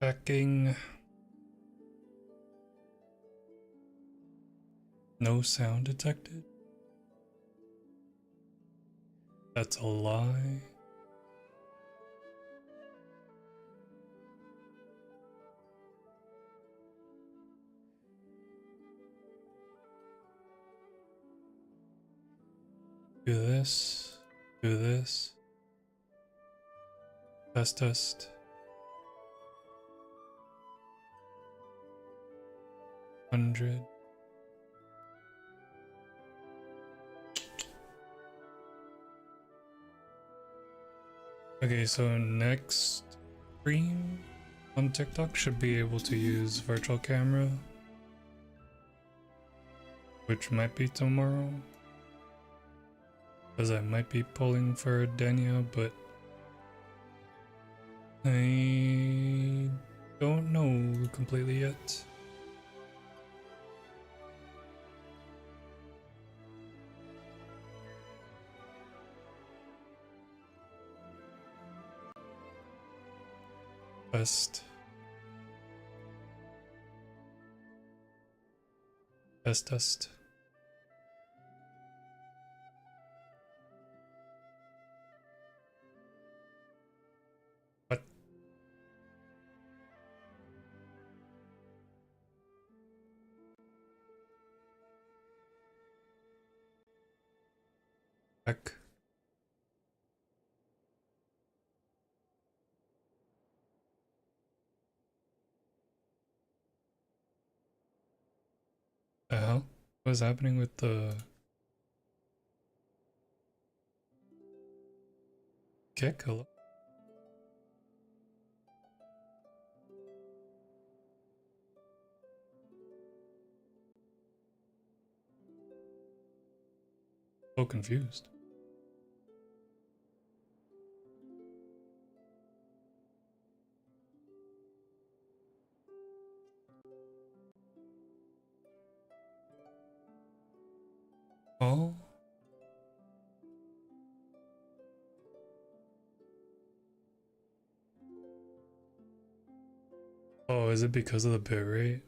Checking. No sound detected. That's a lie. Do this. Do this. Test. 100. Okay, so next stream on TikTok should be able to use virtual camera, which might be tomorrow, because I might be pulling for Denia, but I don't know completely yet. Test. What? Heck. The hell? What's happening with the kick? Hello? So confused. Oh? Oh, is it because of the bitrate?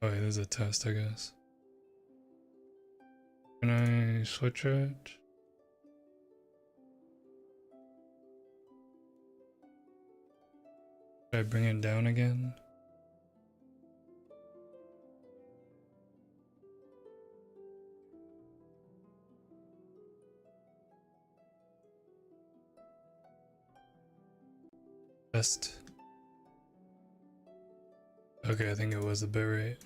Oh, yeah, there's a test, I guess. Can I switch it? Should I bring it down again? Test. Okay, I think it was the bitrate.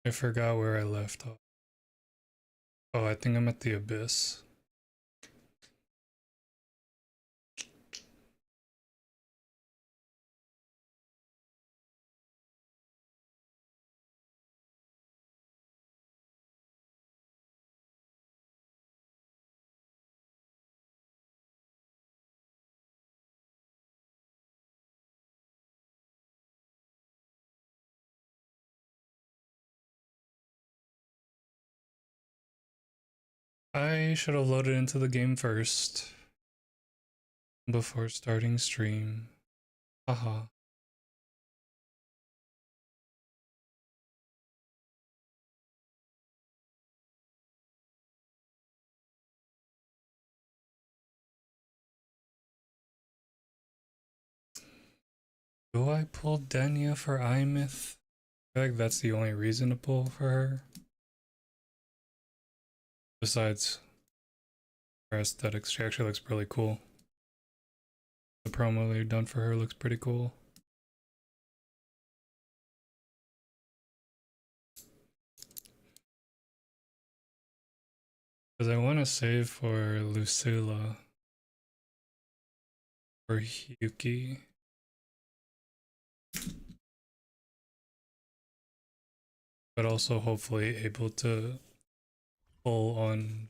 I forgot where I left off. Oh, I think I'm at the abyss. I should have loaded into the game first before starting stream. Haha. Do I pull Denia for iMyth? I feel like that's the only reason to pull for her. Besides her aesthetics, she actually looks really cool. The promo they've done for her looks pretty cool. Because I want to save for Lucilla or Yuki. But also hopefully able to pull on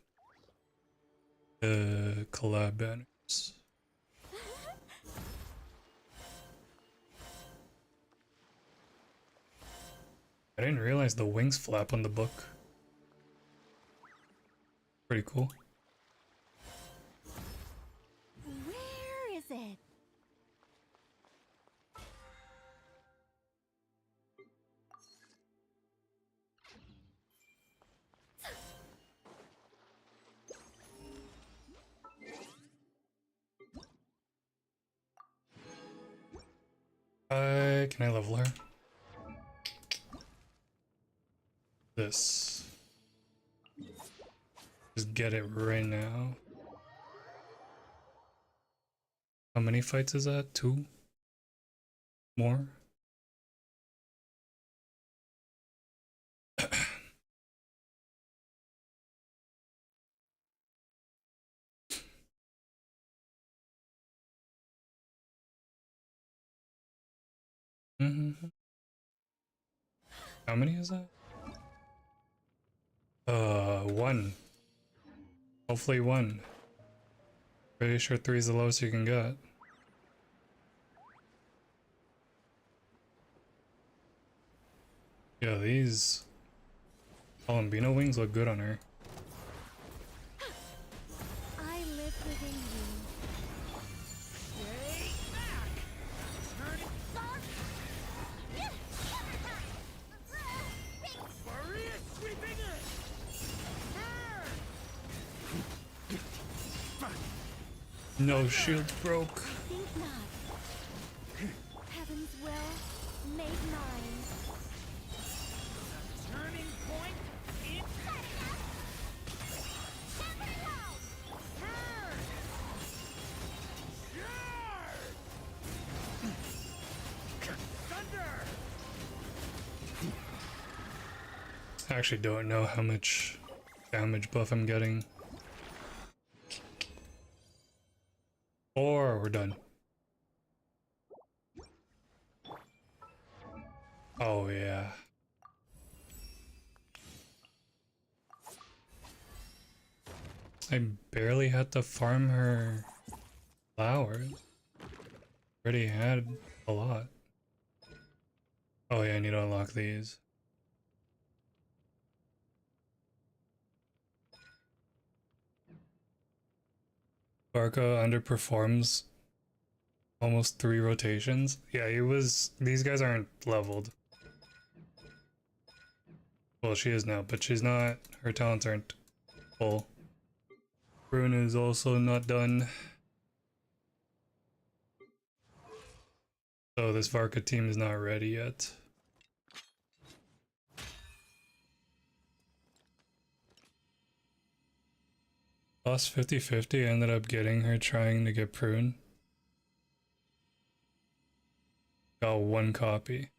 collab banners. I didn't realize the wings flap on the book. Pretty cool. Where is it? Can I level her? This. Just get it right now. How many fights is that? 2? More? How many is that? 1. Hopefully 1. Pretty sure 3 is the lowest you can get. Yeah, these Columbino wings look good on her. I live within you. Stay back! Turn it back! Warrior sweeping it! Turn! No, shield broke. Think not. Heaven's will made mine. Turning point in thunder! I actually don't know how much damage buff I'm getting. 4, we're done. Oh yeah. I barely had to farm her flowers. Already had a lot. Oh yeah, I need to unlock these. Barca underperforms almost 3 rotations. Yeah, these guys aren't leveled. Well, she is now, but she's not, her talents aren't full. Rune is also not done. So this Varka team is not ready yet. Lost 50-50, ended up getting her trying to get Prune. Got 1 copy.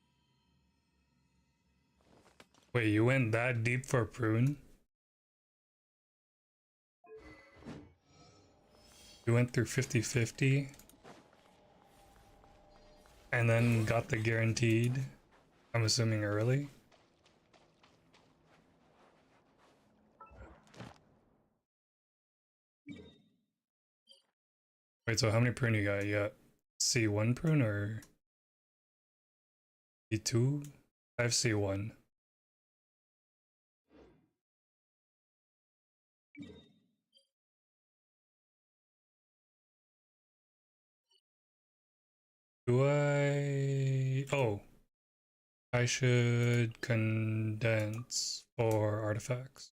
Wait, you went that deep for Prune? You went through 50-50? And then got the guaranteed, I'm assuming early? Wait, so how many prune you got? You got C1 prune or C2? I have C1. Do I... Oh. I should condense for artifacts.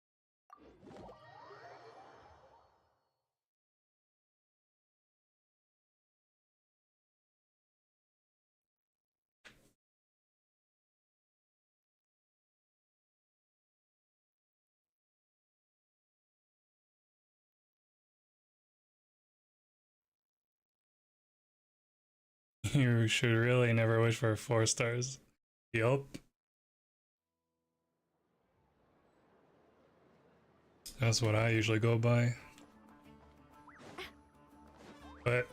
You should really never wish for 4 stars. Yup. That's what I usually go by. But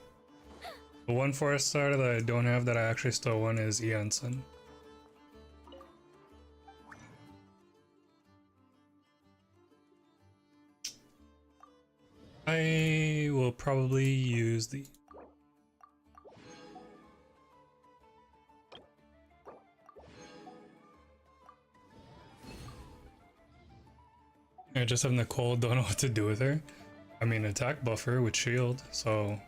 the one 4-star that I don't have that I actually still want is Eonson. I will probably use the... I just have Nicole, don't know what to do with her. I mean, attack buffer with shield, so...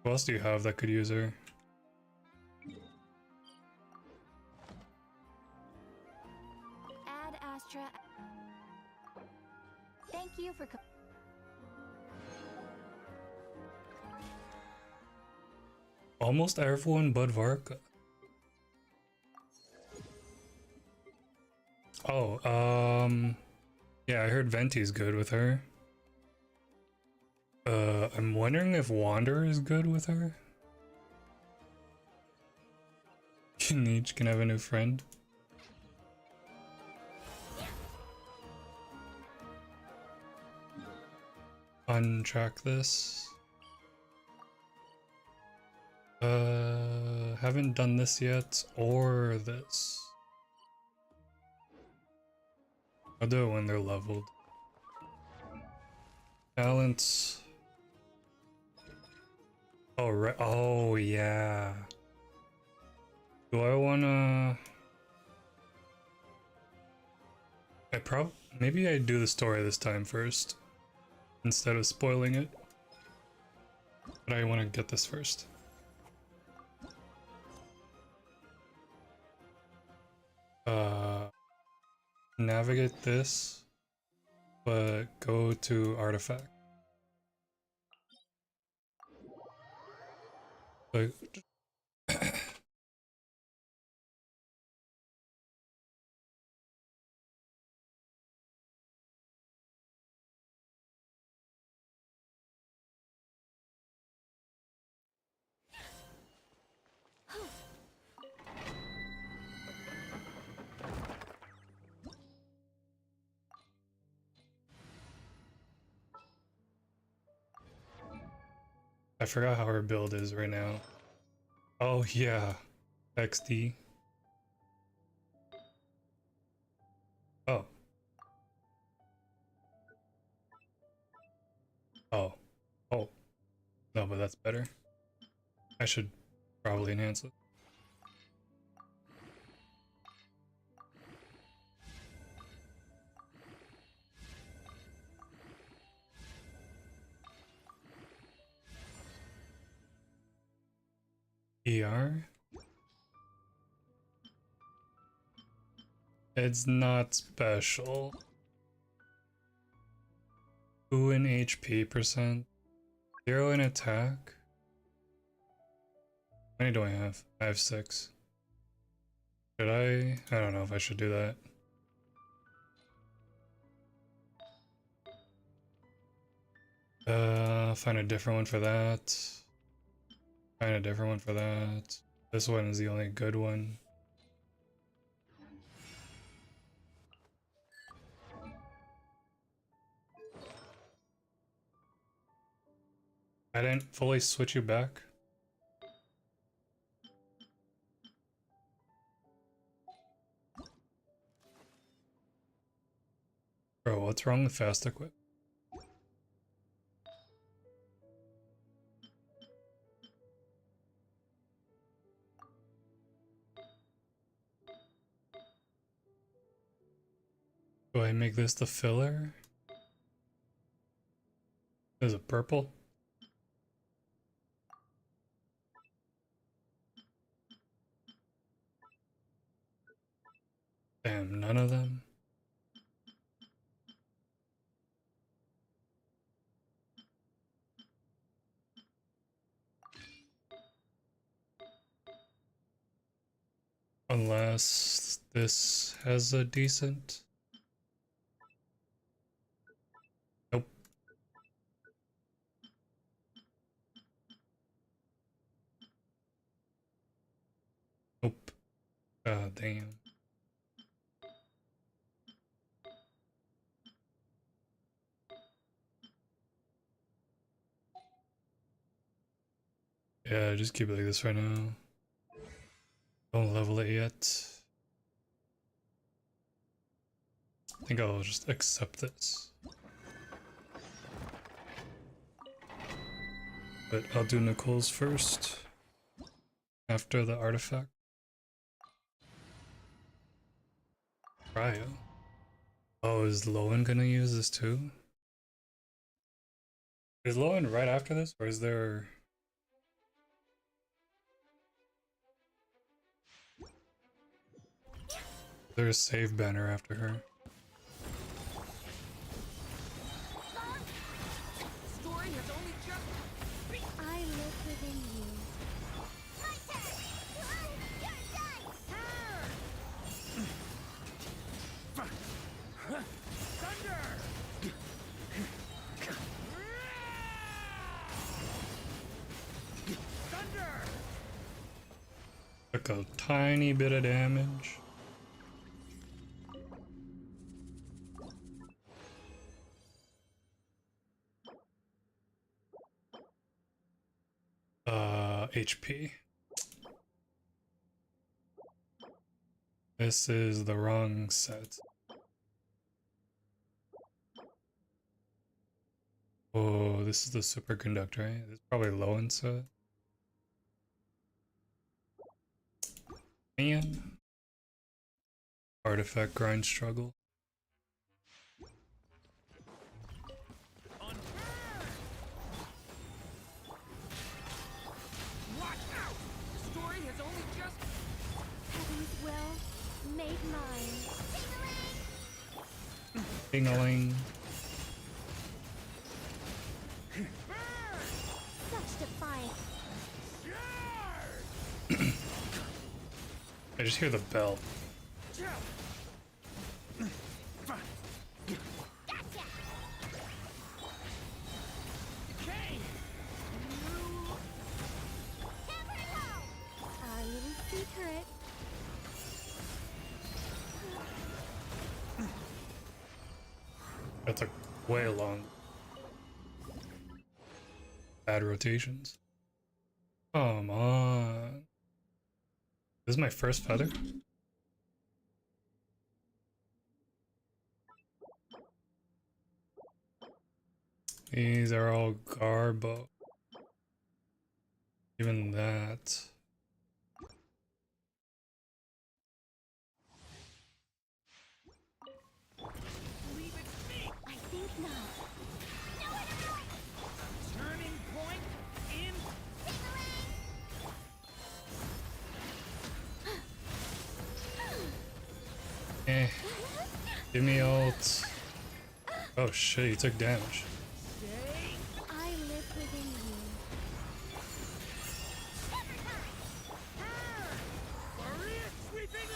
Who else do you have that could use her? Ad Astra. Thank you for. Almost everyone but Varka. Oh, yeah, I heard Venti's good with her. I'm wondering if Wander is good with her. Each can have a new friend. Untrack this. Haven't done this yet, or this. I'll do it when they're leveled. Talents. Oh, right. Oh, yeah. Do I wanna... Maybe I do the story this time first, instead of spoiling it. But I want to get this first. Navigate this, but go to artifact. But I forgot how her build is right now. Oh yeah, XD. Oh. Oh. Oh. No, but that's better. I should probably enhance it. ER? It's not special. 2 in HP percent. 0 in attack. How many do I have? I have 6. Should I? I don't know if I should do that. Find a different one for that. Find a different one for that. This one is the only good one. I didn't fully switch you back. Bro, what's wrong with fast equip? Do I make this the filler? Is it purple? Damn, none of them. Unless this has a decent. Nope. Nope. God damn. Yeah, just keep it like this right now. Don't level it yet. think I'll just accept this. But I'll do Nicole's first. After the artifact. Cryo. Oh, is Lowen gonna use this too? Is Lowen right after this, or is there... There's a save banner after her. Story has only just... I live within you. My turn! You're done! Thunder! Thunder! Took a tiny bit of damage. HP. This is the wrong set. Oh, this is the superconductor, right? This is probably low in set. Man. Artifact grind struggle. On turn! Watch out! The story has only just... Heaven's will made mine. Ding-a-ling. Burn! Such defiance. Charge! I just hear the bell. Gotcha! Okay! Our little secret. That took way long. Bad rotations. Come on. This is my first feather? These are all garbo. Even that. Leave it to me! I think not. Turning point in... Eh. Give me ult. Oh shit, he took damage. Stay... I live within you. Maria sweeping in!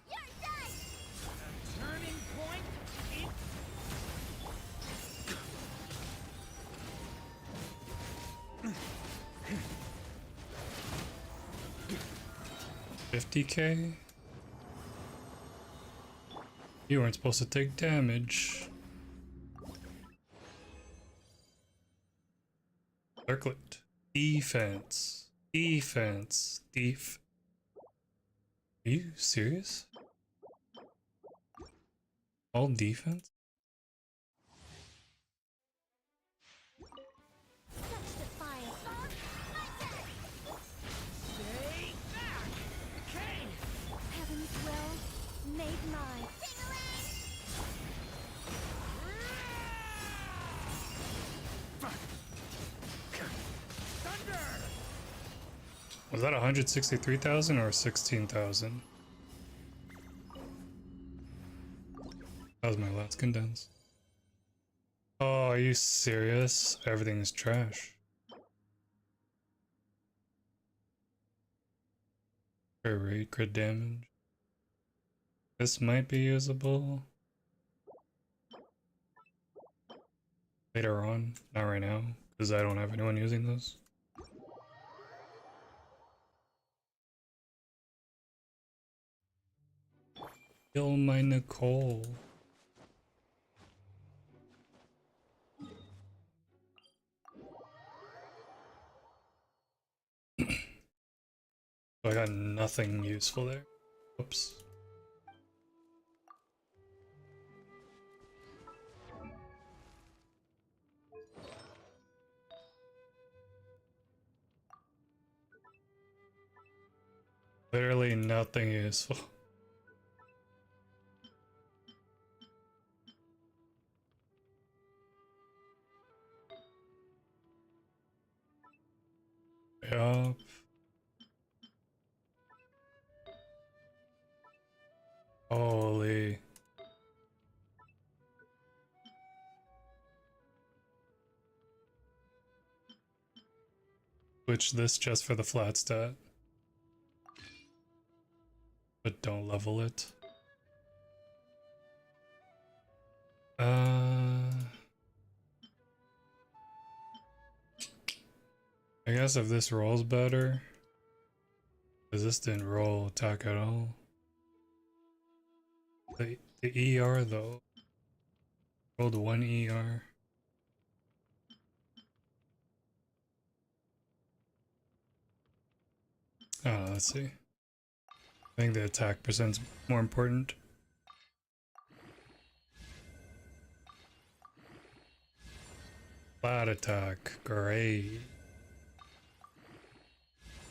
You're done. Turning point in... 50k? You weren't supposed to take damage. Circlet. Defense. Defense. Are you serious? All defense? Such defiance. Stay back! Okay! Heaven's will made mine. Thunder! Was that 163,000 or 16,000? That was my last condense. Oh, are you serious? Everything is trash. Rate crit damage. This might be usable later on, not right now, because I don't have anyone using this. Kill my Nicole. So I got nothing useful there. Oops. Literally nothing useful. Yup. Holy. Switch this just for the flat stat. But don't level it. I guess if this rolls better, because this didn't roll attack at all. The ER though, rolled 1 ER. Oh, let's see. I think the attack percent's more important. Flat attack, great.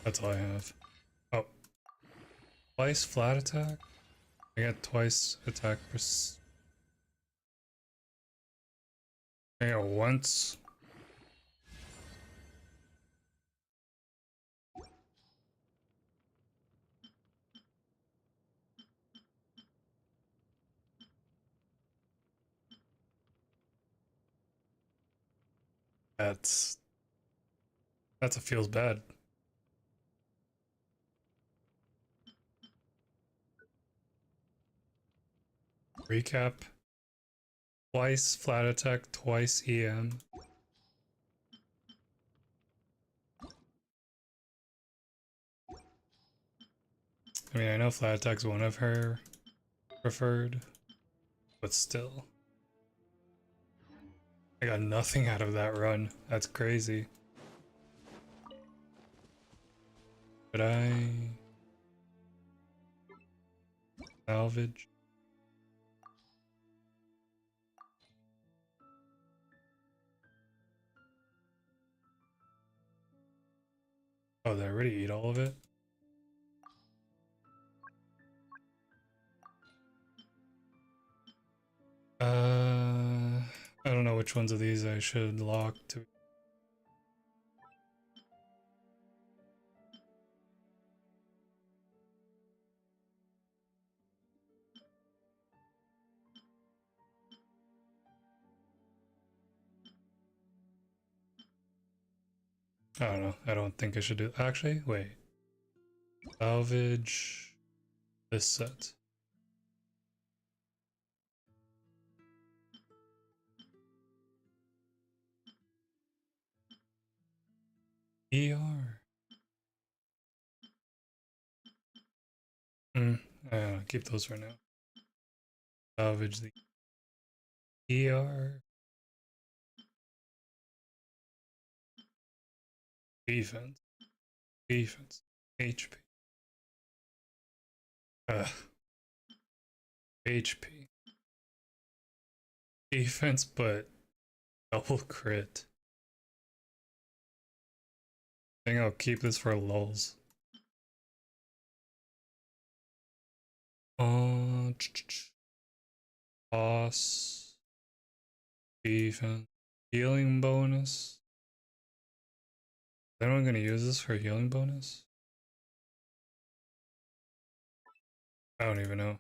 That's all I have. Oh, twice flat attack? I got twice attack I got once. That's a feels bad. Recap. Twice flat attack, twice EM. I mean, I know flat attack's one of her preferred, but still. I got nothing out of that run. That's crazy. But I salvage? Oh, did I already eat all of it? I don't know which ones of these I should lock to. I don't know. I don't think I should do. Actually, wait. Salvage this set. ER. Keep those for now. Salvage the ER. Defense. Defense. HP. HP. Defense, but double crit. I think I'll keep this for lulz. Boss. Defense. Healing bonus. Is anyone gonna use this for healing bonus? I don't even know.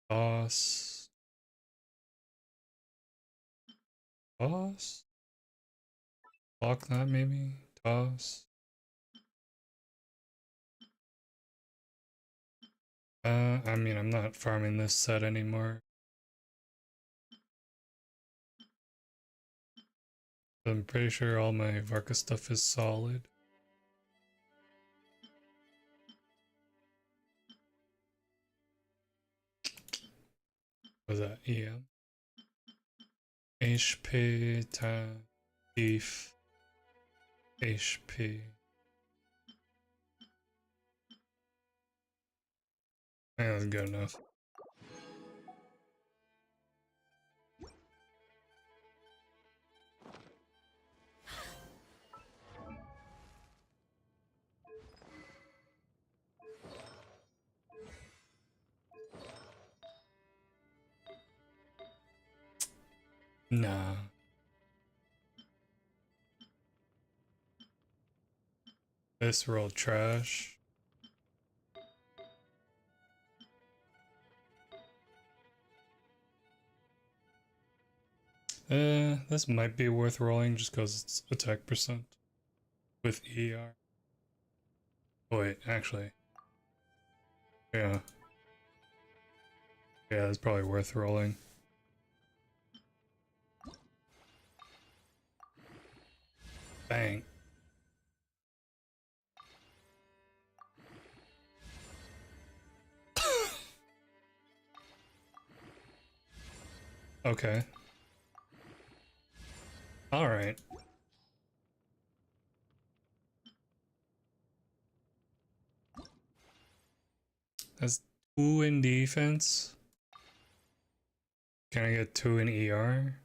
Toss. Toss? Block that maybe? Toss. I mean, I'm not farming this set anymore. I'm pretty sure all my Varka stuff is solid. What was that? EM? HP, tab, beef, HP. I think that's good enough. Nah. This roll trash. This might be worth rolling just because it's attack percent with ER. Oh, wait, actually. Yeah. Yeah, it's probably worth rolling. Bang. Okay. Alright. That's 2 in defense. Can I get 2 in ER?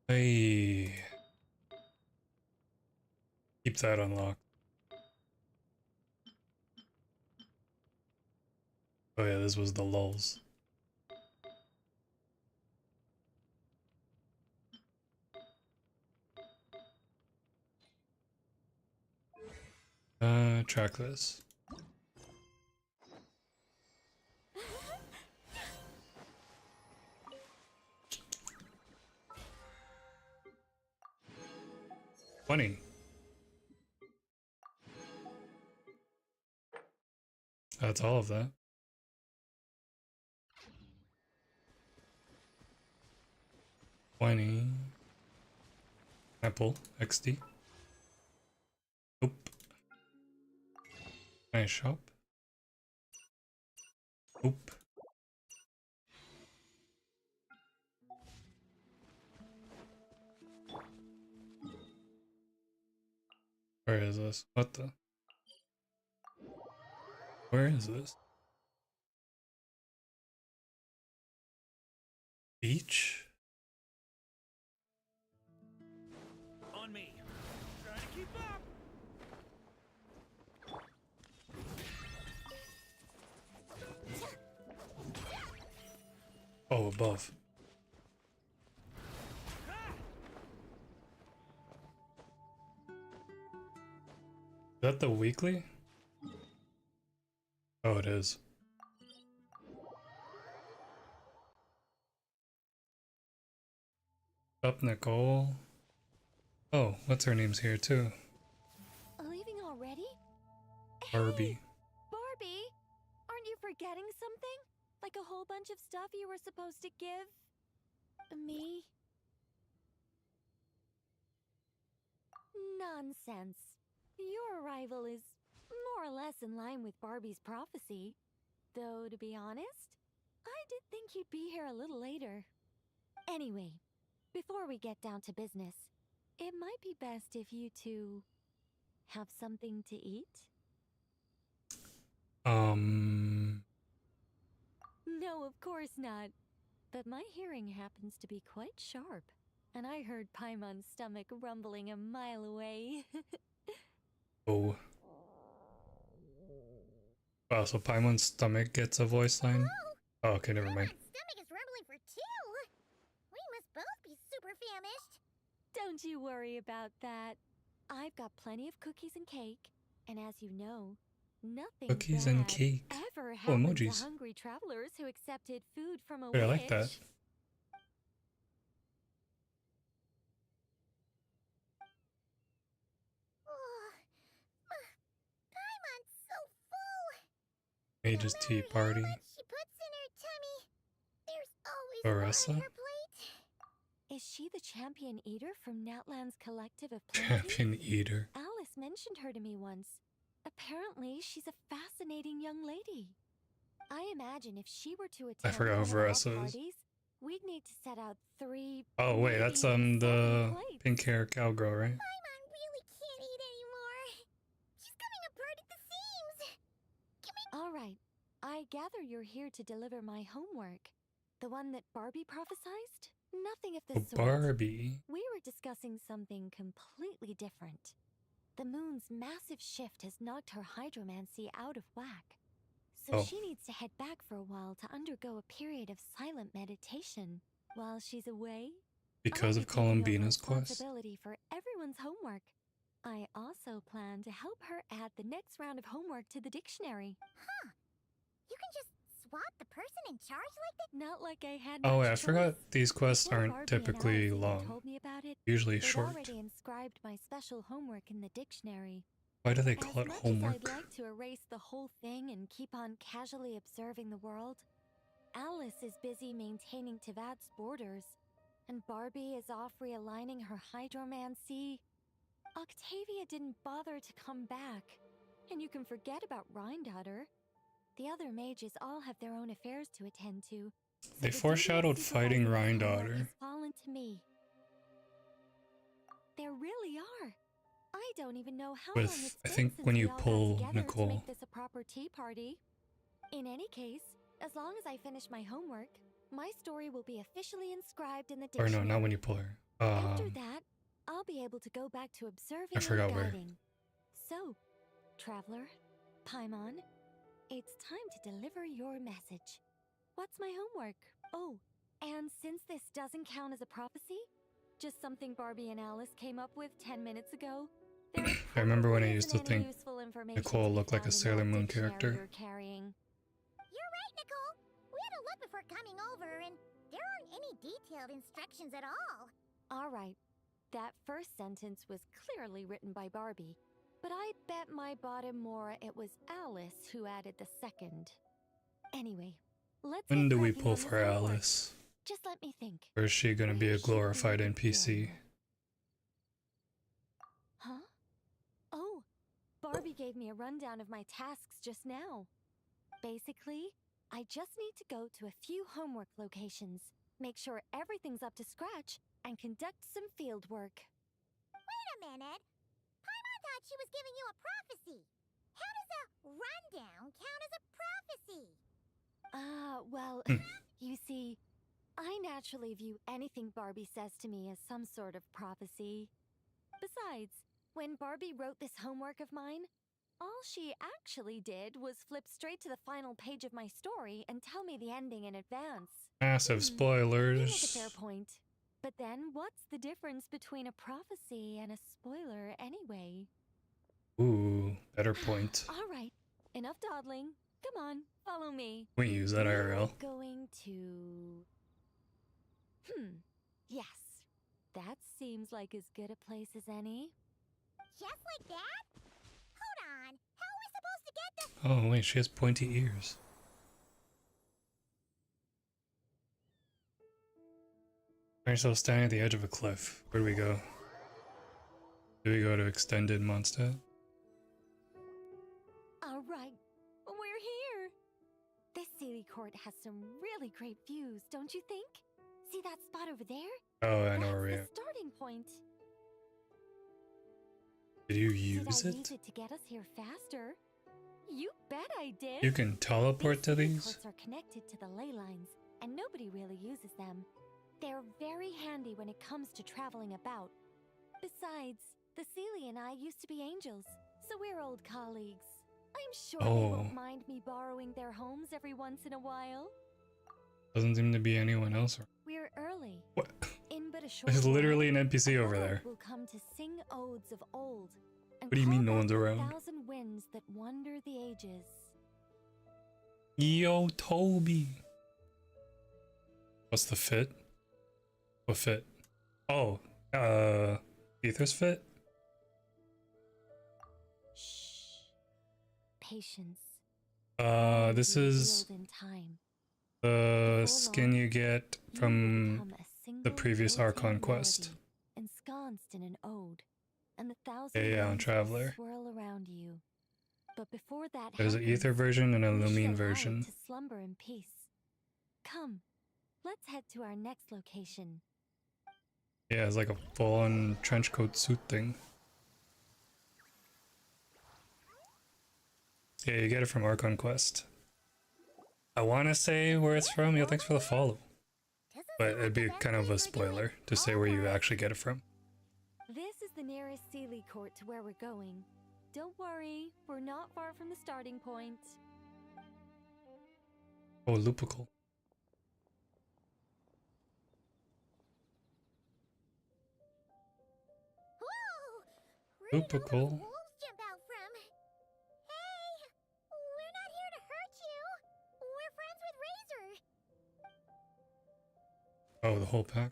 Hey. Keep that unlocked. Oh yeah, this was the lulls. Track this. Funny. That's all of that. $20. Apple XD. Nope. Nice shop. Nope. Where is this? What the? Where is this? Beach? On me. Trying to keep up. Oh, above. Is that the weekly? Oh, it is. Up, Nicole. Oh, what's her name's here too? Leaving already? Barbie. Hey, Barbie, aren't you forgetting something? Like a whole bunch of stuff you were supposed to give me? Nonsense. Your arrival is more or less in line with Barbie's prophecy. Though, to be honest, I did think you'd be here a little later. Anyway, before we get down to business, it might be best if you two have something to eat? No, of course not. But my hearing happens to be quite sharp, and I heard Paimon's stomach rumbling a mile away. Oh. Wow, so Paimon's stomach gets a voice line? Oh, okay, never mind. Paimon's stomach is rumbling for two. We must both be super famished. Don't you worry about that. I've got plenty of cookies and cake, and as you know, nothing Cookies bad and cake. ever Oh, happened to emojis. hungry travelers who accepted food from a Wait, I witch. like that. Paimon's so full. Mage's Tea Party. She puts in her tummy. There's always Baressa? more on her plate. Is she the champion eater from Natlan's collective of plenty? Champion Eater. Alice mentioned her to me once. Apparently, she's a fascinating young lady. I imagine if she were to attend forgot one who of our Varessa is. parties, we'd need to set out 3. Oh wait, that's maybe the 7 plates. pink hair cowgirl, right? Paimon really can't eat anymore. She's coming apart at the seams. All right. I gather you're here to deliver my homework. The one that Barbie prophesized? Nothing of the Oh, sort. Barbie. We were discussing something completely different. The moon's massive shift has knocked her hydromancy out of whack. So Oh. she needs to head back for a while to undergo a period of silent meditation. While she's away, Because I'll of be taking over Columbina's quest. responsibility for everyone's homework. I also plan to help her add the next round of homework to the dictionary. Huh. You can just swap the person in charge like that? Not like I had Oh much yeah, I forgot choice. these quests Before aren't Barbie and typically Alice even long. told me about it, Usually they'd short. already inscribed my special homework in the dictionary. Why do they As call it much homework? as I'd like to erase the whole thing and keep on casually observing the world, Alice is busy maintaining Tavad's borders, and Barbie is off realigning her hydromancy. Octavia didn't bother to come back, and you can forget about Rhindaughter. The other mages all have their own affairs to attend to. So They the duty of foreshadowed fighting supervising this homework Rhindaughter. has fallen to me. There really are. I don't even know how long With, it's I been think since when we you all got pull together to Nicole. make this a proper tea party. In any case, as long as I finish my homework, my story will be officially inscribed in the Or dictionary. no, not when you pull her. After that, I'll be able to go back to observing I forgot and where. guiding. So, Traveler, Paimon, it's time to deliver your message. What's my homework? Oh, and since this doesn't count as a prophecy, just something Barbie and Alice came up with 10 minutes ago, there I remember when I probably used to isn't any think useful information Nicole to be looked like a found in Sailor that Moon dictionary character. you're carrying. You're right, Nicole. We had a look before coming over, and there aren't any detailed instructions at all. All right, that first sentence was clearly written by Barbie, but I bet my bottom more it was Alice who added the second. Anyway, let's When get do we cracking pull on this for homework. Alice? Just let me think. Or is she gonna be Where a should we glorified NPC? begin? Huh? Oh, Barbie gave me a rundown of my tasks just now. Basically, I just need to go to a few homework locations, make sure everything's up to scratch, and conduct some field work. Wait a minute. Paimon thought she was giving you a prophecy. How does a rundown count as a prophecy? Well, you see, I naturally view anything Barbie says to me as some sort of prophecy. Besides, when Barbie wrote this homework of mine, all she actually did was flip straight to the final page of my story and tell me the ending in advance. Massive You make a fair spoilers. point. But then, what's the difference between a prophecy and a spoiler anyway? Ooh, better point. All right, enough dawdling. Come on, follow me. We use that We're IRL. going to... Yes. That seems like as good a place as any. Just like that? Hold on. How are we supposed to get the... Oh wait, she has pointy ears. Find yourself standing at the edge of a cliff. Where do we go? Do we go to extended Mondstadt? All right, we're here. This Sealy Court has some really great views, don't you think? See that spot over there? Oh, I know where we That's are. the starting point. Did you Did use I it? use it to get us here faster? You bet I did. You can teleport to Sealy these? Courts are connected to the ley lines, and nobody really uses them. They're very handy when it comes to traveling about. Besides, the Sealy and I used to be angels, so we're old colleagues. I'm sure they Oh. won't mind me borrowing their homes every once in a while. Doesn't seem to be anyone else. We're early. What? In but a short There's literally an while, NPC a over bard there. will come to sing odes of old. And What do you mean call no one's back the around? 1,000 winds that wander the ages. Yo, Toby. What's the fit? What fit? Oh, Ether's fit? Shh. Patience. This Will be is revealed in time. the Before skin long, you get you will from become a the single previous built-in Archon quest. melody, ensconced in an ode, and the 1,000 Yeah, on winds will Traveler. swirl around you. But before that There's an happens, Ether version and a we should Lumine allow it version. to slumber in peace. Come, let's head to our next location. Yeah, it's like a full-on trench coat suit thing. Yeah, you get it from Archon Quest. I want to say where it's from. Yeah, thanks for the follow. Doesn't But seem it'd like be the best kind of a place we're doing. spoiler to say where you actually get it from. This is the nearest Sealy Court to where we're going. Don't worry, we're not far from the starting point. Oh, Lupical. Whoa! Where did all those Lupical. wolves jump out from? Hey! We're not here to hurt you! We're friends with Razor! Oh, the whole pack.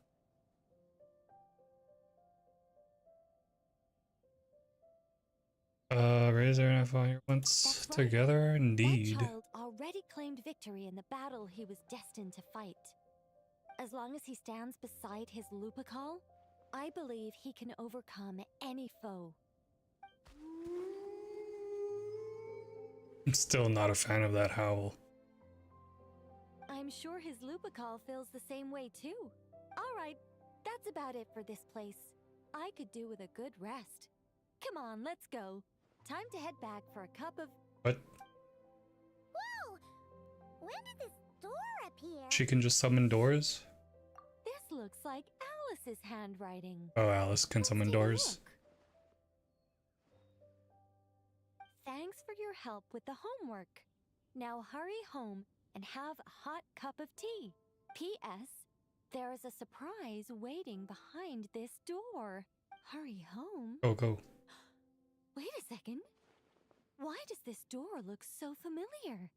Razor and I fought here once That's right. together, That indeed. child already claimed victory in the battle he was destined to fight. As long as he stands beside his Lupical, I believe he can overcome any foe. I'm still not a fan of that howl. I'm sure his Lupical feels the same way too. Alright, that's about it for this place. I could do with a good rest. Come on, let's go. Time to head back for a cup of... What? Whoa! When did this door appear? She can just summon doors? This looks like Alice's handwriting. Oh, Alice can Let's summon take a doors. look. Thanks for your help with the homework. Now hurry home and have a hot cup of tea. P.S. There is a surprise waiting behind this door. Hurry home? Go, go. Wait a second. Why does this door look so familiar?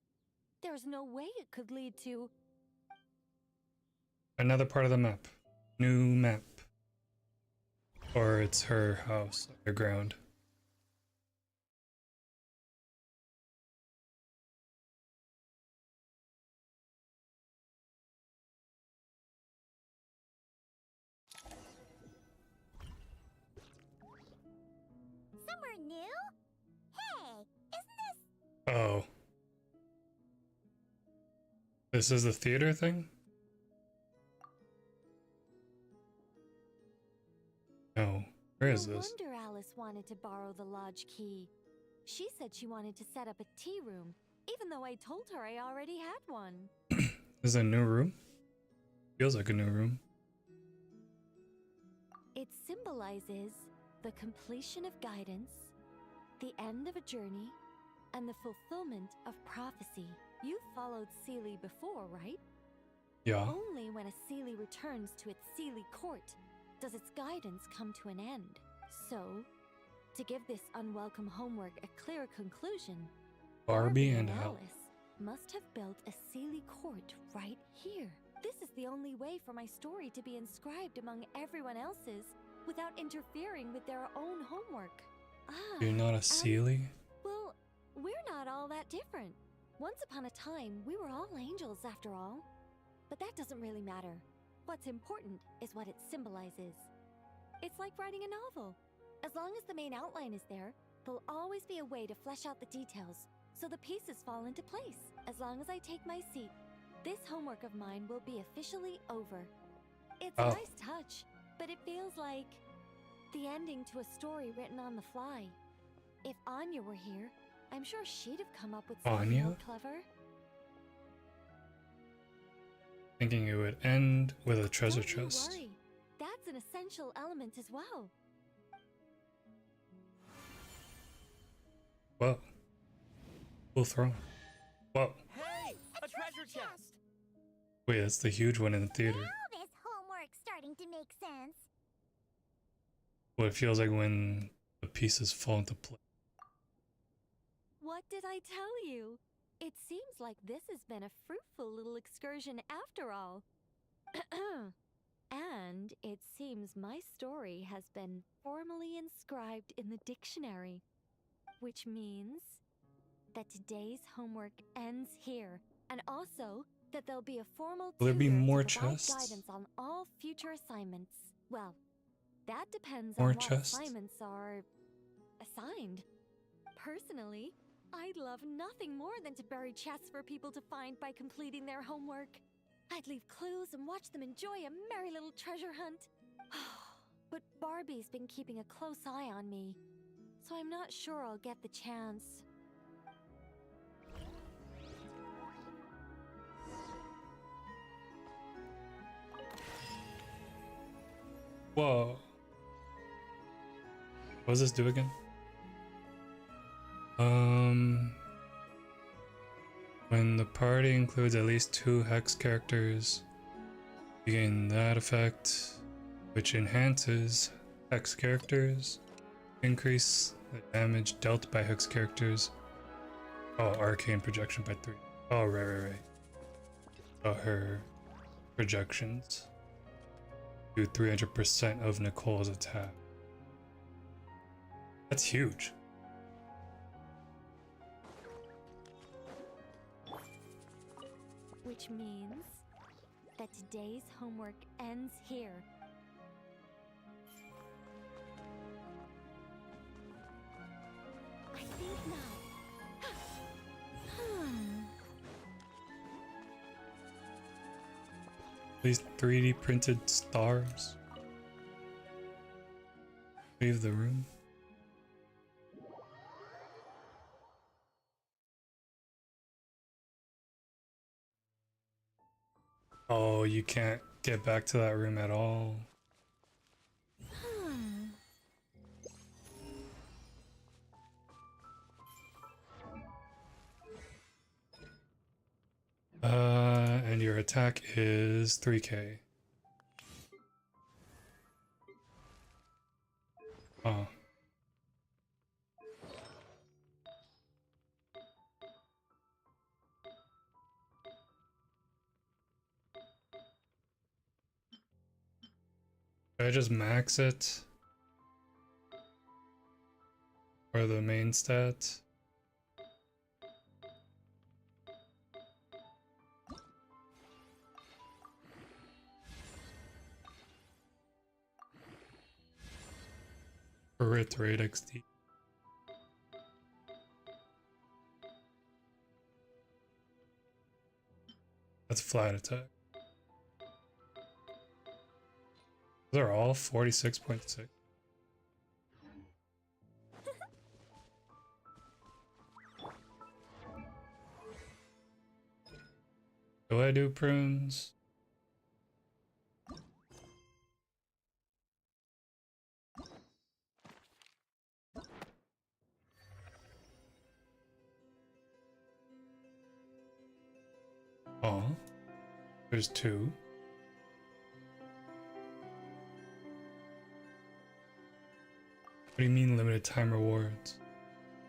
There's no way it could lead to... Another part of the map. New map. Or it's her house underground. Somewhere new? Hey, isn't this... Oh. This is the theater thing? No. Where is No this? wonder Alice wanted to borrow the lodge key. She said she wanted to set up a tea room, even though I told her I already had one. This is a new room? Feels like a new room. It symbolizes the completion of guidance, the end of a journey, and the fulfillment of prophecy. You've followed Seelie before, right? Yeah. Only when a Seelie returns to its Seelie court does its guidance come to an end. So, to give this unwelcome homework a clear conclusion, Barbie and Alice must have built a Seelie court right here. This is the only way for my story to be inscribed among everyone else's without interfering with their own homework. Ah, You're not a Seelie? well, we're not all that different. Once upon a time, we were all angels after all. But that doesn't really matter. What's important is what it symbolizes. It's like writing a novel. As long as the main outline is there, there'll always be a way to flesh out the details, so the pieces fall into place. As long as I take my seat, this homework of mine will be officially over. It's a Oh. nice touch, but it feels like the ending to a story written on the fly. If Anya were here, I'm sure she'd have come up with something Anya? more clever. Thinking it would end with a treasure Don't you chest. worry. That's an essential element as well. Whoa. Full throne. Whoa. Hey, a treasure chest. Wait, that's the huge one in the theater. Now this homework's starting to make sense. What it feels like when the pieces fall into place. What did I tell you? It seems like this has been a fruitful little excursion after all. And it seems my story has been formally inscribed in the dictionary, which means that today's homework ends here, and also that there'll be a formal Will there be tutor to more provide chests? guidance on all future assignments. Well, that depends More on what chests? assignments are assigned. Personally, I'd love nothing more than to bury chests for people to find by completing their homework. I'd leave clues and watch them enjoy a merry little treasure hunt. But Barbie's been keeping a close eye on me, so I'm not sure I'll get the chance. Whoa. What does this do again? When the party includes at least 2 hex characters, you gain that effect, which enhances hex characters. Increase the damage dealt by hex characters. Oh, arcane projection by 3. Oh, right. Oh, her projections do 300% of Nicole's attack. That's huge. Which means that today's homework ends here. I think not. These 3D printed stars. Leave the room. Oh, you can't get back to that room at all. And your attack is 3k. Oh. Should I just max it? Or the main stat? Crit rate XD. That's flat attack. Those are all 46.6. Do I do prunes? Oh, there's 2. What do you mean limited time rewards?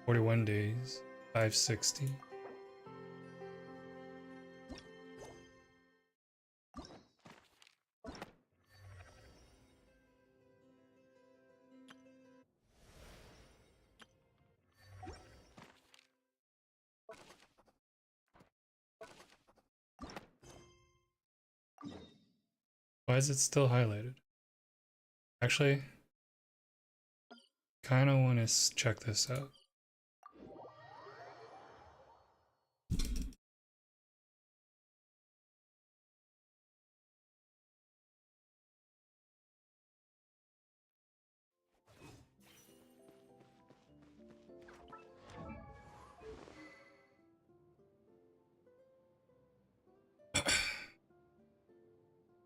41 days, 560. Why is it still highlighted? Actually, kind of want to check this out.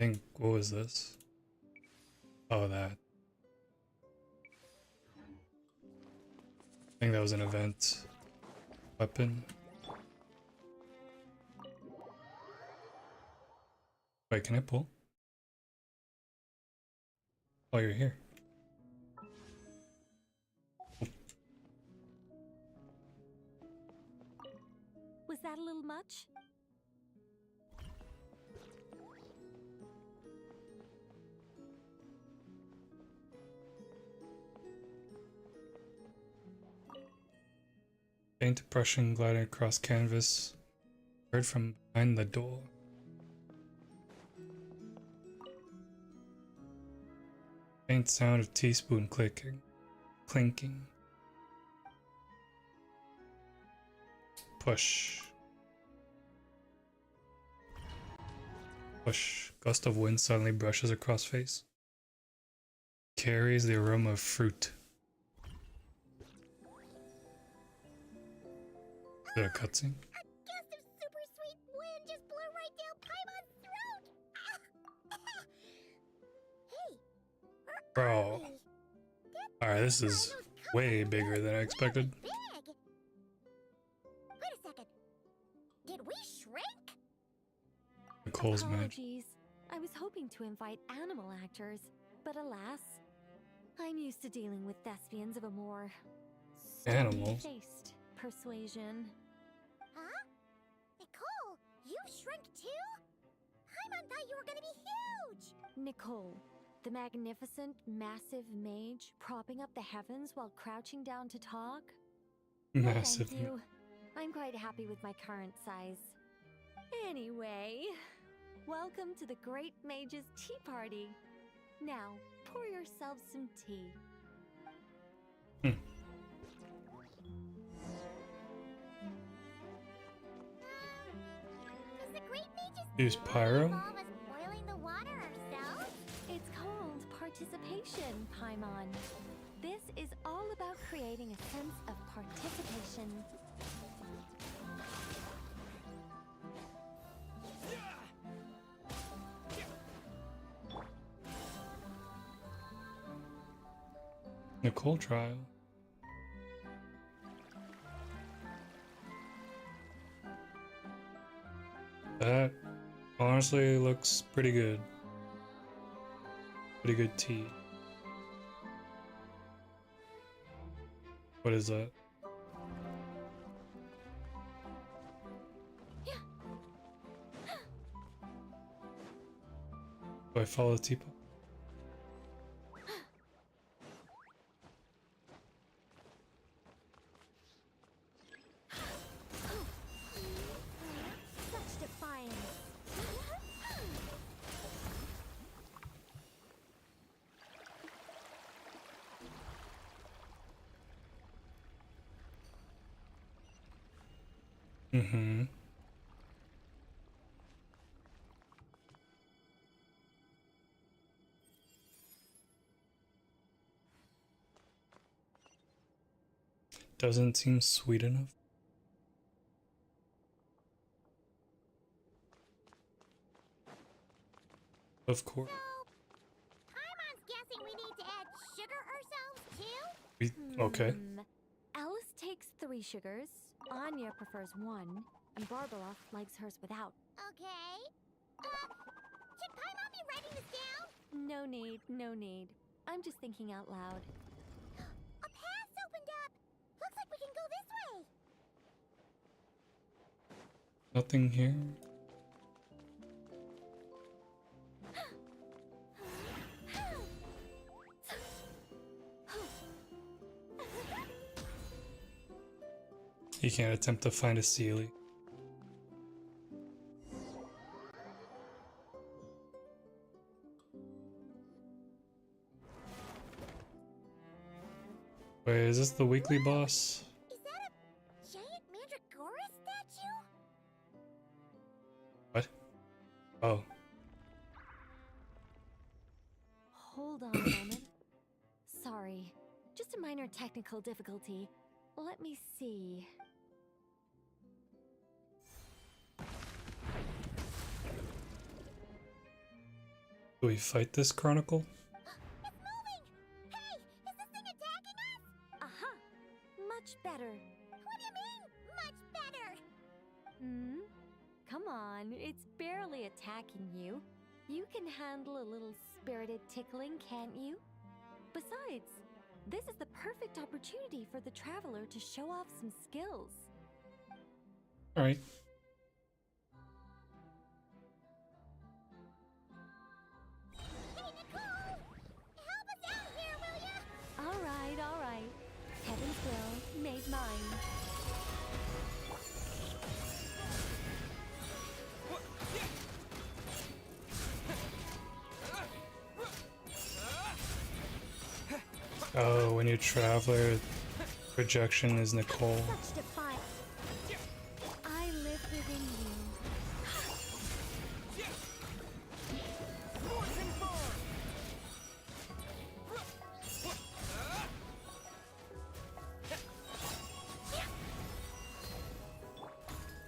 I think, what was this? Oh, that. I think that was an event weapon. Wait, can I pull? Oh, you're here. Was that a little much? Faint brushing gliding across canvas. Heard from behind the door. Faint sound of teaspoon clinking. Push. Gust of wind suddenly brushes across face. Carries the aroma of fruit. Is it a cutscene? A gust of super sweet wind just blew right down Paimon's throat. Hey, where are Bro. we? Alright, this is way bigger than I expected. Big. Wait a second. Did we Nicole's magic. Apologies. I was hoping to invite animal actors, but alas, I'm used to dealing with thespians of a more Animals? stony-faced persuasion. Huh? Nicole, you shrink too? Paimon thought you were gonna be huge! Nicole, the magnificent, massive mage propping up the heavens while crouching down to talk? No, Massive. thank you. I'm quite happy with my current size. Anyway, welcome to the Great Mage's Tea Party. Now, pour yourselves some tea. Does the Great Mage's Use pyro? involve us boiling the water ourselves? It's called participation, Paimon. This is all about creating a sense of participation. Nicole trial. That honestly looks pretty good. Pretty good tea. What is that? Do I follow the teapot? Such defiance. Mm-hmm. Doesn't seem sweet enough. Of course. So, Paimon's guessing we need to add sugar ourselves too? Okay. Alice takes 3 sugars, Anya prefers 1, and Barbara likes hers without. Okay. Should Paimon be writing this down? No need, no need. I'm just thinking out loud. A path's opened up! Looks like we can go this way! Nothing here. You can't attempt to find a Sealy. Wait, is this the weekly boss? Is that a giant Mandragora statue? What? Oh. Hold on a moment. Sorry, just a minor technical difficulty. Let me see. Do we fight this chronicle? It's moving! Hey, is this thing attacking us? Aha! Much better. What do you mean, much better? Come on, it's barely attacking you. You can handle a little spirited tickling, can't you? Besides, this is the perfect opportunity for the traveler to show off some skills. Alright. Hey, Nicole! Help us out here, will ya? All right. Heaven's will made mine. Oh, when you traveler, projection is Nicole. Such defiance. I live within you.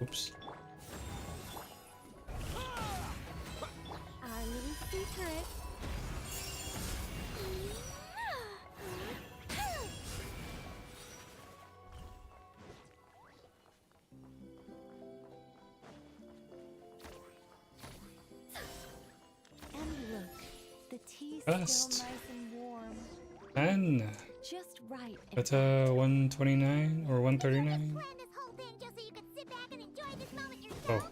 Oops. Our little secret. tea's Best. still nice and warm. 10. Just right. in That's fact. 129 or 139. Plan this whole thing just so you could sit back and enjoy this moment Oh, yourself.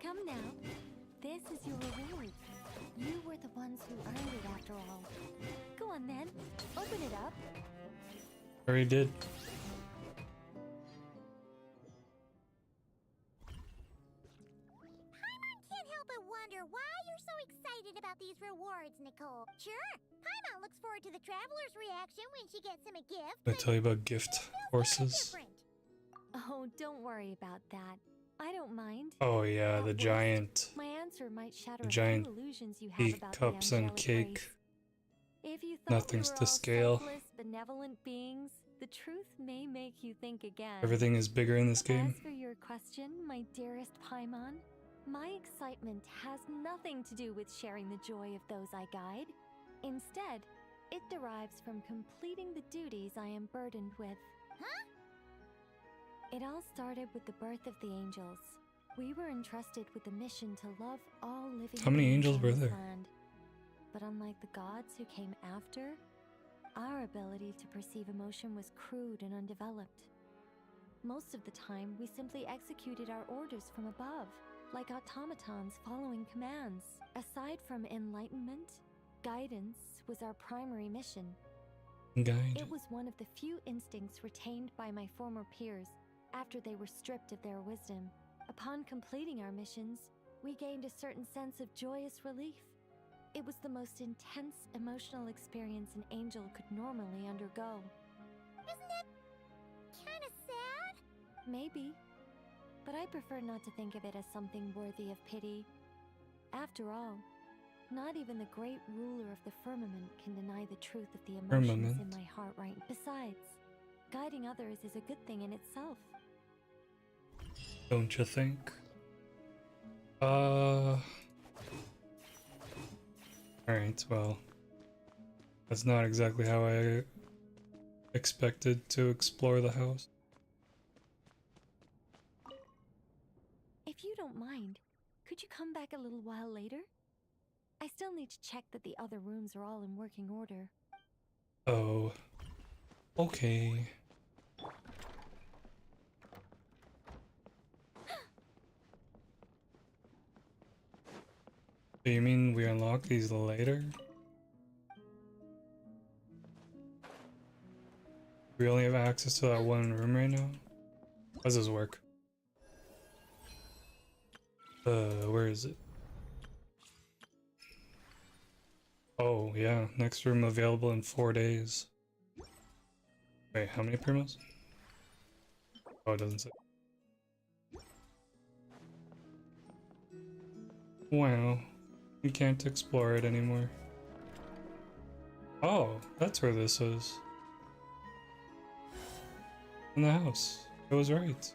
Come now. This is your reward. You were the ones who earned it after all. Go on then. Open it up. already did. Can't help but wonder why you're so excited about these rewards, Nicole. Sure, Paimon looks forward to the traveler's reaction when she gets him a gift. I but tell you about gift it feels kinda horses. different. Oh, don't worry about that. I don't mind. Oh yeah, At the worst, giant My answer might shatter the a giant few illusions you have tea about cups the and angelic cake. race. If you thought Nothing's we were to all scale. selfless, benevolent beings, the truth may make you think again. Everything is bigger in this game. As for your question, my dearest Paimon, my excitement has nothing to do with sharing the joy of those I guide. Instead, it derives from completing the duties I am burdened with. Huh? It all started with the birth of the angels. We were entrusted with the mission to love all living How many beings angels on were this there? land. But unlike the gods who came after, our ability to perceive emotion was crude and undeveloped. Most of the time, we simply executed our orders from above, like automatons following commands. Aside from enlightenment, guidance was our primary mission. Guide. It was one of the few instincts retained by my former peers after they were stripped of their wisdom. Upon completing our missions, we gained a certain sense of joyous relief. It was the most intense emotional experience an angel could normally undergo. Isn't that kinda sad? Maybe, but I prefer not to think of it as something worthy of pity. After all, not even the great ruler of the firmament can deny the truth of the emotions Firmament. in my heart right. Besides, guiding others is a good thing in itself. Don't you think? Alright, well. That's not exactly how I expected to explore the house. If you don't mind, could you come back a little while later? I still need to check that the other rooms are all in working order. Oh. Okay. Do you mean we unlock these later? We only have access to that one room right now? How does this work? Where is it? Oh, yeah. Next room available in 4 days. Wait, how many primos? Oh, it doesn't say. Wow. We can't explore it anymore. Oh, that's where this is. In the house. It was right.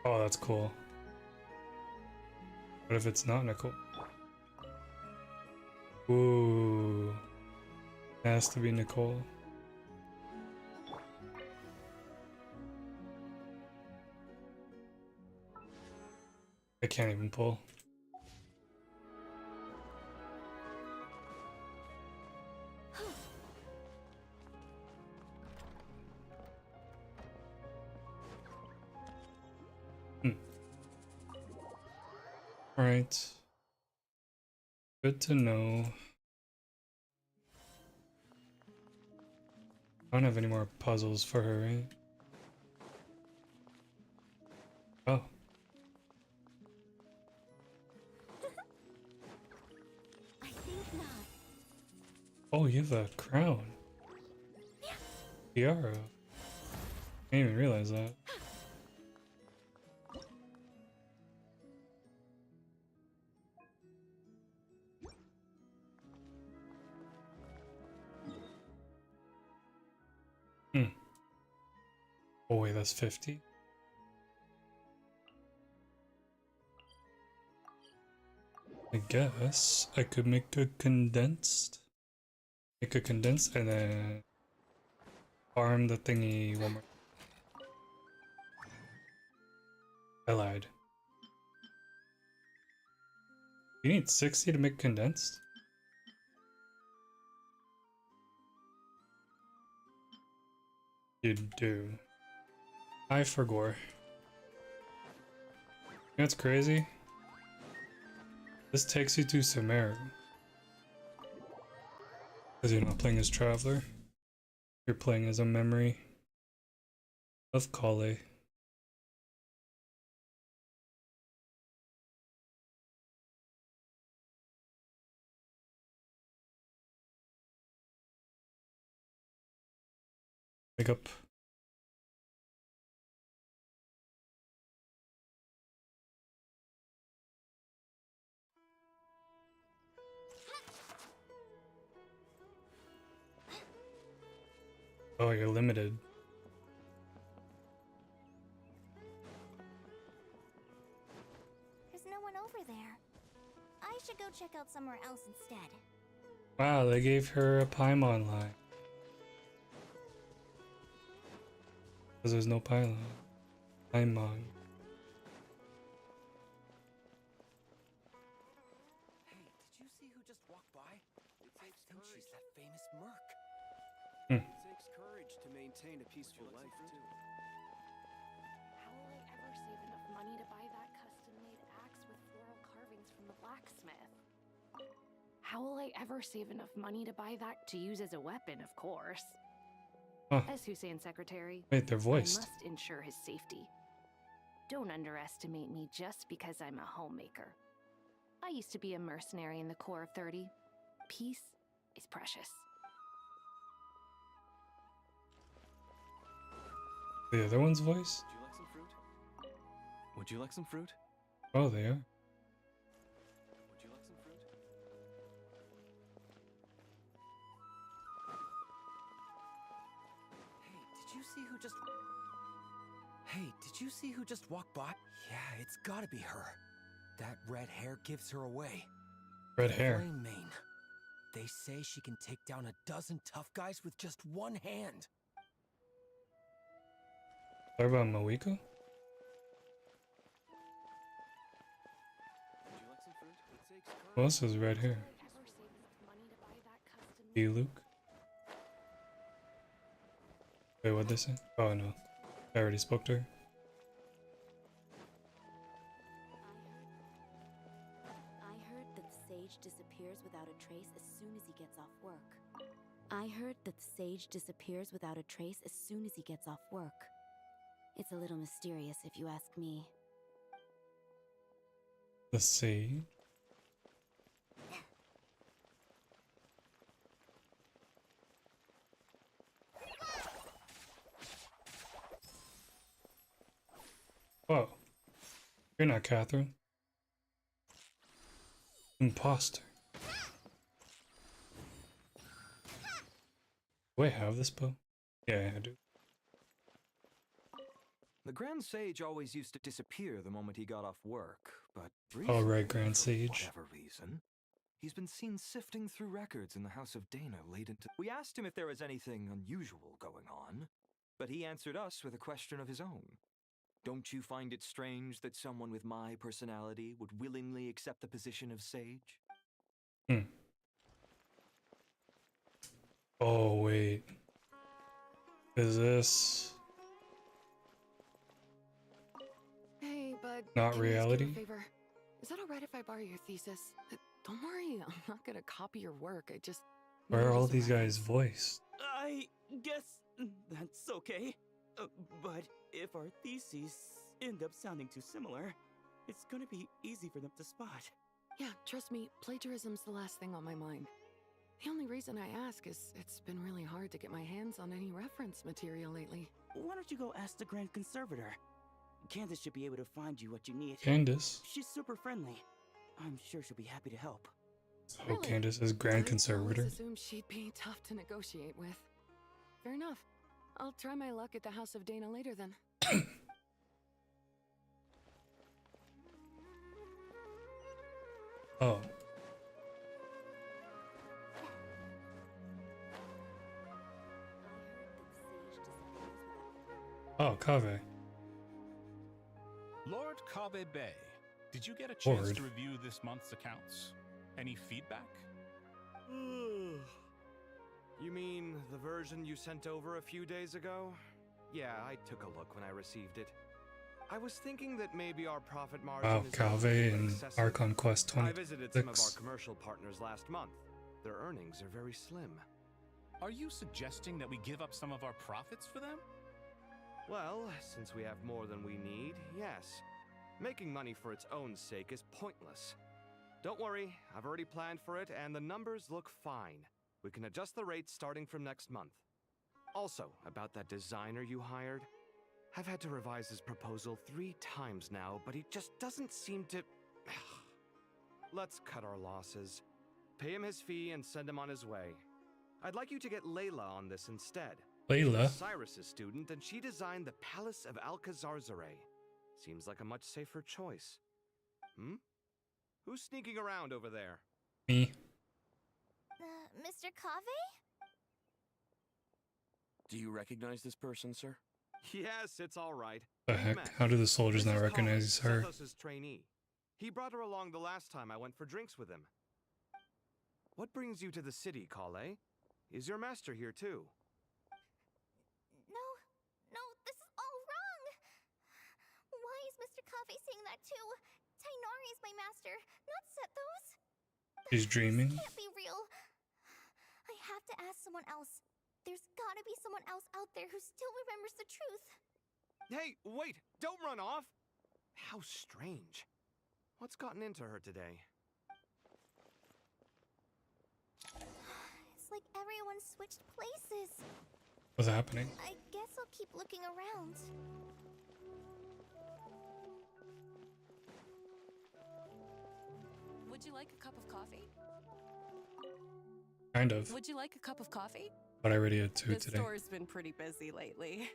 Oh, that's cool. What if it's not Nicole? Ooh. It has to be Nicole. I can't even pull. Alright. Good to know. I don't have any more puzzles for her, right? Oh. I think not. Oh, you have a crown. Tiara. I didn't even realize that. Oh wait, that's 50? I guess I could make a condensed. Make a condensed and then farm the thingy one more. I lied. You need 60 to make condensed? You do. I forgot. That's crazy. This takes you to tmrw. Because you're not playing as Traveler. You're playing as a memory of Kale. Wake up. Oh, you're limited. There's no one over there. I should go check out somewhere else instead. Wow, they gave her a Paimon line. Because there's no Paimon. Paimon. Hey, did you see who just walked by? I think she's that famous merc. Hmm. It takes courage to maintain a peaceful life, too. How will I ever save enough money to buy that custom-made axe with floral carvings from the blacksmith? How will I ever save enough money to buy that to use as a weapon, of course? Huh. As Hussein's secretary, Wait, they're voiced. I must ensure his safety. Don't underestimate me just because I'm a homemaker. I used to be a mercenary in the Corps of 30. Peace is precious. The other one's voice? Would you like some fruit? Would you like some fruit? Oh, they are. Would you like some fruit? Hey, did you see who just walked by? Yeah, it's gotta be her. That red hair gives her away. Red hair. Flame mane. They say she can take down a dozen tough guys with just one hand. What about Moiko? Would you like some fruit? It takes courage. Who else has red hair? Ever save enough money to buy that custom You, Luke? Wait, what'd they say? Oh, no. I already spoke to her. I heard that the sage disappears without a trace as soon as he gets off work. I heard that the sage disappears without a trace as soon as he gets off work. It's a little mysterious if you ask me. The sea. Whoa. You're not Catherine. Imposter. Do I have this bow? Yeah, I do. The Grand Sage always used to disappear the moment he got off work, but All right, recently, Grand for Sage. whatever reason, he's been seen sifting through records in the House of Denia late into... We asked him if there was anything unusual going on, but he answered us with a question of his own. Don't you find it strange that someone with my personality would willingly accept the position of Sage? Oh, wait. Is this Hey, bud. not can I ask you a reality? favor? Is that alright if I borrow your thesis? Don't worry, I'm not gonna copy your work. I just. Where need are it all as a these guys reference. voiced? I guess that's okay. But if our theses end up sounding too similar, it's gonna be easy for them to spot. Yeah, trust me, plagiarism's the last thing on my mind. The only reason I ask is it's been really hard to get my hands on any reference material lately. Why don't you go ask the Grand Conservator? Candace should be able to find you what you need. Candace. She's super friendly. I'm sure she'll be happy to help. Oh, Really? Candace is Grand I always Conservator. assumed she'd be tough to negotiate with. Fair enough. I'll try my luck at the House of Dana later then. Oh. Oh, Kave. Lord Kabe Bay, Did you get a chance Bored. to review this month's accounts? Any feedback? You mean the version you sent over a few days ago? Yeah, I took a look when I received it. I was thinking that maybe our profit margin Wow, is Calve a bit and excessive. Archon Quest I visited some of our 26. commercial partners last month. Their earnings are very slim. Are you suggesting that we give up some of our profits for them? Well, since we have more than we need, yes. Making money for its own sake is pointless. Don't worry, I've already planned for it, and the numbers look fine. We can adjust the rates starting from next month. Also, about that designer you hired, I've had to revise his proposal 3 times now, but he just doesn't seem to... Let's cut our losses. Pay him his fee and send him on his way. I'd like you to get Layla on this instead. Layla? She's Cyrus's student, and she designed the Palace of Alcazarzare. Seems like a much safer choice. Who's sneaking around over there? Me. Mr. Cave? Do you recognize this person, sir? Yes, it's all right. The We've heck? met. How do the soldiers This not is recognize Colin, her? Zethos' trainee. He brought her along the last time I went for drinks with him. What brings you to the city, Kale? Is your master here too? No, this is all wrong! Why is Mr. Cave saying that too? Tainari is my master, not Zethos. She's dreaming. This can't be real. I have to ask someone else. There's gotta be someone else out there who still remembers the truth. Hey, wait! Don't run off! How strange. What's gotten into her today? It's like everyone switched places. What's happening? I guess I'll keep looking around. Would you like a cup of coffee? Kind of. Would you like a cup of coffee? But I already had 2 The today. store's been pretty busy lately.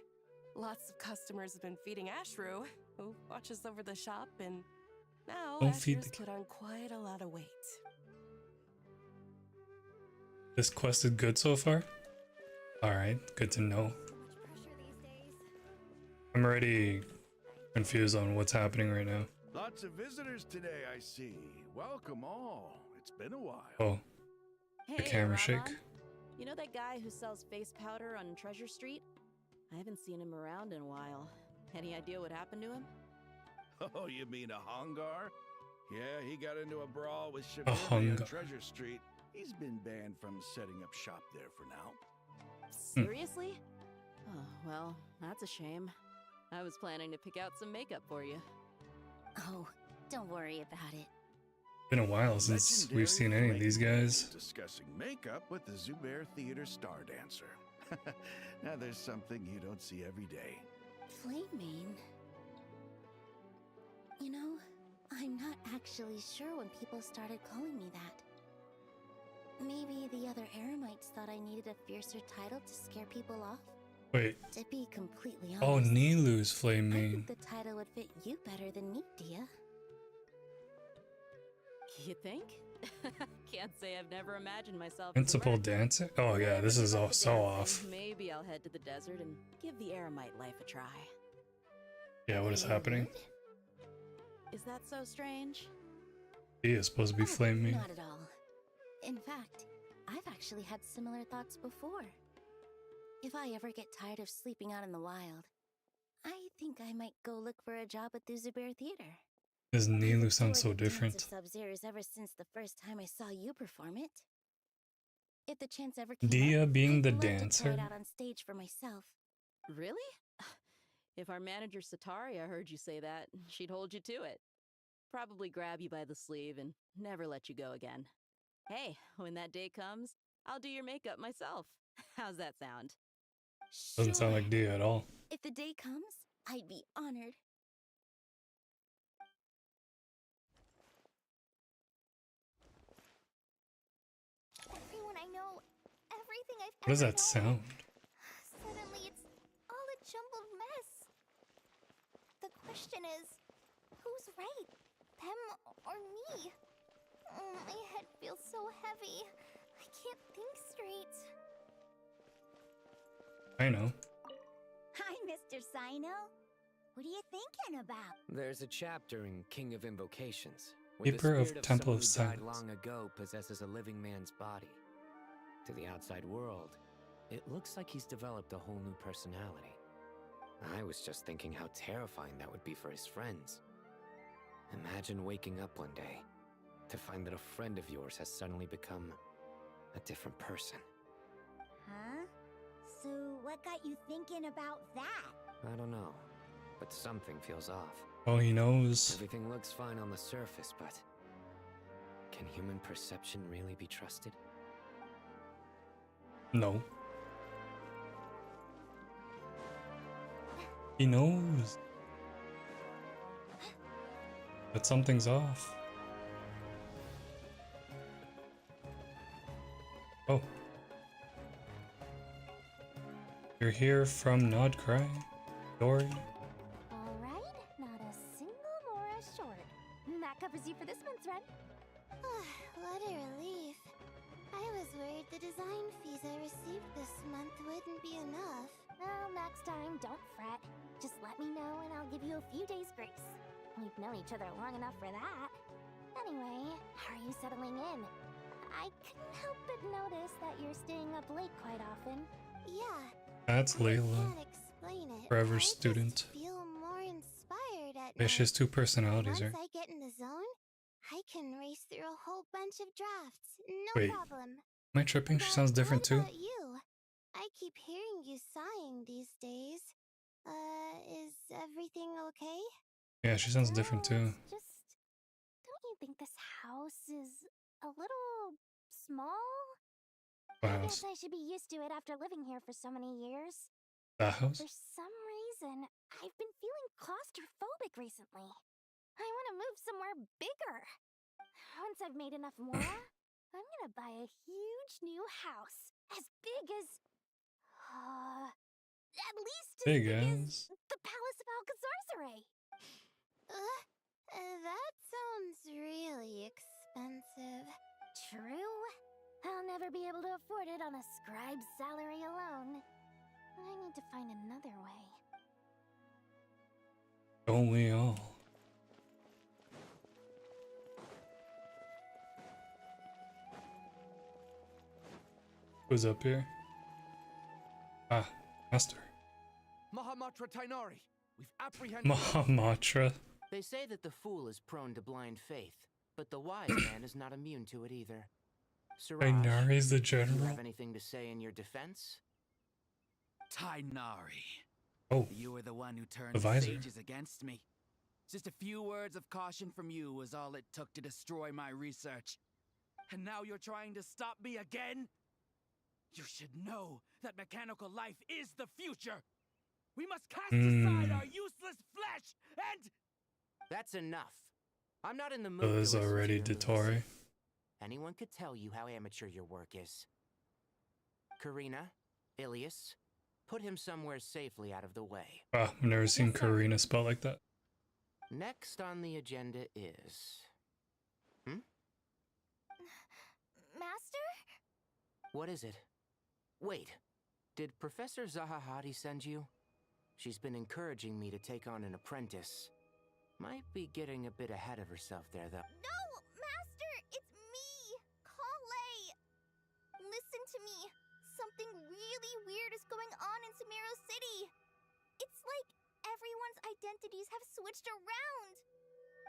Lots of customers have been feeding Ashru, who watches over the shop, and now Don't feed Ashru's the put on quite a lot of weight. This quest is good so far? Alright, good to know. So much pressure these days. I'm already confused on what's happening right now. Lots of visitors today, I see. Welcome all. It's been a while. Oh, the camera shake. Rahman. You know that guy who sells face powder on Treasure Street? I haven't seen him around in a while. Any idea what happened to him? Oh, you mean a Hongar? Yeah, he got into a brawl with A Shabir on Hongar. Treasure Street. He's been banned from setting up shop there for now. Seriously? Oh, well, that's a shame. I was planning to pick out some makeup for you. Oh, don't worry about it. Been a while since we've seen any of these guys. Discussing makeup with the Zubair Theater star dancer. Now there's something you don't see every day. Flame Mane? You know, I'm not actually sure when people started calling me that. Maybe the other Eremites thought I needed a fiercer title to scare people off? Wait. To be completely honest, Oh, Nilu's flame I mane. think the title would fit you better than me, Dia. You think? Can't say I've never imagined myself. Principal dancer? Oh yeah, this is all so off. Maybe I'll head to the desert and give the Eremite life a try. Yeah, what is happening? Is that so strange? He is supposed to be flame mane. Not at all. In fact, I've actually had similar thoughts before. If I ever get tired of sleeping out in the wild, I think I might go look for a job at the Zubair Theater. Does Nilu sound so different? Sub-Zero's ever since the first time I saw you perform it. If the chance ever came Dia up, being I'd the love to try dancer? it out on stage for myself. Really? If our manager Sataria heard you say that, she'd hold you to it. Probably grab you by the sleeve and never let you go again. Hey, when that day comes, I'll do your makeup myself. How's that sound? Doesn't sound like Dia at all. If the day comes, I'd be honored. Everyone I know, everything I've What does ever that known, sound? Suddenly it's all a jumbled mess. The question is, who's right? Them or me? Oh, my head feels so heavy. I can't think straight. I know. Hi, Mr. Sino. What are you thinking about? There's a chapter in King of Invocations where the Keeper of spirit of Temple someone of who died Silence. long ago possesses a living man's body. To the outside world, it looks like he's developed a whole new personality. I was just thinking how terrifying that would be for his friends. Imagine waking up one day to find that a friend of yours has suddenly become a different person. Huh? So what got you thinking about that? I don't know, but something feels off. Oh, he knows. Everything looks fine on the surface, but can human perception really be trusted? No. He knows. But something's off. Oh. You're here from Nod Cry? Dory? Alright, not a single Mora short. That covers you for this month's rent. What a relief. I was worried the design fees I received this month wouldn't be enough. Well, next time, don't fret. Just let me know and I'll give you a few days grace. We've known each other long enough for that. Anyway, how are you settling in? I couldn't help but notice that you're staying up late quite often. Yeah. That's I Layla. can't explain it. Forever I student. just feel more inspired at Yeah, she has night. 2 personalities, Once right? I get in the zone, I can race through a whole bunch of drafts. No Wait, problem. am I tripping? She But sounds different what too. about you? I keep hearing you sighing these days. Is everything okay? Yeah, she sounds different too. It's just... Don't you think this house is a little small? The I house. guess I should be used to it after living here for so many years. The house? For some reason, I've been feeling claustrophobic recently. I want to move somewhere bigger. Once I've made enough Mora, I'm gonna buy a huge new house. As big as... at least as Big big as as. the Palace of Alcazarzaray. That sounds really expensive. True. I'll never be able to afford it on a scribe's salary alone. I need to find another way. Don't we all? Who's up here? Ah, Master. Mahamatra Tainari, we've apprehended... Mahamatra. They say that the fool is prone to blind faith, but the wise man is not immune to it either. Siraj, Tainari's the do you general. have anything to say in your defense? Tainari. Oh, You were the one who turned the the visor. sages against me. Just a few words of caution from you was all it took to destroy my research. And now you're trying to stop me again? You should know that mechanical life is the future. We must cast aside our useless flesh and... That's enough. I'm not in the mood So to there's listen to already your Dottore. moods. Anyone could tell you how amateur your work is. Karina, Ilias, put him somewhere safely out of the way. Wow, I've never seen Karina spelled like that. Next on the agenda is... Master? What is it? Wait, did Professor Zahahati send you? She's been encouraging me to take on an apprentice. Might be getting a bit ahead of herself there, though. No, Master! It's me! Kale! Listen to me. Something really weird is going on in Sumeru City. It's like everyone's identities have switched around.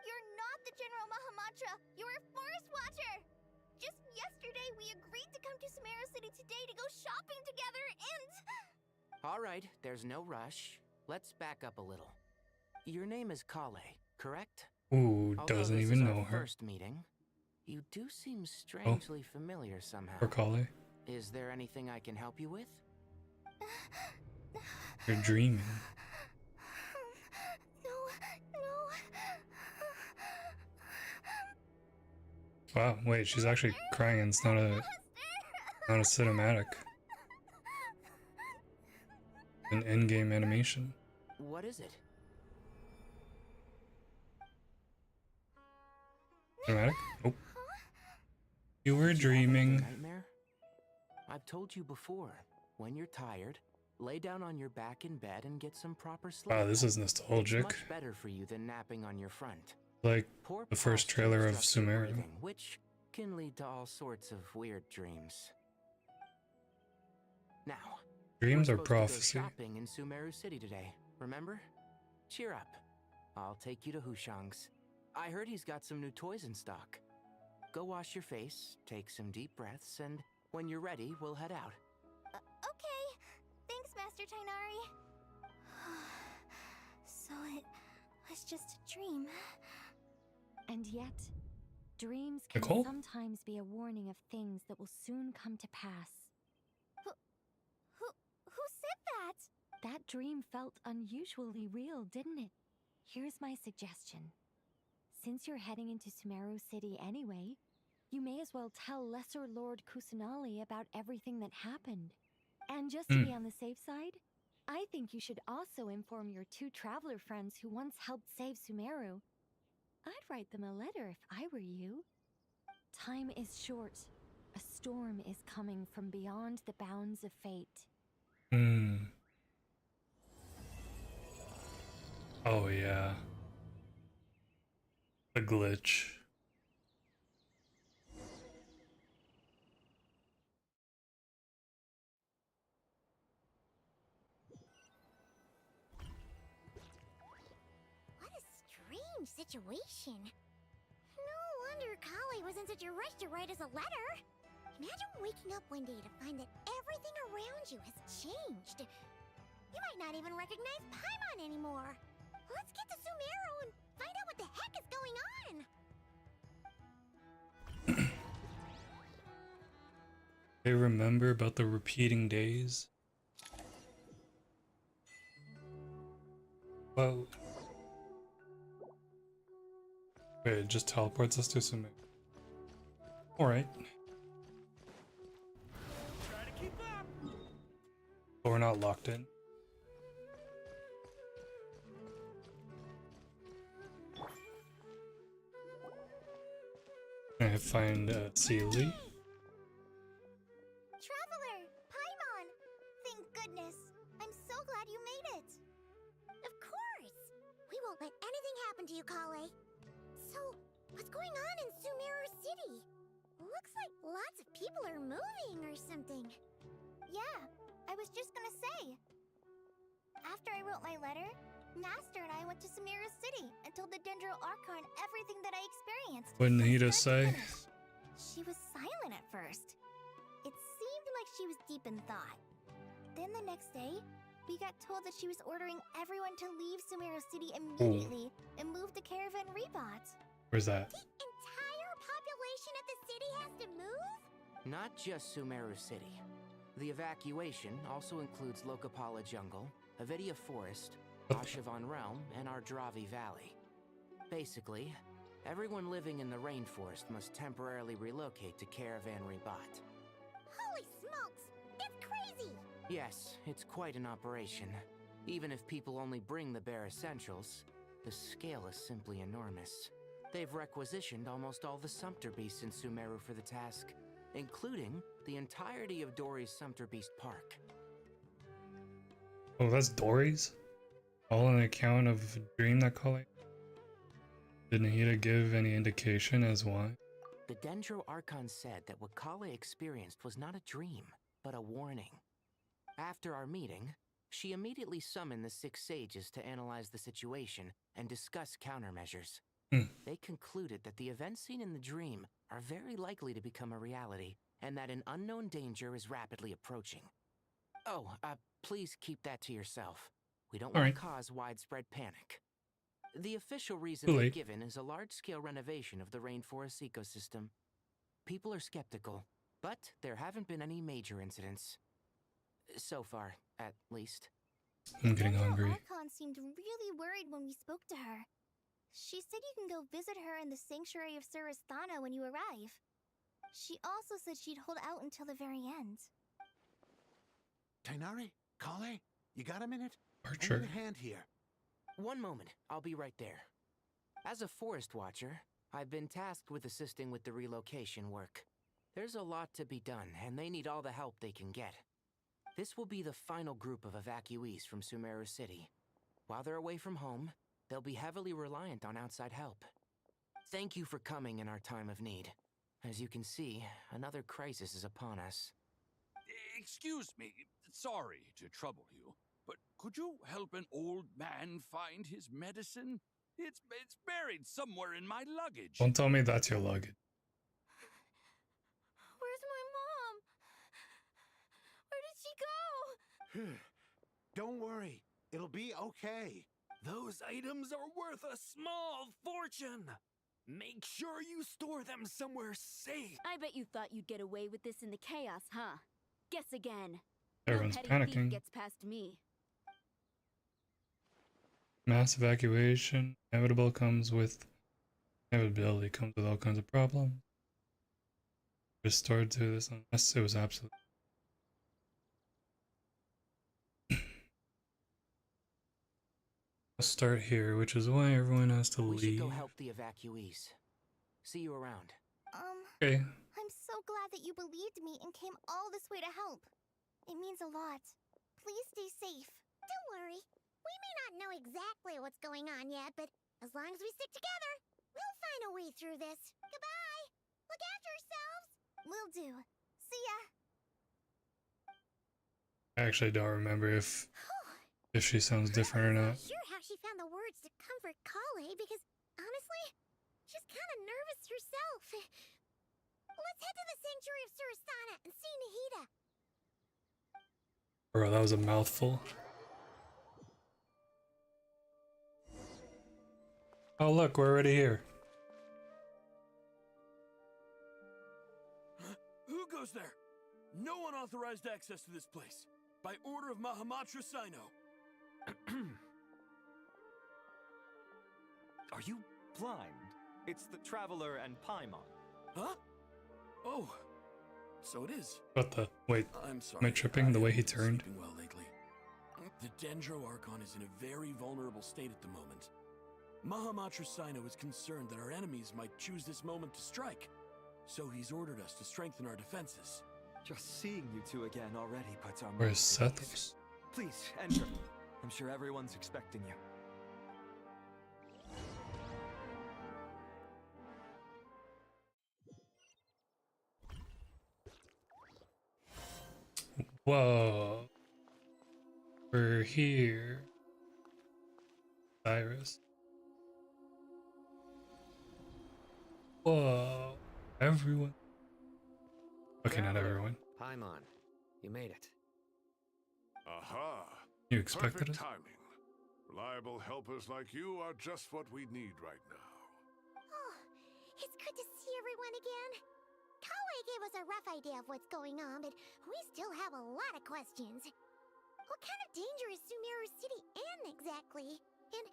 You're not the General Mahamatra. You're a Forest Watcher. Just yesterday, we agreed to come to Sumeru City today to go shopping together and... All right, there's no rush. Let's back up a little. Your name is Kale, correct? Ooh, Although doesn't this even is our know her. first meeting, you do seem strangely familiar somehow. Or Kale. Is there anything I can help you with? You're dreaming. Wow, wait, she's actually crying. It's not a cinematic. An in-game animation. What is it? Cinematic? Nope. You were dreaming. Nightmare? I've told you before, when you're tired, lay down on your back in bed and get some proper sleep. Wow, this is It's nostalgic. much better for you than napping on your front. Like Poor the first posture trailer of obstructs your Sumeru. breathing, which can lead to all sorts of weird dreams. Now, Dreams we're are supposed prophecy. to go shopping in Sumeru City today, remember? Cheer up. I'll take you to Hushang's. I heard he's got some new toys in stock. Go wash your face, take some deep breaths, and when you're ready, we'll head out. Okay. Thanks, Master Tainari. So it was just a dream. And yet, dreams can Nicole? sometimes be a warning of things that will soon come to pass. Who said that? That dream felt unusually real, didn't it? Here's my suggestion. Since you're heading into Sumeru City anyway, you may as well tell Lesser Lord Kusanali about everything that happened. And just to be on the safe side, I think you should also inform your 2 traveler friends who once helped save Sumeru. I'd write them a letter if I were you. Time is short. A storm is coming from beyond the bounds of fate. Oh yeah. The glitch. What a strange situation. No wonder Kali was in such a rush to write us a letter. Imagine waking up one day to find that everything around you has changed. You might not even recognize Paimon anymore. Let's get to Sumeru and find out what the heck is going on. They remember about the repeating days? Whoa. Wait, it just teleports us to Sumeru. Alright. But we're not locked in. I find Sealy. Traveler, Paimon! Thank goodness. I'm so glad you made it. Of course. We won't let anything happen to you, Kale. So, what's going on in Sumeru City? Looks like lots of people are moving or something. Yeah, I was just gonna say. After I wrote my letter, Master and I went to Sumeru City and told the Dendro Archon everything that I experienced. What did he just say? She was silent at first. It seemed like she was deep in thought. Then the next day, we got told that she was ordering everyone to leave Sumeru City immediately and move to Caravan Rebot. Where's that? The entire population of the city has to move? Not just Sumeru City. The evacuation also includes Lokapala Jungle, Avidia Forest, Ashavan Realm, and Ardravi Valley. Basically, everyone living in the rainforest must temporarily relocate to Caravan Rebot. Holy smokes! That's crazy! Yes, it's quite an operation. Even if people only bring the bare essentials, the scale is simply enormous. They've requisitioned almost all the Sumpter Beasts in Sumeru for the task, including the entirety of Dory's Sumpter Beast Park. Oh, that's Dory's? All on account of a dream that Kale? Did Nahida give any indication as why? The Dendro Archon said that what Kale experienced was not a dream, but a warning. After our meeting, she immediately summoned the 6 sages to analyze the situation and discuss countermeasures. They concluded that the events seen in the dream are very likely to become a reality, and that an unknown danger is rapidly approaching. Oh, please keep that to yourself. We don't want to cause widespread panic. The official reason they've given is a large-scale renovation of the rainforest ecosystem. People are skeptical, but there haven't been any major incidents. So far, at least. I'm getting hungry. Archon seemed really worried when we spoke to her. She said you can go visit her in the Sanctuary of Surasthana when you arrive. She also said she'd hold out until the very end. Tainari? Kale? You got a minute? Archer. I need a hand here. One moment, I'll be right there. As a forest watcher, I've been tasked with assisting with the relocation work. There's a lot to be done, and they need all the help they can get. This will be the final group of evacuees from Sumeru City. While they're away from home, they'll be heavily reliant on outside help. Thank you for coming in our time of need. As you can see, another crisis is upon us. Excuse me, sorry to trouble you, but could you help an old man find his medicine? It's buried somewhere in my luggage. Don't tell me that's your luggage. Where's my mom? Where did she go? Don't worry, it'll be okay. Those items are worth a small fortune. Make sure you store them somewhere safe. I bet you thought you'd get away with this in the chaos, huh? Guess again. Everyone's no petty thief panicking. gets past me. Mass evacuation. Inevitability comes with all kinds of problems. Restored to this unless it was absolute. I'll start here, which is why everyone has to We should leave. go help the evacuees. See you around. Okay. I'm so glad that you believed me and came all this way to help. It means a lot. Please stay safe. Don't worry. We may not know exactly what's going on yet, but as long as we stick together, we'll find a way through this. Goodbye. Look after yourselves. Will do. See ya. I actually don't remember if she sounds different or not. I'm not sure how she found the words to comfort Kale, because honestly, she's kind of nervous herself. Let's head to the Sanctuary of Surasana and see Nahida. Bro, that was a mouthful. Oh look, we're already here. Who goes there? No unauthorized access to this place. By order of Mahamatra Sino. Are you blind? It's the Traveler and Paimon. Huh? Oh, so it is. What the? Wait, I'm sorry. am I tripping the way he haven't been turned? sleeping well lately. The Dendro Archon is in a very vulnerable state at the moment. Mahamatra Sino is concerned that our enemies might choose this moment to strike. So he's ordered us to strengthen our defenses. Just seeing you two again already puts our Where's minds at Seth? ease. Please, enter. I'm sure everyone's expecting you. Whoa. We're here. Cyrus. Whoa. Everyone. Okay, not everyone. Paimon, you made it. Aha! You expected Perfect us? timing. Reliable helpers like you are just what we need right now. Oh, it's good to see everyone again. Kale gave us a rough idea of what's going on, but we still have a lot of questions. What kind of danger is Sumeru City in exactly? And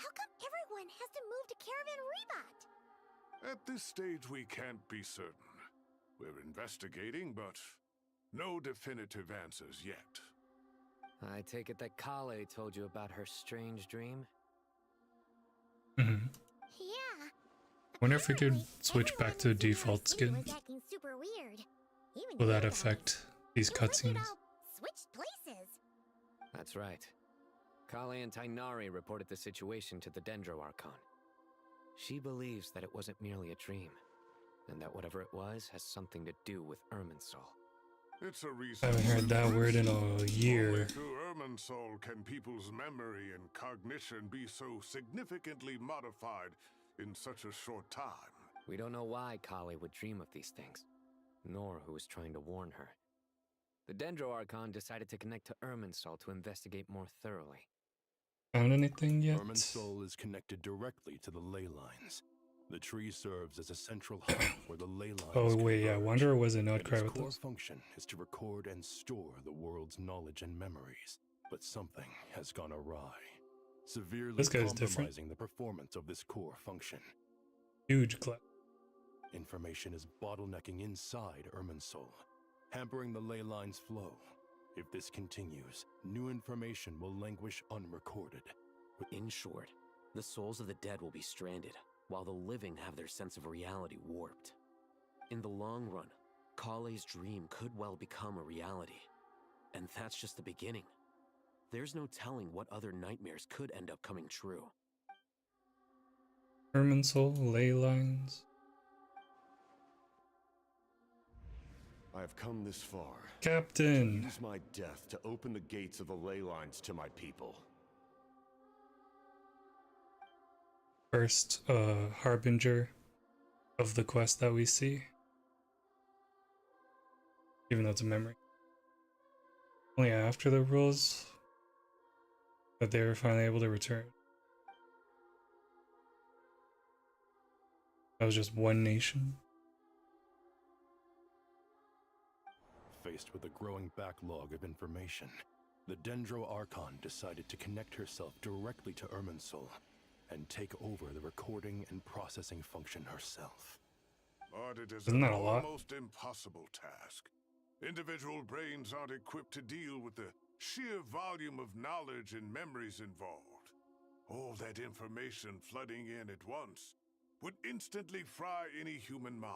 how come everyone has to move to Caravan Rebot? At this stage, we can't be certain. We're investigating, but no definitive answers yet. I take it that Kale told you about her strange dream? Mm-hmm. Yeah. Wonder if we could switch back to default City skins. was acting super weird. Even Will that Paradise. affect these cutscenes? Switched places. That's right. Kale and Tainari reported the situation to the Dendro Archon. She believes that it wasn't merely a dream, and that whatever it was has something to do with Irminsul. It's a I reason. haven't heard that word in a Only year. through Irminsul can people's memory and cognition be so significantly modified in such a short time. We don't know why Kale would dream of these things, nor who was trying to warn her. The Dendro Archon decided to connect to Irminsul to investigate more thoroughly. Found anything yet? Irminsul is connected directly to the ley lines. The tree serves as a central hub where the ley lines Oh wait, yeah, converge, Wonder was it not and cry its with core us? function is to record and store the world's knowledge and memories. But something has gone awry, severely This guy's different. compromising the performance of this core function. Huge clap. Information is bottlenecking inside Irminsul, hampering the ley line's flow. If this continues, new information will languish unrecorded. In short, the souls of the dead will be stranded, while the living have their sense of reality warped. In the long run, Kale's dream could well become a reality. And that's just the beginning. There's no telling what other nightmares could end up coming true. Irminsul, ley lines. I have come this far. Captain! To use my death to open the gates of the ley lines to my people. First harbinger of the quest that we see. Even though it's a memory. Only after the rules that they were finally able to return. That was just one nation. Faced with a growing backlog of information, the Dendro Archon decided to connect herself directly to Irminsul and take over the recording and processing function herself. But it is Isn't that a lot? almost impossible task. Individual brains aren't equipped to deal with the sheer volume of knowledge and memories involved. All that information flooding in at once would instantly fry any human mind.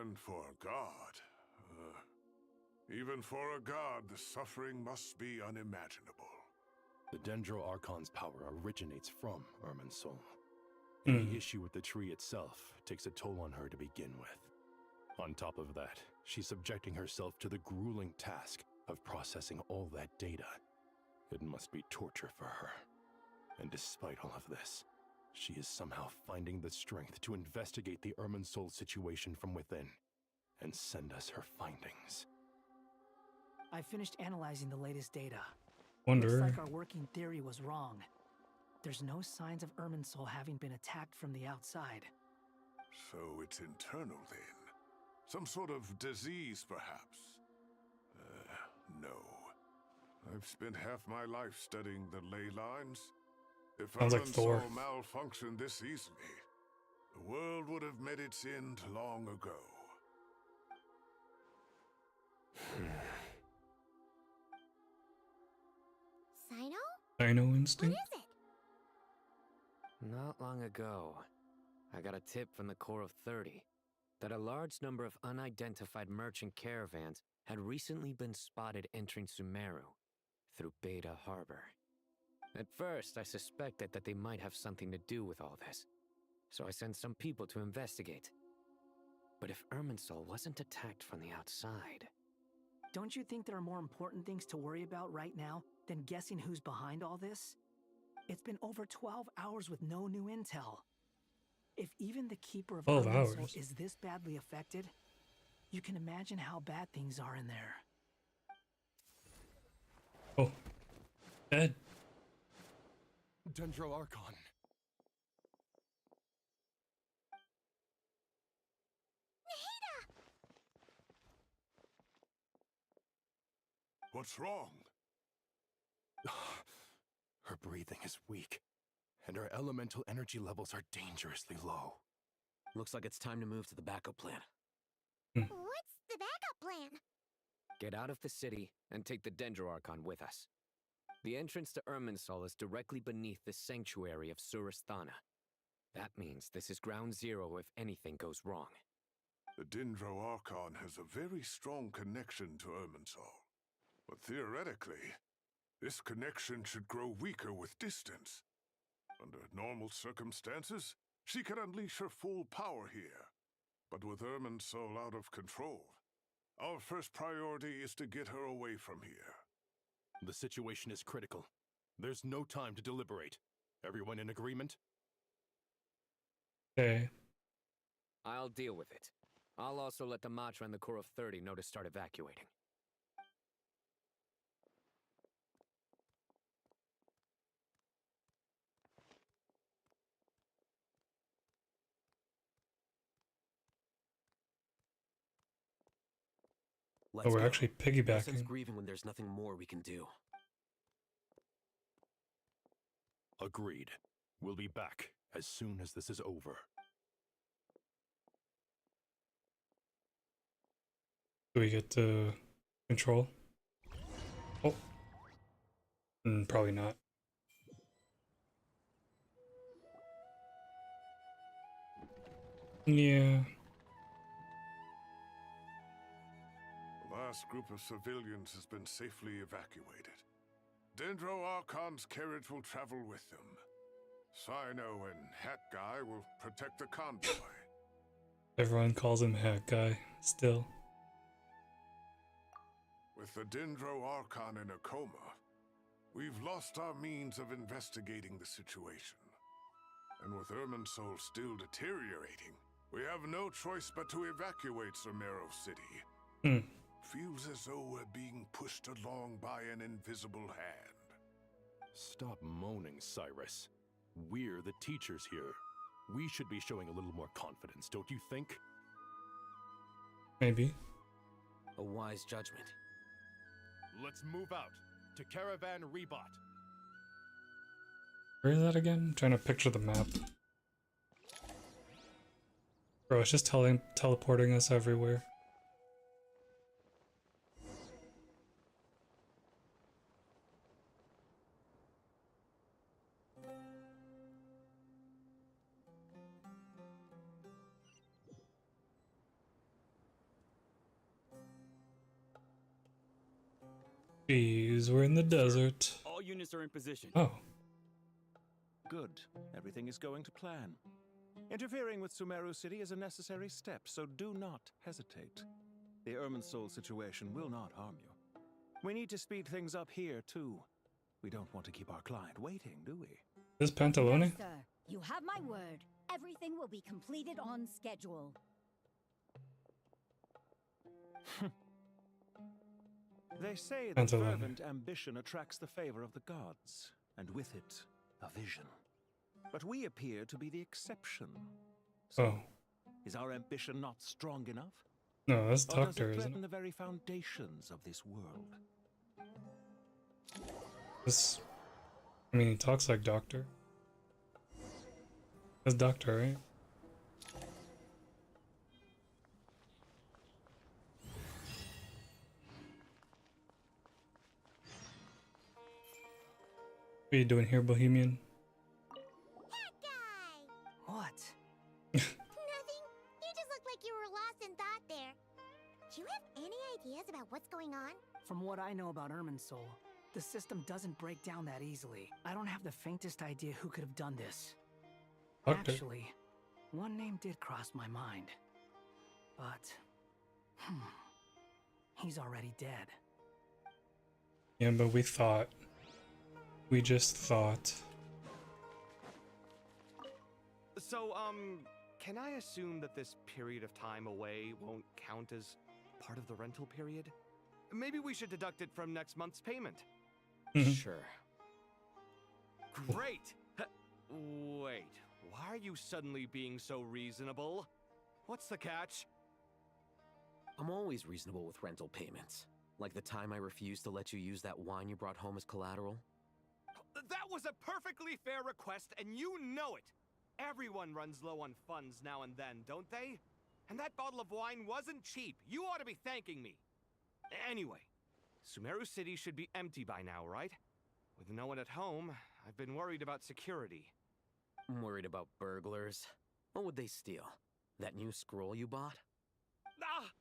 And for a god, even for a god, the suffering must be unimaginable. The Dendro Archon's power originates from Irminsul. Any issue with the tree itself takes a toll on her to begin with. On top of that, she's subjecting herself to the grueling task of processing all that data. It must be torture for her. And despite all of this, she is somehow finding the strength to investigate the Irminsul situation from within and send us her findings. I finished analyzing the latest data. Wonder. Looks like our working theory was wrong. There's no signs of Irminsul having been attacked from the outside. So it's internal then? Some sort of disease, perhaps? No. I've spent half my life studying the ley lines. If Sounds like Thor. Irminsul malfunctioned this easily, the world would have met its end long ago. Sino? Dino What instinct? is it? Not long ago, I got a tip from the Core of 30 that a large number of unidentified merchant caravans had recently been spotted entering Sumeru through Beta Harbor. At first, I suspected that they might have something to do with all this, so I sent some people to investigate. But if Irminsul wasn't attacked from the outside... Don't you think there are more important things to worry about right now than guessing who's behind all this? It's been over 12 hours with no new intel. If even the Keeper of 12 Irminsul hours? is this badly affected, you can imagine how bad things are in there. Oh. Dead. Dendro Archon. What's wrong? Her breathing is weak, and her elemental energy levels are dangerously low. Looks like it's time to move to the backup plan. What's the backup plan? Get out of the city and take the Dendro Archon with us. The entrance to Irminsul is directly beneath the sanctuary of Surasthana. That means this is ground zero if anything goes wrong. The Dendro Archon has a very strong connection to Irminsul. But theoretically, this connection should grow weaker with distance. Under normal circumstances, she can unleash her full power here. But with Irminsul out of control, our first priority is to get her away from here. The situation is critical. There's no time to deliberate. Everyone in agreement? Okay. I'll deal with it. I'll also let the Matra and the Core of 30 know to start evacuating. Oh, we're actually No sense piggybacking. grieving when there's nothing more we can do. Agreed. We'll be back as soon as this is over. Do we get to control? Oh. Probably not. Yeah. vast group of civilians has been safely evacuated. Dendro Archon's carriage will travel with them. Sino and Hat Guy will protect the convoy. Everyone calls him Hat Guy, still. With the Dendro Archon in a coma, we've lost our means of investigating the situation. And with Irminsul still deteriorating, we have no choice but to evacuate Tmrw City. Feels as though we're being pushed along by an invisible hand. Stop moaning, Cyrus. We're the teachers here. We should be showing a little more confidence, don't you think? Maybe. A wise judgment. Let's move out to Caravan Rebot. Where is that again? I'm trying to picture the map. Bro, it's just teleporting us everywhere. Jeez, we're in the desert. All units are in position. Oh. Good. Everything is going to plan. Interfering with Tmrw City is a necessary step, so do not hesitate. The Irminsul situation will not harm you. We need to speed things up here, too. We don't want to keep our client waiting, do we? This Pantalone? Yes, sir. You have my word. Everything will be completed on schedule. They say that Pantalone. fervent ambition attracts the favor of the gods, and with it, a vision. But we appear to be the exception. So, is our ambition not strong enough? No, that's Or does Doctor, it isn't threaten it? the very foundations of this world? This... I mean, he talks like Doctor. That's Doctor, right? What are you doing here, Bohemian? What? Nothing. You just look like you were lost in thought there. Do you have any ideas about what's going on? From what I know about Irminsul, the system doesn't break down that easily. I don't have the faintest idea who could have done this. Doctor. Actually, one name did cross my mind. But, he's already dead. Yeah, but we thought. We just thought. So, can I assume that this period of time away won't count as part of the rental period? Maybe we should deduct it from next month's payment. Sure. Great! Wait, why are you suddenly being so reasonable? What's the catch? I'm always reasonable with rental payments. Like the time I refused to let you use that wine you brought home as collateral. That was a perfectly fair request, and you know it! Everyone runs low on funds now and then, don't they? And that bottle of wine wasn't cheap. You ought to be thanking me. Anyway, Tmrw City should be empty by now, right? With no one at home, I've been worried about security. I'm worried about burglars. What would they steal? That new scroll you bought? Ah!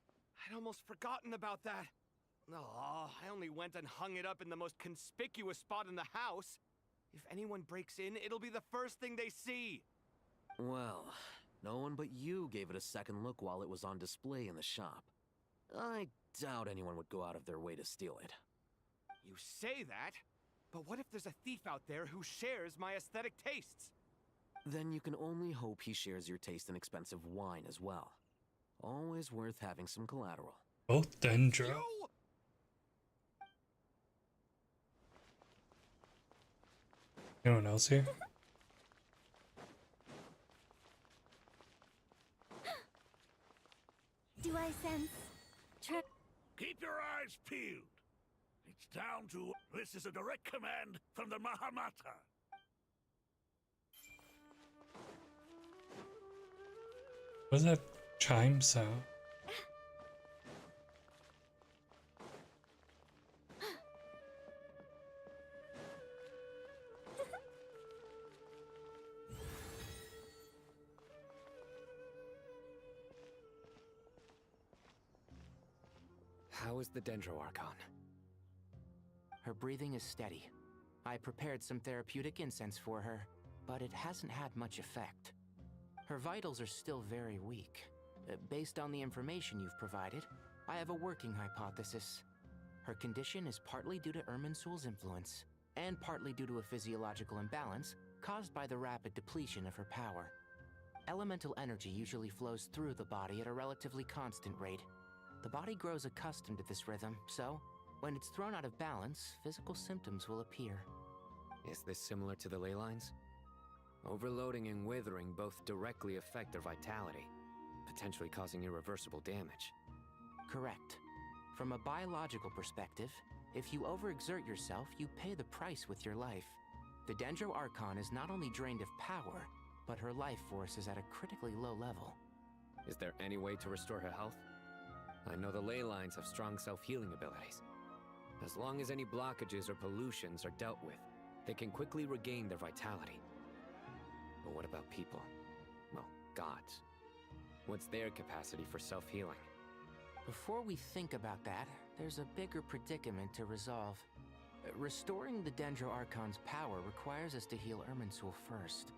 I'd almost forgotten about that. Oh, I only went and hung it up in the most conspicuous spot in the house. If anyone breaks in, it'll be the first thing they see. Well, no one but you gave it a second look while it was on display in the shop. I doubt anyone would go out of their way to steal it. You say that, but what if there's a thief out there who shares my aesthetic tastes? Then you can only hope he shares your taste in expensive wine as well. Always worth having some collateral. Both Dendro. Anyone else here? Do I sense trip? Keep your eyes peeled. It's down to this is a direct command from the Mahamata. What's that chime sound? How is the Dendro Archon? Her breathing is steady. I prepared some therapeutic incense for her, but it hasn't had much effect. Her vitals are still very weak. Based on the information you've provided, I have a working hypothesis. Her condition is partly due to Irminsul's influence, and partly due to a physiological imbalance caused by the rapid depletion of her power. Elemental energy usually flows through the body at a relatively constant rate. The body grows accustomed to this rhythm, so when it's thrown out of balance, physical symptoms will appear. Is this similar to the ley lines? Overloading and withering both directly affect their vitality, potentially causing irreversible damage. Correct. From a biological perspective, if you overexert yourself, you pay the price with your life. The Dendro Archon is not only drained of power, but her life force is at a critically low level. Is there any way to restore her health? I know the ley lines have strong self-healing abilities. As long as any blockages or pollutions are dealt with, they can quickly regain their vitality. But what about people? Well, gods. What's their capacity for self-healing? Before we think about that, there's a bigger predicament to resolve. Restoring the Dendro Archon's power requires us to heal Irminsul first.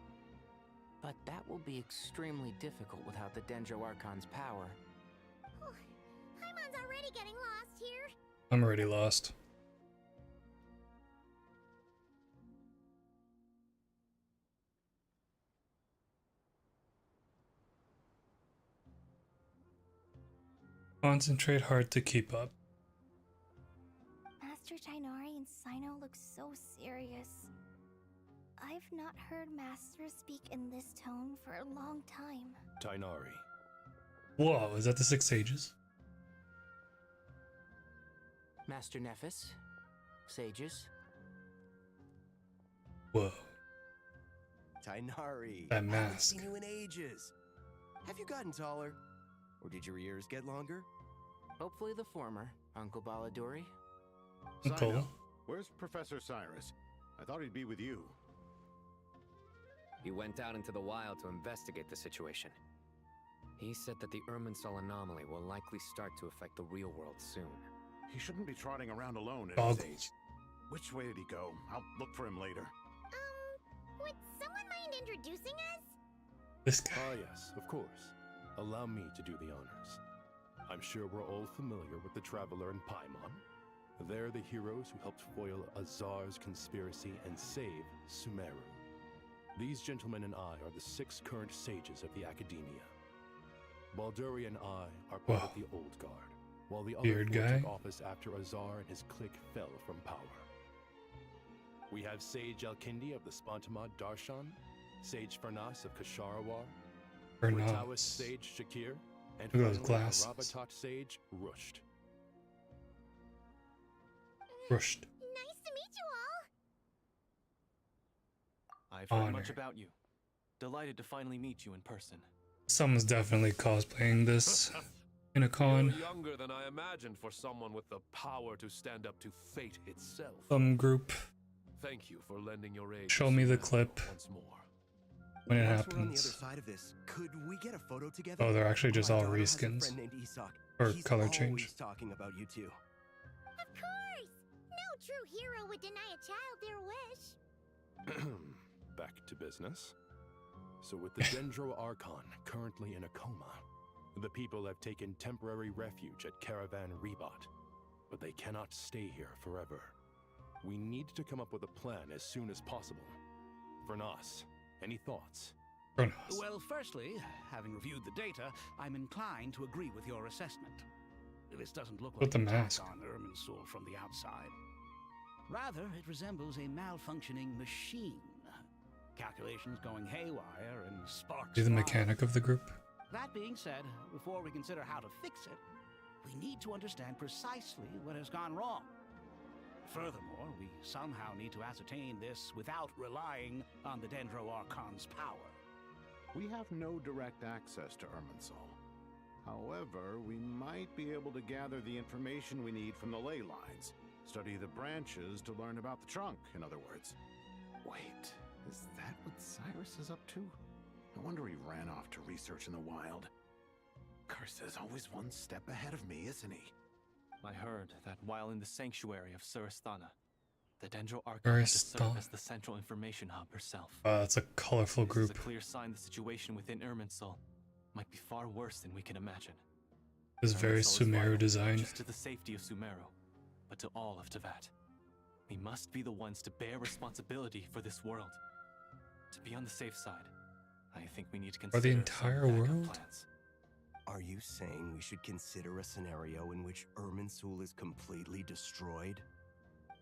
But that will be extremely difficult without the Dendro Archon's power. Paimon's already getting lost here. I'm already lost. Concentrate hard to keep up. Master Tighnari and Sino look so serious. I've not heard Master speak in this tone for a long time. Tighnari. Whoa, is that the 6 sages? Master Nephis, sages. Whoa. Tighnari, That I haven't mask. seen you in ages. Have you gotten taller? Or did your ears get longer? Hopefully the former, Uncle Baladuri. Nicole. Sino, where's Professor Cyrus? I thought he'd be with you. He went out into the wild to investigate the situation. He said that the Irminsul anomaly will likely start to affect the real world soon. He shouldn't be trotting around alone at Goggles. his age. Which way did he go? I'll look for him later. Would someone mind introducing us? This guy. Ah, yes, of course. Allow me to do the honors. I'm sure we're all familiar with the Traveler and Paimon. They're the heroes who helped foil Azar's conspiracy and save Sumeru. These gentlemen and I are the 6 current sages of the Academia. Balduri and I are part of the Old Guard, while the other Beard 4 guy? took office after Azar and his clique fell from power. We have Sage Alkindi of the Spantamad Darshan, Sage Farnas of Kasharawar, Farnas. Taoist Sage Shakir, and Look at those finally glasses. Arabatot Sage Rusht. Rushed. Nice to meet you all. I've heard Honor. much about you. Delighted to finally meet you in person. Someone's definitely cosplaying this in a con. You're younger than I imagined for someone with the power to stand up to fate itself. Some group. Thank you for lending your aid. Show me the clip once more. when it Once we're on the other happens. side of this, could we get a photo together? Oh, they're actually just My all daughter has a reskins. friend named Isak. Or He's color always change. talking about you two. Of course! No true hero would deny a child their wish. Back to business. So with the Dendro Archon currently in a coma, the people have taken temporary refuge at Caravan Rebat. But they cannot stay here forever. We need to come up with a plan as soon as possible. Fernas, any thoughts? Well, firstly, having reviewed the data, I'm inclined to agree with your assessment. This doesn't look With like the an attack mask. on Irminsul from the outside. Rather, it resembles a malfunctioning machine. Calculations going haywire and sparks Be the flying. mechanic of the group. That being said, before we consider how to fix it, we need to understand precisely what has gone wrong. Furthermore, we somehow need to ascertain this without relying on the Dendro Archon's power. We have no direct access to Irminsul. However, we might be able to gather the information we need from the ley lines. Study the branches to learn about the trunk, in other words. Wait, is that what Cyrus is up to? No wonder he ran off to research in the wild. Curse is always one step ahead of me, isn't he? I heard that while in the sanctuary of Surasthana, the Dendro Archon had to serve as the central information hub herself. That's a colorful group. This is a clear sign the situation within Irminsul might be far worse than we can imagine. It's very Sumeru designed. Just to the safety of Sumeru, but to all of Teyvat. We must be the ones to bear responsibility for this world. To be on the safe side, I think we need to consider the entire world? plans. Are you saying we should consider a scenario in which Irminsul is completely destroyed?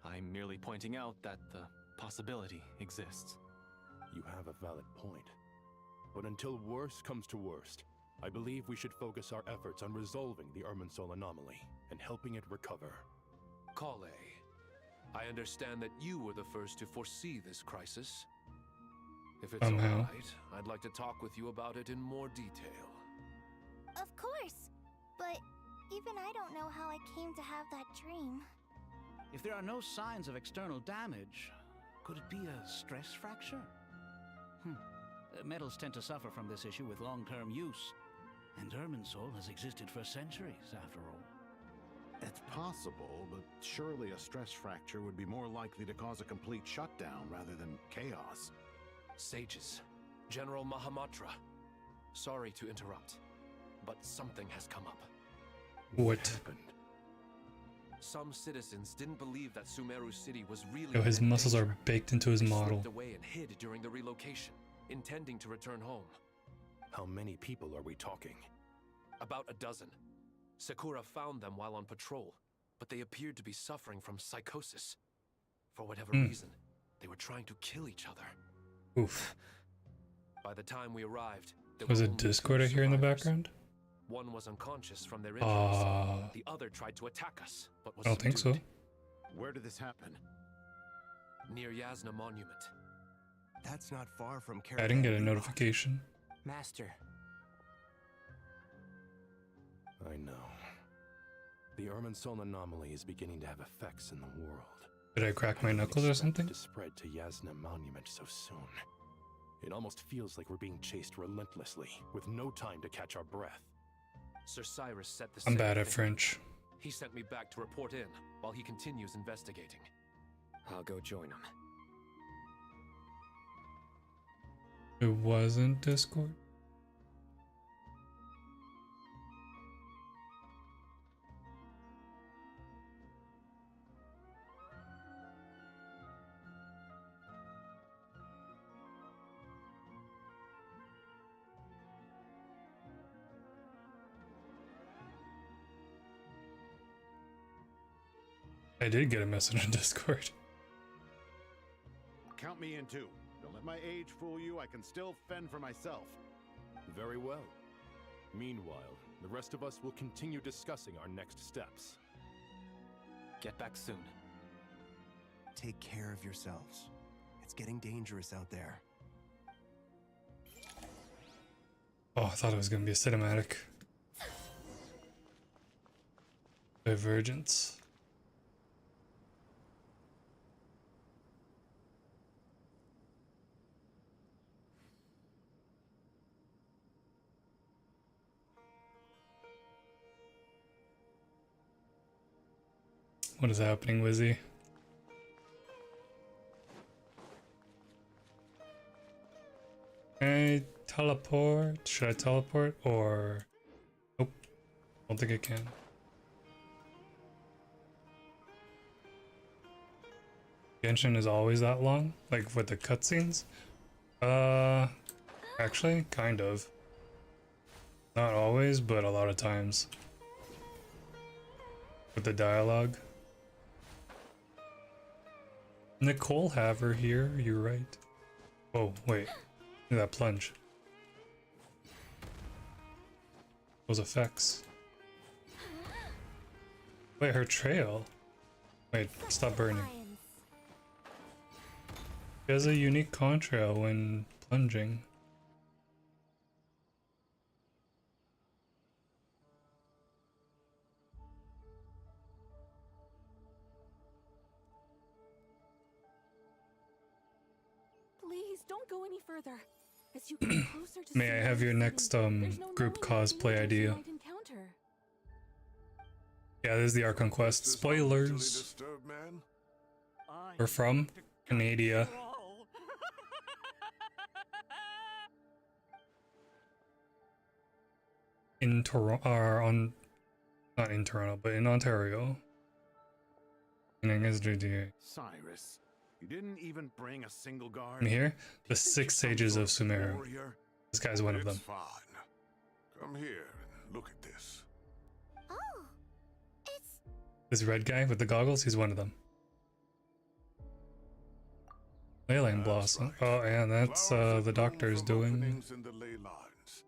I'm merely pointing out that the possibility exists. You have a valid point. But until worst comes to worst, I believe we should focus our efforts on resolving the Irminsul anomaly and helping it recover. Kale, I understand that you were the first to foresee this crisis. If it's alright, I'd like to talk with you about it in more detail. Of course, but even I don't know how I came to have that dream. If there are no signs of external damage, could it be a stress fracture? Metals tend to suffer from this issue with long-term use, and Irminsul has existed for centuries, after all. It's possible, but surely a stress fracture would be more likely to cause a complete shutdown rather than chaos. Sages, General Mahamatra, sorry to interrupt, but something has come up. What happened? Some citizens didn't believe that Sumeru City was really. Yo, his muscles are baked into his They model. slipped away and hid during the relocation, intending to return home. How many people are we talking? About a dozen. Sakura found them while on patrol, but they appeared to be suffering from psychosis. For whatever reason, they were trying to kill each other. Oof. By the time we arrived, there Was were it only Discord I two hear in the survivors. background? One was unconscious from their injuries. The other tried to attack us, but was I don't think so. subdued. Where did this happen? Near Yasna Monument. That's not far from I didn't get a notification. Master. I know. The Irminsul anomaly is beginning to have effects in the world. Did I crack my knuckles or something? To spread to Yasna Monument so soon. It almost feels like we're being chased relentlessly, with no time to catch our breath. Sir Cyrus set the I'm same bad at thing. French. He sent me back to report in, while he continues investigating. I'll go join him. It wasn't Discord? I did get a message on Discord. Count me in too. Don't let my age fool you. I can still fend for myself. Very well. Meanwhile, the rest of us will continue discussing our next steps. Get back soon. Take care of yourselves. It's getting dangerous out there. Oh, I thought it was gonna be a cinematic. Divergence. What is happening, Wizzy? Can I teleport? Should I teleport or... Nope. Don't think I can. Genshin is always that long? Like with the cutscenes? Actually, kind of. Not always, but a lot of times. With the dialogue. Nicole have her here, you're right. Oh, wait. Look at that plunge. Those effects. Wait, her trail. Wait, stop burning. She has a unique contrail when plunging. Please don't go any further. As you get closer to May I have your next group cosplay idea? Yeah, this is the Archon quest. Spoilers. Disturbed, man? We're from Canada. In Toronto, or not in Toronto, but in Ontario. Cyrus, you didn't even bring a single guard. And here, the 6 sages of Sumeru. This guy's one of them. It's fine. Come here and look at this. Oh, it's This red guy with the goggles, he's one of them. Leyline blossom. Oh, yeah, that's the doctor's doing. In the ley lines,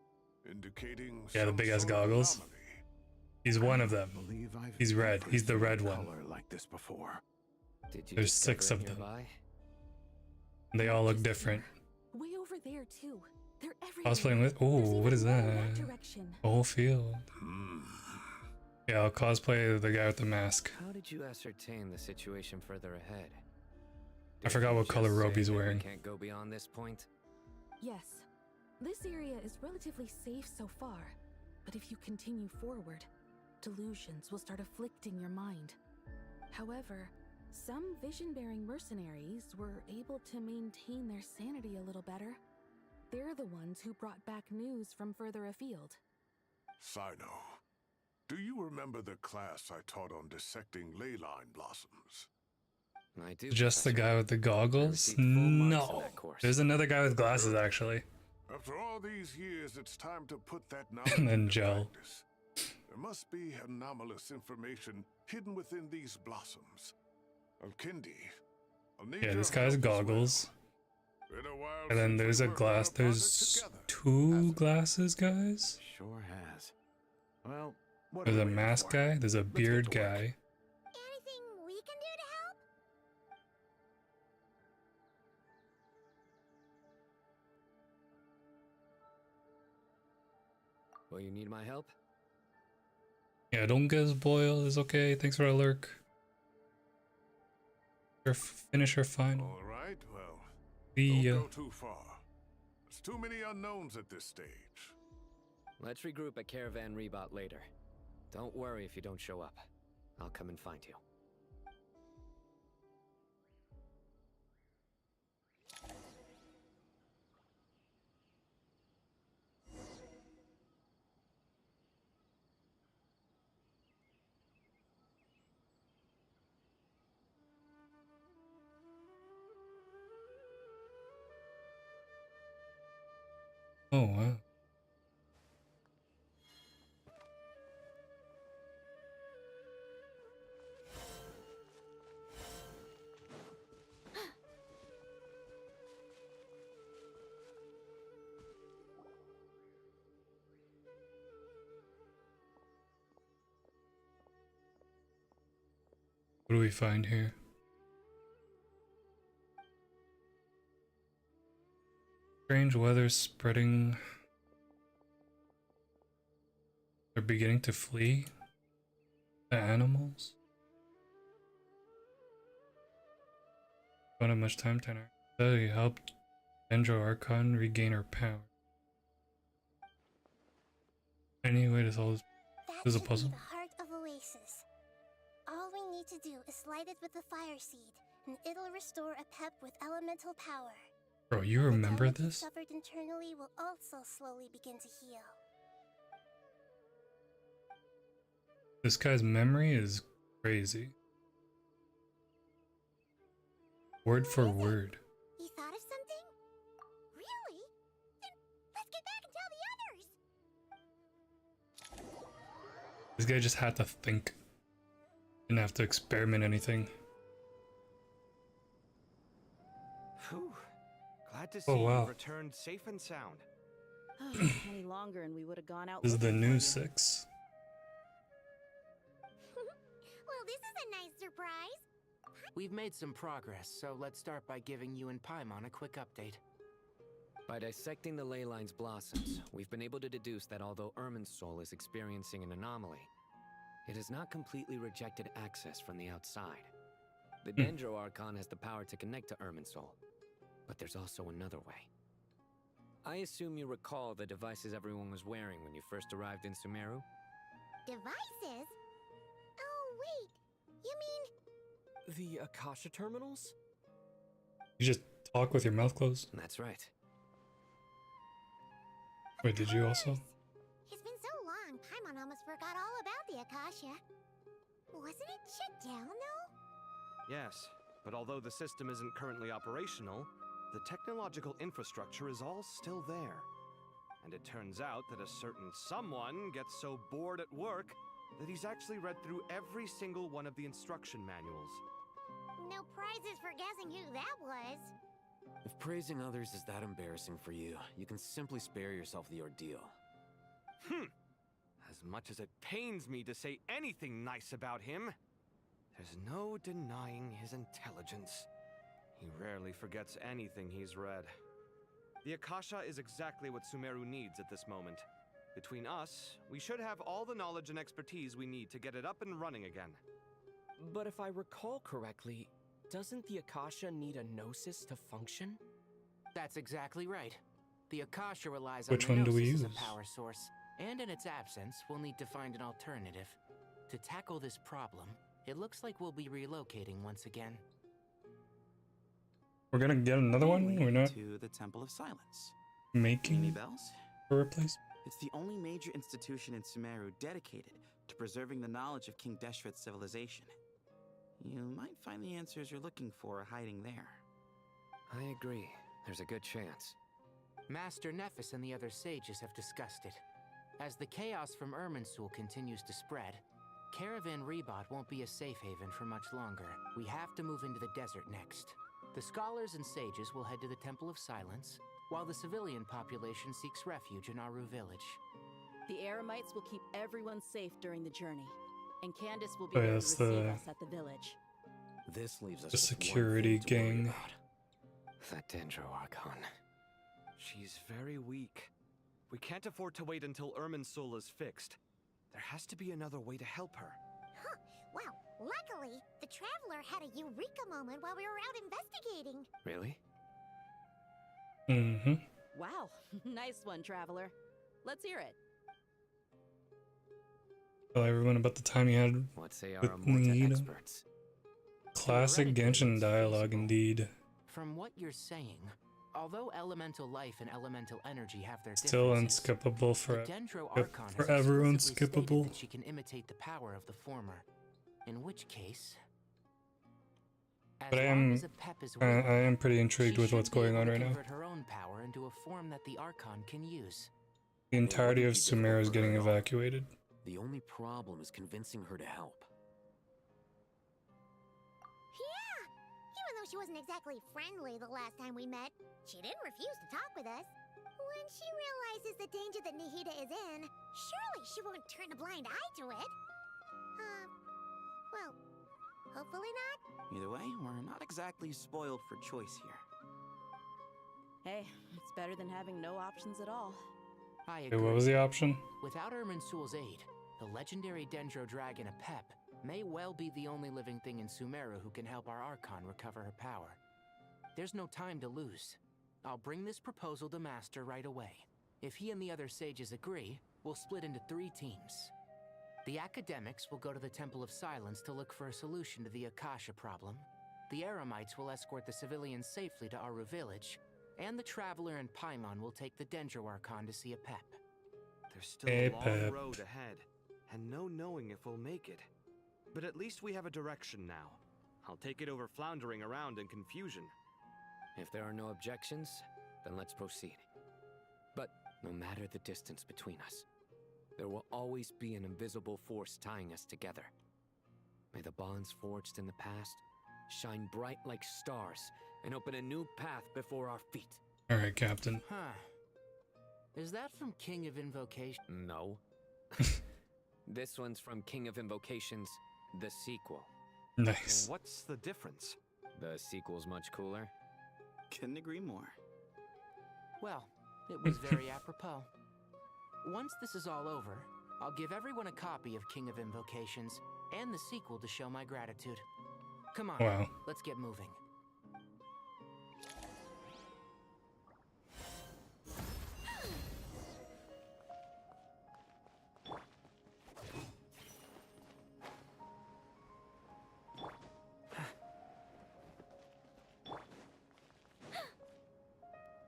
indicating Yeah, the big ass goggles. He's one of them. He's red. He's the red one. Like this before. There's 6 of them. They all look different. Way over there too. They're everywhere. Cosplaying with. Oh, what is that? Direction. A whole field. Yeah, I'll cosplay the guy with the mask. How did you ascertain the situation further ahead? I forgot what color robe he's wearing. Can't go beyond this point. Yes. This area is relatively safe so far, but if you continue forward, delusions will start afflicting your mind. However, some vision-bearing mercenaries were able to maintain their sanity a little better. They're the ones who brought back news from further afield. Sino, do you remember the class I taught on dissecting ley line blossoms? I do. Just the guy with the goggles? No. There's another guy with glasses, actually. After all these years, it's time to put that knowledge And then into gel. practice. There must be anomalous information hidden within these blossoms. Alkindi, I'll need Yeah, your this guy's help as well. goggles. Been a while And then since there's we a worked on glass. project There's together. 2 glasses, guys. Sure has. Well, what There's are a we waiting mask for? guy. There's a beard guy. anything we can do to help? Well, you need my help? Yeah, don't get us boiled. It's okay. Thanks for the lurk. Finish her final. All right, well, See ya. don't go too far. There's too many unknowns at this stage. Let's regroup at Caravan Rebot later. Don't worry if you don't show up. I'll come and find you. Oh, wow. What do we find here? Strange weather spreading. They're beginning to flee. The animals. Don't have much time, Tanner. He helped Dendro Archon regain her power. Any way to solve this? That There's a should puzzle. be the heart of Oasis. All we need to do is light it with the fire seed, and it'll restore a pep with elemental power. Bro, you remember Damage this? suffered internally will also slowly begin to heal. This guy's memory is crazy. Word for word. You thought of something? Really? Then let's get back and tell the others! This guy just had to think. Didn't have to experiment anything. Whew. Glad to see Oh, wow. you returned safe and sound. Any longer and we would have gone out. This is the looking new for you. 6. Well, this is a nice surprise. We've made some progress, so let's start by giving you and Paimon a quick update. By dissecting the ley line's blossoms, we've been able to deduce that although Ermin's soul is experiencing an anomaly, it has not completely rejected access from the outside. The Dendro Archon has the power to connect to Ermin's soul, but there's also another way. I assume you recall the devices everyone was wearing when you first arrived in Sumeru? Devices? Oh, Wait, you mean... The Akasha terminals? You just talk with your mouth closed. That's right. Wait, did you also? It's been so long, Paimon almost forgot all about the Akasha. Wasn't it shut down, though? Yes, but although the system isn't currently operational, the technological infrastructure is all still there. And it turns out that a certain someone gets so bored at work that he's actually read through every single one of the instruction manuals. No prizes for guessing who that was. If praising others is that embarrassing for you, you can simply spare yourself the ordeal. As much as it pains me to say anything nice about him, there's no denying his intelligence. He rarely forgets anything he's read. The Akasha is exactly what Sumeru needs at this moment. Between us, we should have all the knowledge and expertise we need to get it up and running again. But if I recall correctly, doesn't the Akasha need a gnosis to function? That's exactly right. The Akasha relies Which on the one do we gnosis as use? a power source, and in its absence, we'll need to find an alternative. To tackle this problem, it looks like we'll be relocating once again. We're gonna get another one? We're not to the Temple of Silence. making Any bells? a replacement? It's the only major institution in Sumeru dedicated to preserving the knowledge of King Deshret's civilization. You might find the answers you're looking for hiding there. I agree. There's a good chance. Master Nephis and the other sages have discussed it. As the chaos from Irminsul continues to spread, Caravan Rebot won't be a safe haven for much longer. We have to move into the desert next. The scholars and sages will head to the Temple of Silence, while the civilian population seeks refuge in Aru village. The Eremites will keep everyone safe during the journey, and Candace will be Oh, yeah, there to that's receive the- us at the village. This leaves us The with one security thing to worry gang. about. That Dendro Archon. She's very weak. We can't afford to wait until Irminsul is fixed. There has to be another way to help her. Huh. Well, luckily, the Traveler had a eureka moment while we were out investigating. Really? Mm-hmm. Wow, nice one, Traveler. Let's hear it. Tell everyone about the time you had What say with our Morta Nina. experts? Classic Genshin dialogue, indeed. From what you're saying, although elemental life and elemental energy have their Still differences, unskippable the for Dendro Archon has forever explicitly stated unskippable. that she can imitate the power of the former. In which case, as But I long am, as a Pep is I willing, am pretty intrigued she with what's should be going able on to right now. convert her own power into a form that the Archon can use. The entirety of Sumeru is getting evacuated. The only problem is convincing her to help. Yeah! Even though she wasn't exactly friendly the last time we met, she didn't refuse to talk with us. When she realizes the danger that Nihida is in, surely she won't turn a blind eye to it. Well, hopefully not. Either way, we're not exactly spoiled for choice here. Hey, it's better than having no options at all. I Okay, agree. what was the option? Without Irminsul's aid, the legendary Dendro Dragon Apep may well be the only living thing in Sumeru who can help our Archon recover her power. There's no time to lose. I'll bring this proposal to Master right away. If he and the other sages agree, we'll split into 3 teams. The academics will go to the Temple of Silence to look for a solution to the Akasha problem. The Eremites will escort the civilians safely to Aru village, and the Traveler and Paimon will take the Dendro Archon to see Apep. There's still Hey, a long Pep. road ahead, and no knowing if we'll make it. But at least we have a direction now. I'll take it over floundering around in confusion. If there are no objections, then let's proceed. But no matter the distance between us, there will always be an invisible force tying us together. May the bonds forged in the past shine bright like stars and open a new path before our feet. Alright, Captain. Huh. Is that from King of Invocation? No. This one's from King of Invocations, the sequel. Nice. What's the difference? The sequel's much cooler. Couldn't agree more. Well, it was very apropos. Once this is all over, I'll give everyone a copy of King of Invocations and the sequel to show my gratitude. Come on, Wow. let's get moving.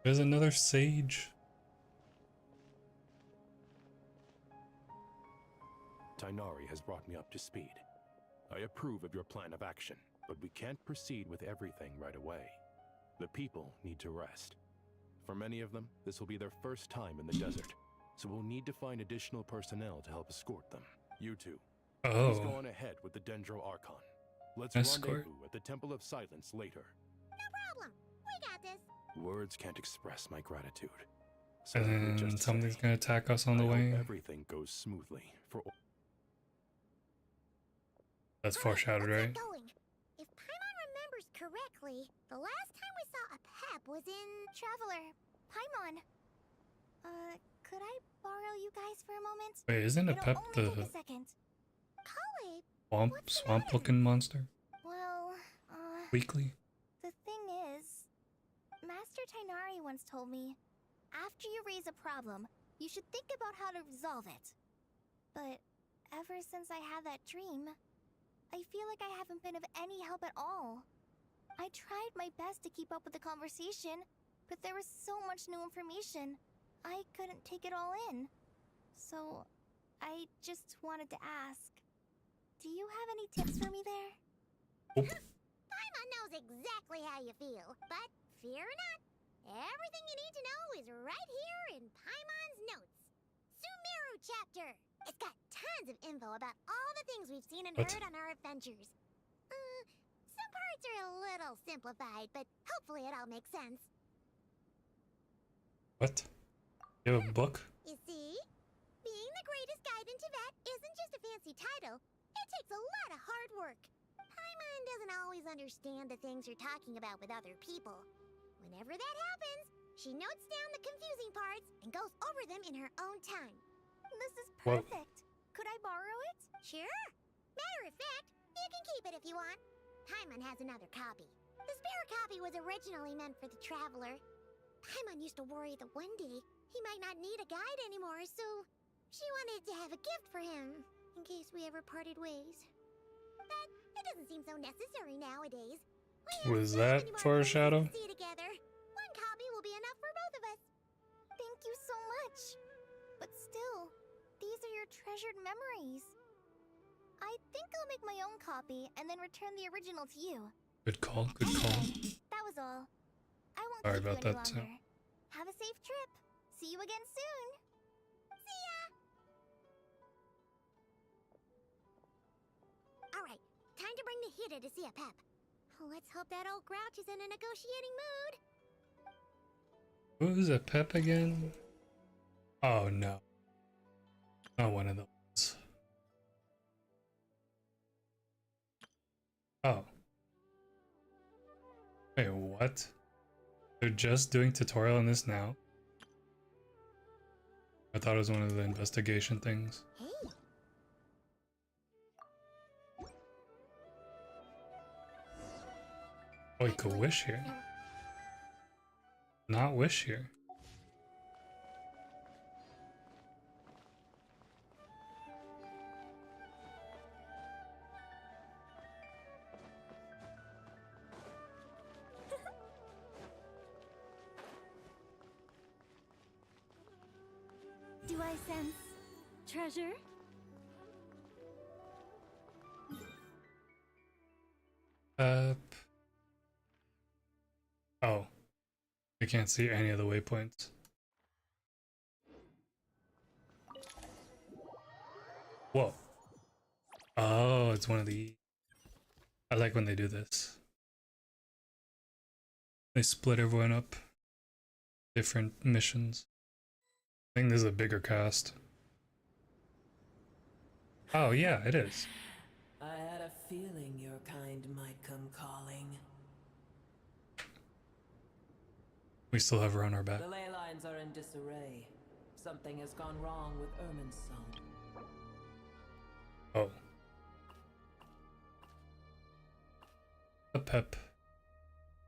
There's another sage. Tighnari has brought me up to speed. I approve of your plan of action, but we can't proceed with everything right away. The people need to rest. For many of them, this will be their first time in the desert, so we'll need to find additional personnel to help escort them. You two, please go on ahead with the Dendro Archon. Let's rendezvous at the Temple of Silence later. No problem. We got this. Words can't express my gratitude. So and then something's gonna attack us on the I way. hope everything goes smoothly for all. That's foreshadowed, right? If Paimon remembers correctly, the last time we saw a Pep was in Traveler. Paimon. Could I borrow you guys for a moment? Wait, isn't a Pep the swamp looking monster? Well, Weekly? the thing is, Master Tighnari once told me, after you raise a problem, you should think about how to resolve it. But ever since I had that dream, I feel like I haven't been of any help at all. I tried my best to keep up with the conversation, but there was so much new information, I couldn't take it all in. So, I just wanted to ask, do you have any tips for me there? Paimon knows exactly how you feel, but fear not, everything you need to know is right here in Paimon's notes. Sumeru chapter! It's got tons of info about all the things we've seen and heard on our adventures. Some parts are a little simplified, but hopefully it all makes sense. What? You have a book? You see? Being the greatest guide in Tibet isn't just a fancy title. It takes a lot of hard work. Paimon doesn't always understand the things you're talking about with other people. Whenever that happens, she notes down the confusing parts and goes over them in her own time. This is perfect. Could I borrow it? Sure. Matter of fact, you can keep it if you want. Paimon has another copy. The spare copy was originally meant for the Traveler. Paimon used to worry that one day he might not need a guide anymore, so she wanted to have a gift for him in case we ever parted ways. But it doesn't seem so necessary nowadays. Was that foreshadow? See together. One copy will be enough for both of us. Thank you so much. But still, these are your treasured memories. I think I'll make my own copy and then return the original to you. Good call, good call. That was all. I won't Sorry keep about you any that, longer. Have a safe trip. See you again soon. See ya! Alright, time to bring the hitter to see a Pep. Let's hope that old grouch is in a negotiating mood. Who's a Pep again? Oh no. Not one of those. Oh. Wait, what? They're just doing tutorial on this now? I thought it was one of the investigation things. Hey. Oh, you could wish here. Not wish here. Do I sense treasure? Oh. I can't see any of the waypoints. Whoa. Oh, it's one of the... I like when they do this. They split everyone up. Different missions. I think this is a bigger cast. Oh yeah, it is. I had a feeling your kind might come calling. We still have her on our back. The ley lines are in disarray. Something has gone wrong with Irminsul. Oh. A Pep.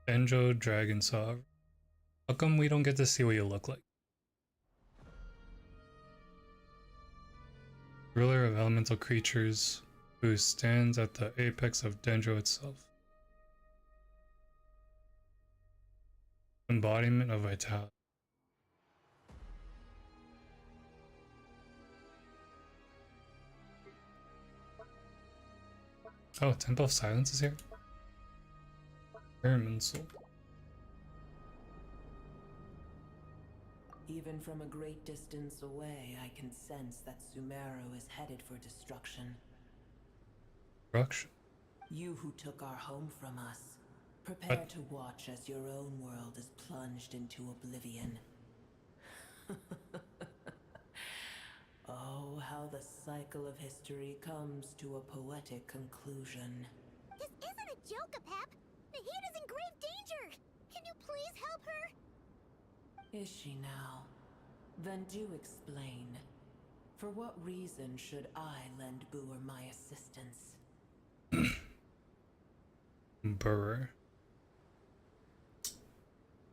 Benjo Dragon Saw. How come we don't get to see what you look like? Ruler of elemental creatures who stands at the apex of Dendro itself. Embodiment of vitality. Oh, Temple of Silence is here? Soul. Even from a great distance away, I can sense that Sumeru is headed for destruction. Destruction? You who took our home from us, prepare to watch as your own world is plunged into oblivion. Oh, how the cycle of history comes to a poetic conclusion. This isn't a joke, Apep! Nahida's in grave danger! Can you please help her? Is she now? Then do explain. For what reason should I lend Booer my assistance? Burr.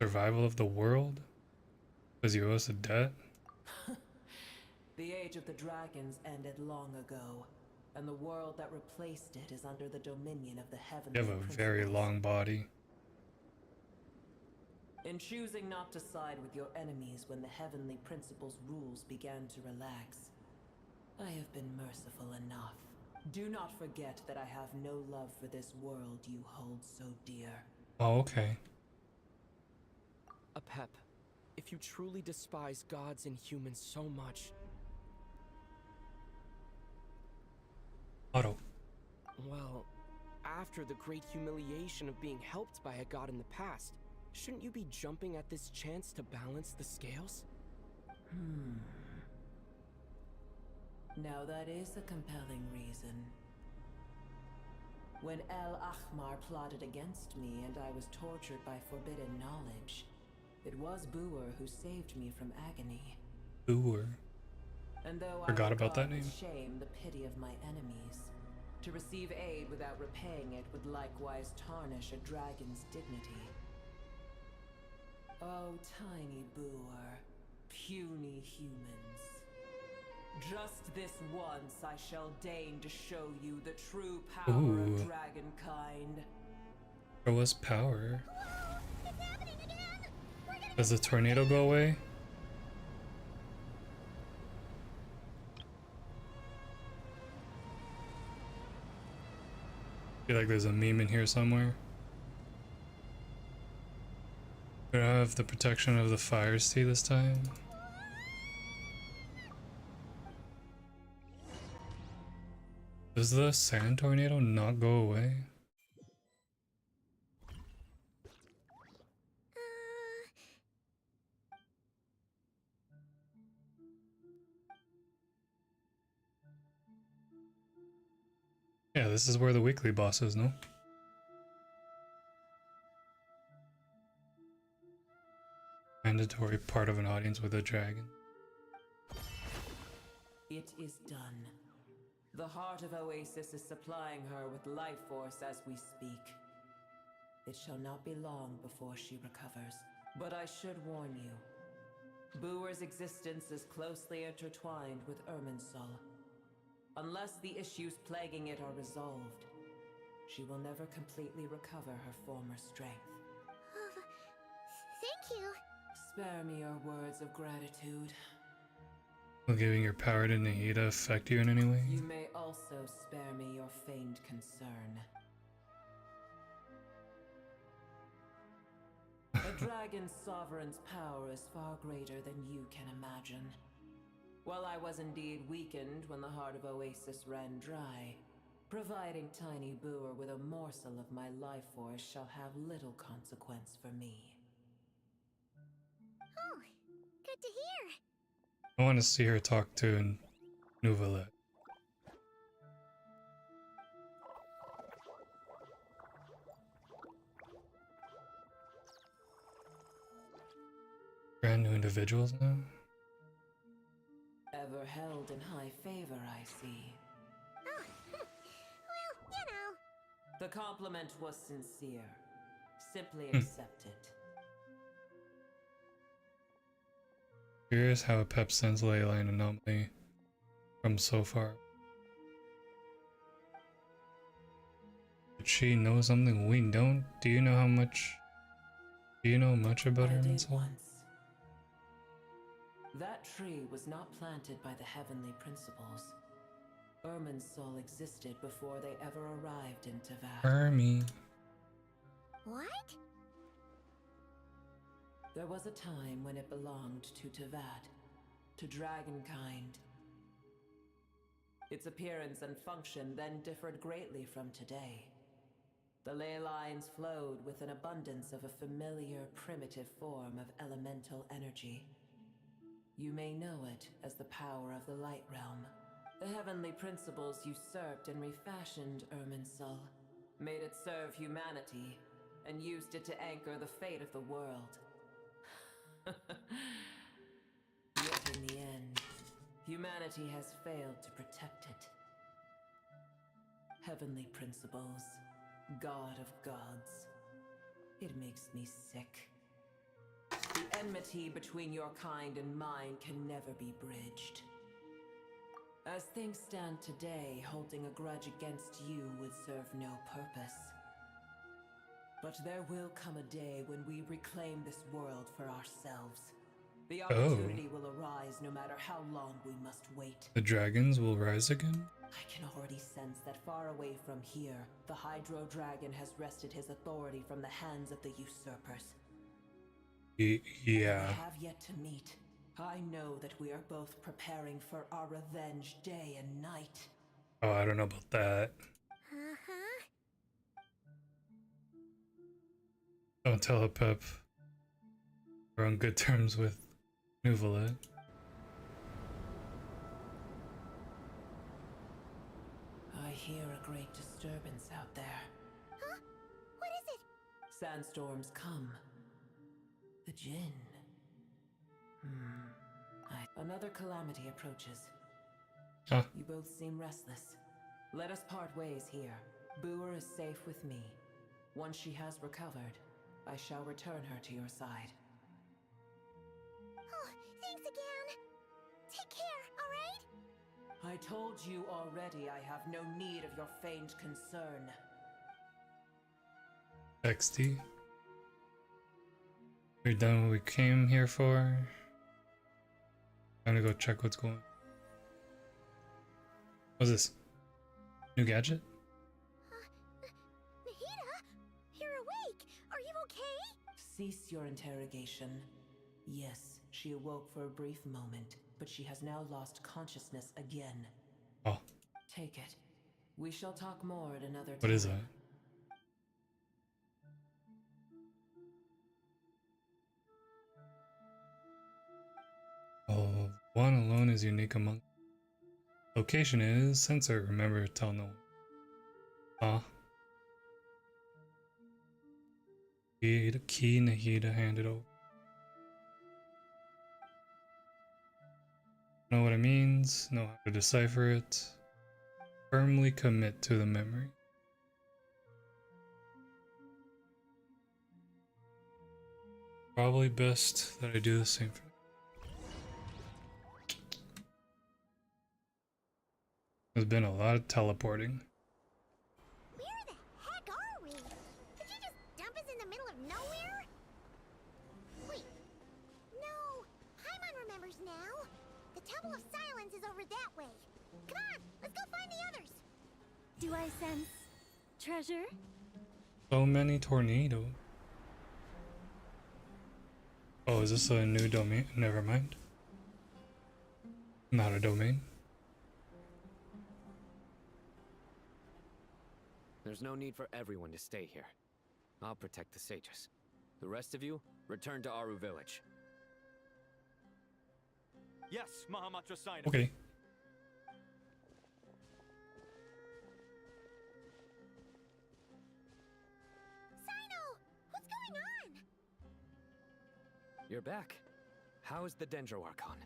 Survival of the world? Does he owe us a debt? The age of the dragons ended long ago, and the world that replaced it is under the dominion of the heavenly You have a very long body. In choosing not to side with your enemies when the heavenly principles' rules began to relax, I have been merciful enough. Do not forget that I have no love for this world you hold so dear. Oh, okay. Apep, if you truly despise gods and humans so much... Otto. Well, after the great humiliation of being helped by a god in the past, shouldn't you be jumping at this chance to balance the scales? Now that is a compelling reason. When El Ahmar plotted against me and I was tortured by forbidden knowledge, it was Booer who saved me from agony. Booer. And though Forgot I about that regard name. with shame the pity of my enemies, to receive aid without repaying it would likewise tarnish a dragon's dignity. Oh, tiny Booer, puny humans. Just this once I shall deign to show you the true power of dragonkind. Show us power. Does the tornado go away? I feel like there's a meme in here somewhere. We don't have the protection of the fire sea this time. Does the sand tornado not go away? Yeah, this is where the weekly boss is, no? Mandatory part of an audience with a dragon. It is done. The heart of Oasis is supplying her with life force as we speak. It shall not be long before she recovers. But I should warn you. Booer's existence is closely intertwined with Irminsul. Unless the issues plaguing it are resolved, she will never completely recover her former strength. Thank you. Spare me your words of gratitude. Will giving your power to Nahida affect you in any way? You may also spare me your feigned concern. A dragon's sovereign's power is far greater than you can imagine. While I was indeed weakened when the heart of Oasis ran dry, providing Tiny Booer with a morsel of my life force shall have little consequence for me. Oh, good to hear. I want to see her talk to Nouvelette. Brand new individuals now? Ever held in high favor, I see. Oh, well, you know. The compliment was sincere. Simply accept it. Curious how a Pep sends Leyline anomaly from so far. Did she know something we don't? Do you know how much Do you know much about I did Irminsul? once. That tree was not planted by the heavenly principles. Irminsul existed before they ever arrived in Teyvat. Hermie. What? There was a time when it belonged to Teyvat, to dragonkind. Its appearance and function then differed greatly from today. The ley lines flowed with an abundance of a familiar, primitive form of elemental energy. You may know it as the power of the Light Realm. The heavenly principles usurped and refashioned Irminsul, made it serve humanity, and used it to anchor the fate of the world. Yet in the end, humanity has failed to protect it. Heavenly principles, God of gods. It makes me sick. The enmity between your kind and mine can never be bridged. As things stand today, holding a grudge against you would serve no purpose. But there will come a day when we reclaim this world for ourselves. The opportunity will arise no matter how long we must wait. The dragons will rise again? I can already sense that far away from here, the Hydro Dragon has wrested his authority from the hands of the usurpers. Yeah. We have yet to meet. I know that we are both preparing for our revenge day and night. Oh, I don't know about that. Uh-huh. Don't tell a Pep. We're on good terms with Nuvalet. I hear a great disturbance out there. Huh? What is it? Sandstorms come. The Jinn. Another calamity approaches. Huh. You both seem restless. Let us part ways here. Booer is safe with me. Once she has recovered, I shall return her to your side. Oh, thanks again. Take care, alright? I told you already I have no need of your feigned concern. XD. We're done what we came here for. I'm gonna go check what's going on. What's this? New gadget? Nahida? You're awake. Are you okay? Cease your interrogation. Yes, she awoke for a brief moment, but she has now lost consciousness again. Oh. Take it. We shall talk more at another time. What is that? Oh, one alone is unique among. Location is sensor. Remember, tell no one. Ah. Key Nahida handed over. Know what it means, know how to decipher it. Firmly commit to the memory. Probably best that I do the same for. There's been a lot of teleporting. Where the heck are we? Did you just dump us in the middle of nowhere? Wait. No. Paimon remembers now. The Temple of Silence is over that way. Come on, let's go find the others. Do I sense treasure? So many tornadoes. Oh, is this a new domain? Never mind. Not a domain. There's no need for everyone to stay here. I'll protect the sages. The rest of you, return to Aru village. Yes, Mahamatra Sino. Okay. Sino! What's going on? You're back. How is the Dendro Archon?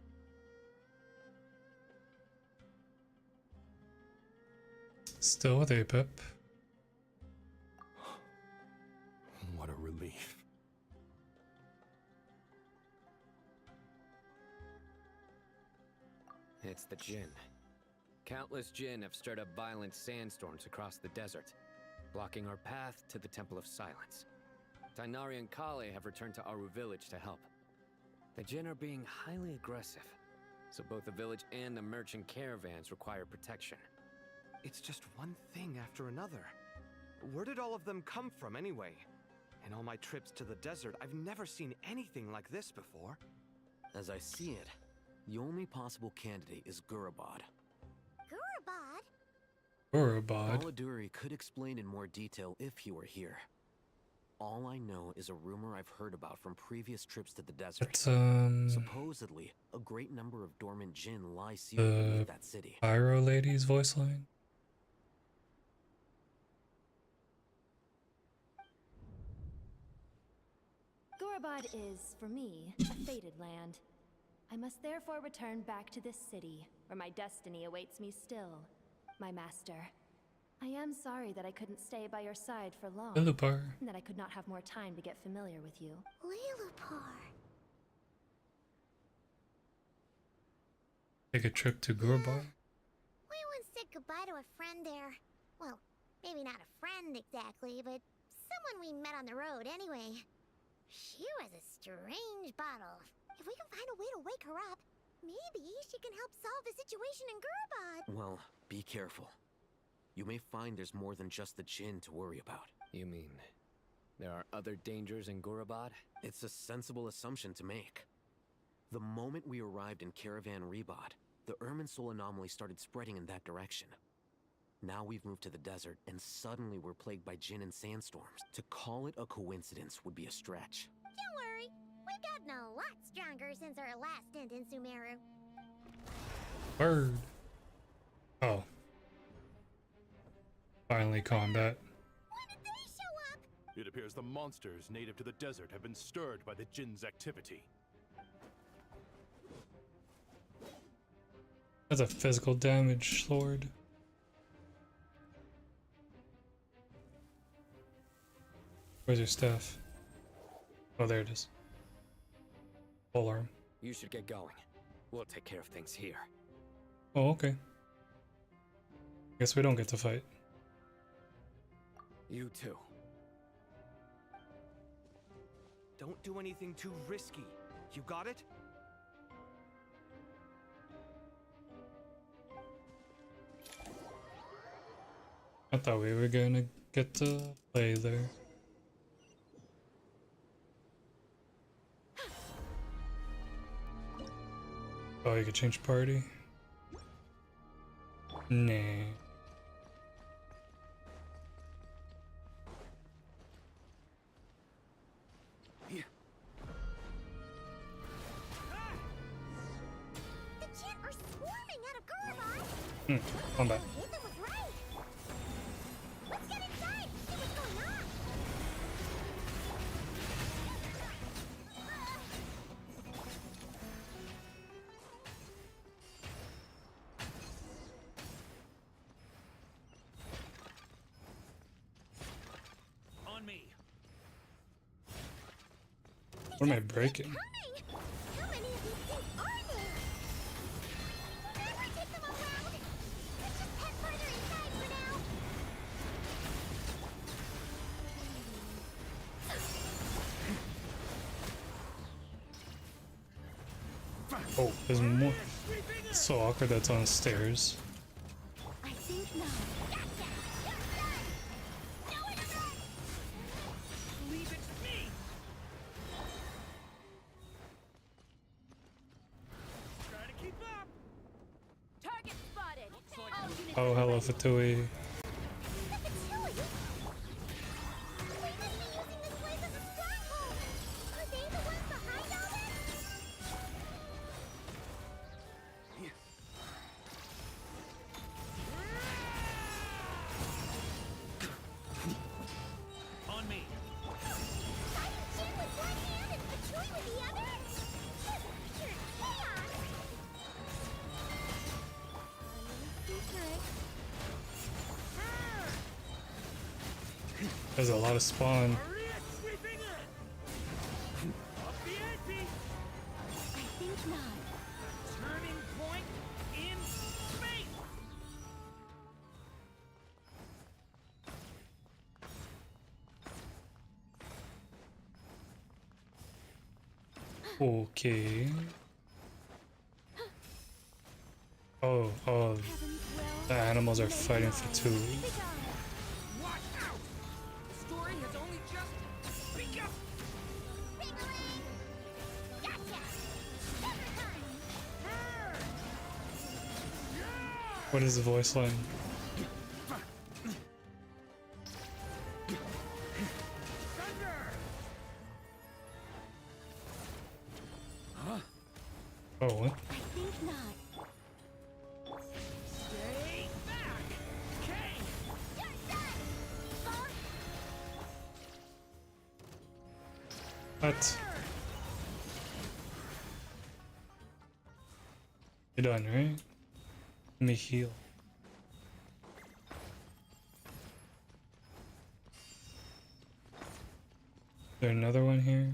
Still with Apep. What a relief. It's the Jinn. Countless Jinn have stirred up violent sandstorms across the desert, blocking our path to the Temple of Silence. Tainari and Kale have returned to Aru village to help. The Jin are being highly aggressive, so both the village and the merchant caravans require protection. It's just one thing after another. Where did all of them come from anyway? In all my trips to the desert, I've never seen anything like this before. As I see it, the only possible candidate is Gurabad. Gurabad? Gurabad? Baladuri could explain in more detail if he were here. All I know is a rumor I've heard about from previous trips to the desert. It's, supposedly, a great number of dormant Jinn lie sealed beneath that city. Pyro Lady's voice line? Gurabad is, for me, a fated land. I must therefore return back to this city, where my destiny awaits me still, my master. I am sorry that I couldn't stay by your side for long, Lilupar. and that I could not have more time to get familiar with you. Lilupar. Take a trip to Gurabad? We once said goodbye to a friend there. Well, maybe not a friend exactly, but someone we met on the road anyway. She was a strange bottle. If we can find a way to wake her up, maybe she can help solve the situation in Gurabad. Well, be careful. You may find there's more than just the Jinn to worry about. You mean there are other dangers in Gurabad? It's a sensible assumption to make. The moment we arrived in Caravan Rebod, the Irminsul anomaly started spreading in that direction. Now we've moved to the desert, and suddenly we're plagued by Jinn and sandstorms. To call it a coincidence would be a stretch. Don't worry, we've gotten a lot stronger since our last stint in Sumeru. Bird. Oh. Finally combat. When did they show up? It appears the monsters native to the desert have been stirred by the Jinn's activity. That's a physical damage sword. Where's your staff? Oh, there it is. Pole arm. You should get going. We'll take care of things here. Oh, okay. Guess we don't get to fight. You too. Don't do anything too risky. You got it? I thought we were gonna get to play there. Oh, you could change party? Nah. The Jinn are swarming out of Gurabad. Combat. Ethan was right. Let's get inside. See what's going on. On me. What am I breaking? How many of these things are there? Never take them around. Let's just head further inside for now. Oh, there's more. It's so awkward that's on stairs. I think not. Leave it to me. Try to keep up. Target spotted. Oh, hello, Fatui. On me. There's a lot of spawn. Sweeping in. Up the ante. I think not. Turning point in space. Okay. Oh, the animals are fighting for two. Watch out! The story has only just begun! What is the voice line? Oh, what? I think not. Stay back! King! What? You're done, right? Let me heal. Is there another one here?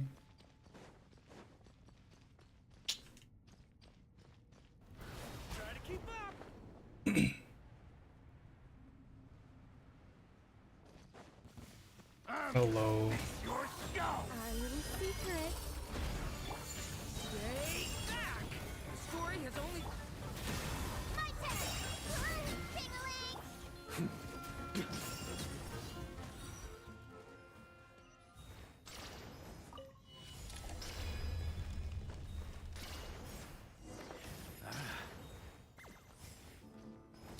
Try to keep up! Hello. Our little secret. Stay back! The story has only... My turn! Ping-a-ling!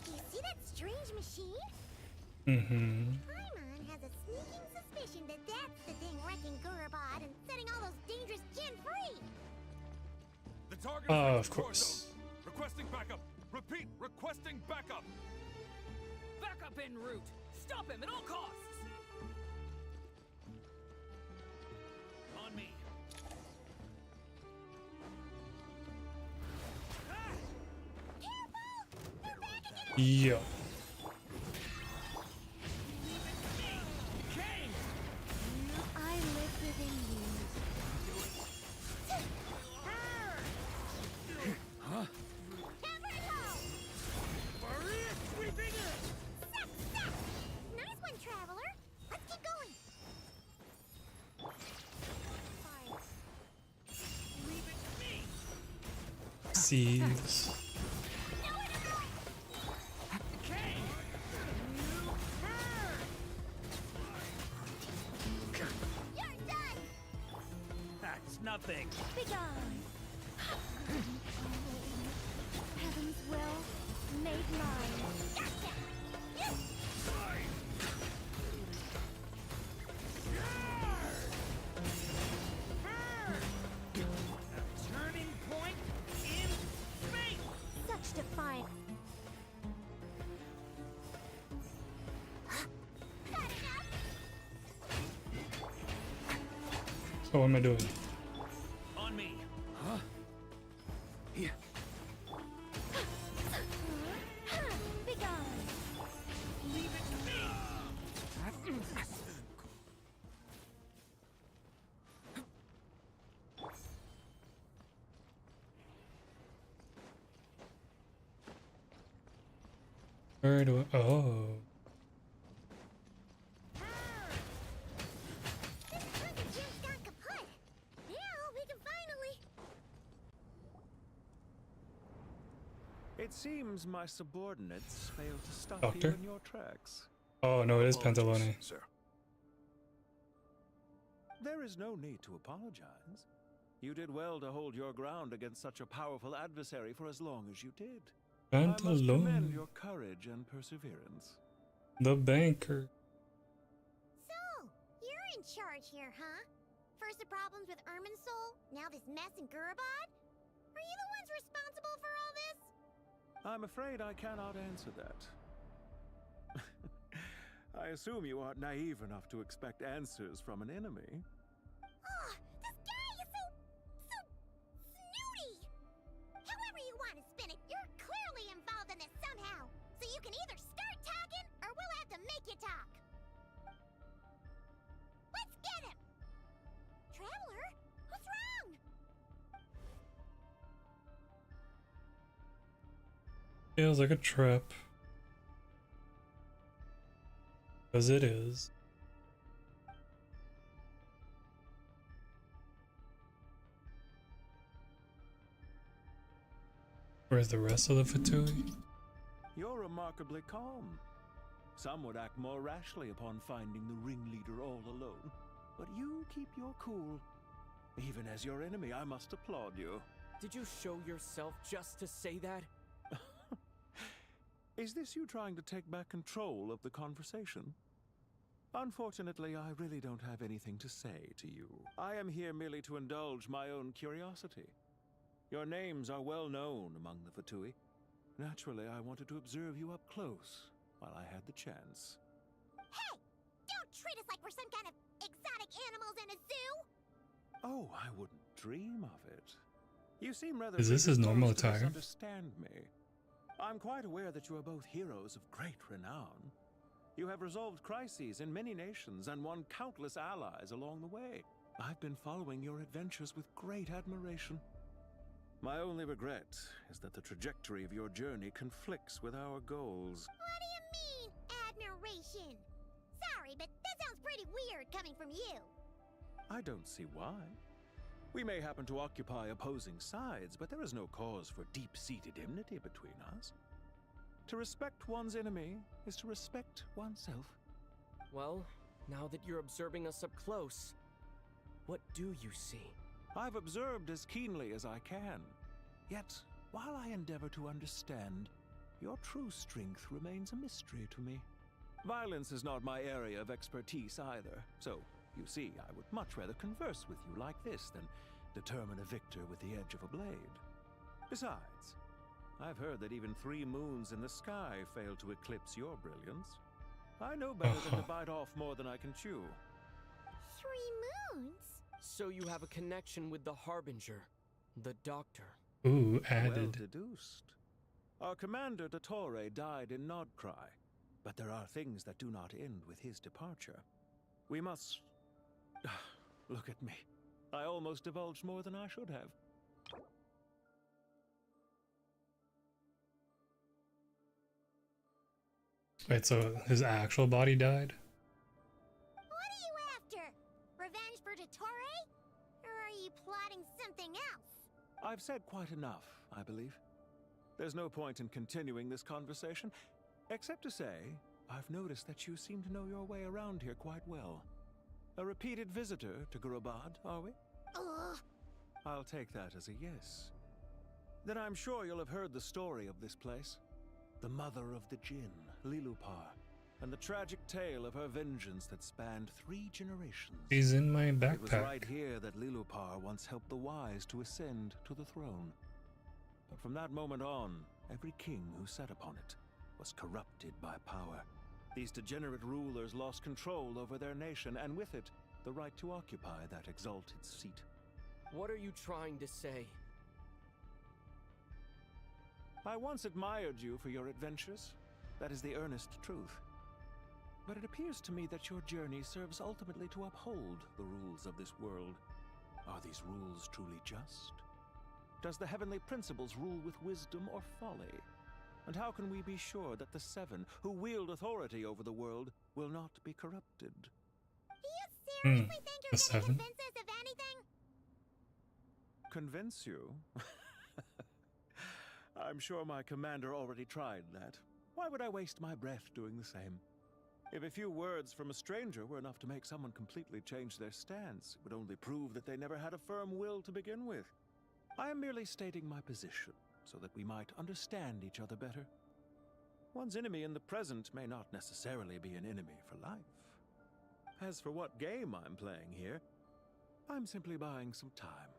You see that strange machine? Mm-hmm. Paimon has a sneaking suspicion that that's the thing wrecking Gurabad and setting all those dangerous Jinn free. The target Of course. Requesting backup. Repeat, requesting backup. Backup en route! Stop him at all costs! On me. Yo. I live within you. Huh? Nice one, traveler. Let's keep going. Seeds. That's nothing. Begone. Heaven's will made mine. Turning point in space! Such defiant. So what am I doing? On me. Huh? Yeah. Begone. Leave it to me. Where do I? Oh. Jim's gone kaput. Now we can finally... It seems my subordinates failed to stop Doctor? you in your tracks. Oh no, it is Apologies, Pantalone. sir. There is no need to apologize. You did well to hold your ground against such a powerful adversary for as long as you did. I must commend Pantalone. your courage and perseverance. The banker. So, you're in charge here, huh? First the problems with Irminsul, now this mess in Gurabad? Are you the ones responsible for all this? I'm afraid I cannot answer that. I assume you aren't naive enough to expect answers from an enemy. Oh, this guy is so snooty! However you want to spin it, you're clearly involved in this somehow. So you can either start talking, or we'll have to make you talk. Let's get him! Traveler, what's wrong? Feels like a trap. Because it is. Where's the rest of the Fatui? You're remarkably calm. Some would act more rashly upon finding the ringleader all alone. But you keep your cool. Even as your enemy, I must applaud you. Did you show yourself just to say that? Is this you trying to take back control of the conversation? Unfortunately, I really don't have anything to say to you. I am here merely to indulge my own curiosity. Your names are well known among the Fatui. Naturally, I wanted to observe you up close while I had the chance. Hey! Don't treat us like we're some kind of exotic animals in a zoo! Oh, I wouldn't dream of it. You seem rather Is this his normal predisposed to attire? misunderstand me. I'm quite aware that you are both heroes of great renown. You have resolved crises in many nations and won countless allies along the way. I've been following your adventures with great admiration. My only regret is that the trajectory of your journey conflicts with our goals. What do you mean, admiration? Sorry, but that sounds pretty weird coming from you. I don't see why. We may happen to occupy opposing sides, but there is no cause for deep-seated enmity between us. To respect one's enemy is to respect oneself. Well, now that you're observing us up close, what do you see? I've observed as keenly as I can. Yet, while I endeavor to understand, your true strength remains a mystery to me. Violence is not my area of expertise either, so, you see, I would much rather converse with you like this than determine a victor with the edge of a blade. Besides, I've heard that even 3 moons in the sky fail to eclipse your brilliance. I know better than to bite off more than I can chew. 3 moons? So you have a connection with the Harbinger, the Doctor. Ooh, added. Well deduced. Our commander, Dottore, died in Nodcry, but there are things that do not end with his departure. We must... Look at me. I almost divulged more than I should have. Wait, so his actual body died? What are you after? Revenge for Dottore? Or are you plotting something else? I've said quite enough, I believe. There's no point in continuing this conversation, except to say, I've noticed that you seem to know your way around here quite well. A repeated visitor to Gurabad, are we? Ugh. I'll take that as a yes. Then I'm sure you'll have heard the story of this place. The mother of the Jinn, Lilupar, and the tragic tale of her vengeance that spanned 3 generations. He's in my It was backpack. right here that Lilupar once helped the wise to ascend to the throne. But from that moment on, every king who sat upon it was corrupted by power. These degenerate rulers lost control over their nation, and with it, the right to occupy that exalted seat. What are you trying to say? I once admired you for your adventures. That is the earnest truth. But it appears to me that your journey serves ultimately to uphold the rules of this world. Are these rules truly just? Does the heavenly principles rule with wisdom or folly? And how can we be sure that the 7 who wield authority over the world will not be corrupted? Do you seriously think you're the gonna 7? convince us of anything? Convince you? I'm sure my commander already tried that. Why would I waste my breath doing the same? If a few words from a stranger were enough to make someone completely change their stance, it would only prove that they never had a firm will to begin with. I am merely stating my position, so that we might understand each other better. One's enemy in the present may not necessarily be an enemy for life. As for what game I'm playing here, I'm simply buying some time.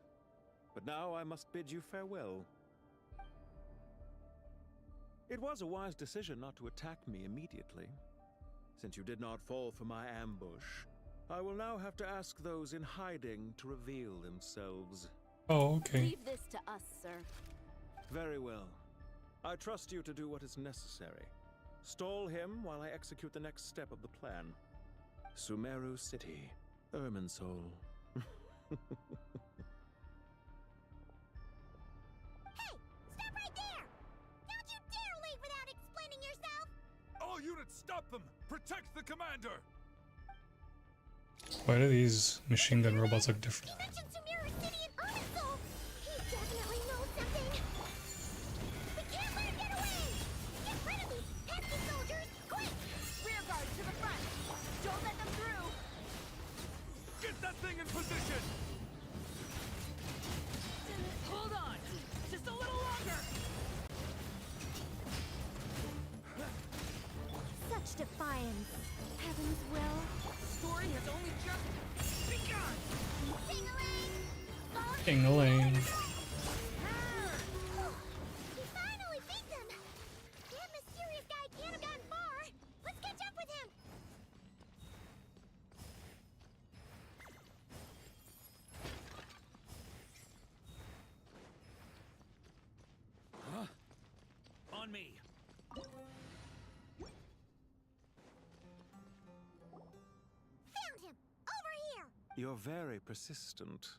But now I must bid you farewell. It was a wise decision not to attack me immediately. Since you did not fall for my ambush, I will now have to ask those in hiding to reveal themselves. Oh, okay. Leave this to us, sir. Very well. I trust you to do what is necessary. Stall him while I execute the next step of the plan. Sumeru City, Irminsul. Stop right there! Don't you dare leave without explaining yourself! All units, stop them! Protect the commander! Why do these machine gun robots look different? He mentioned Sumeru City and Irminsul! He definitely knows something! defiance. Heaven's will. Story has only just begun! Ding-a-ling. We finally beat them! That mysterious guy can't have gone far! Let's catch up with him! Huh? On me. Found him! Over here! You're very persistent.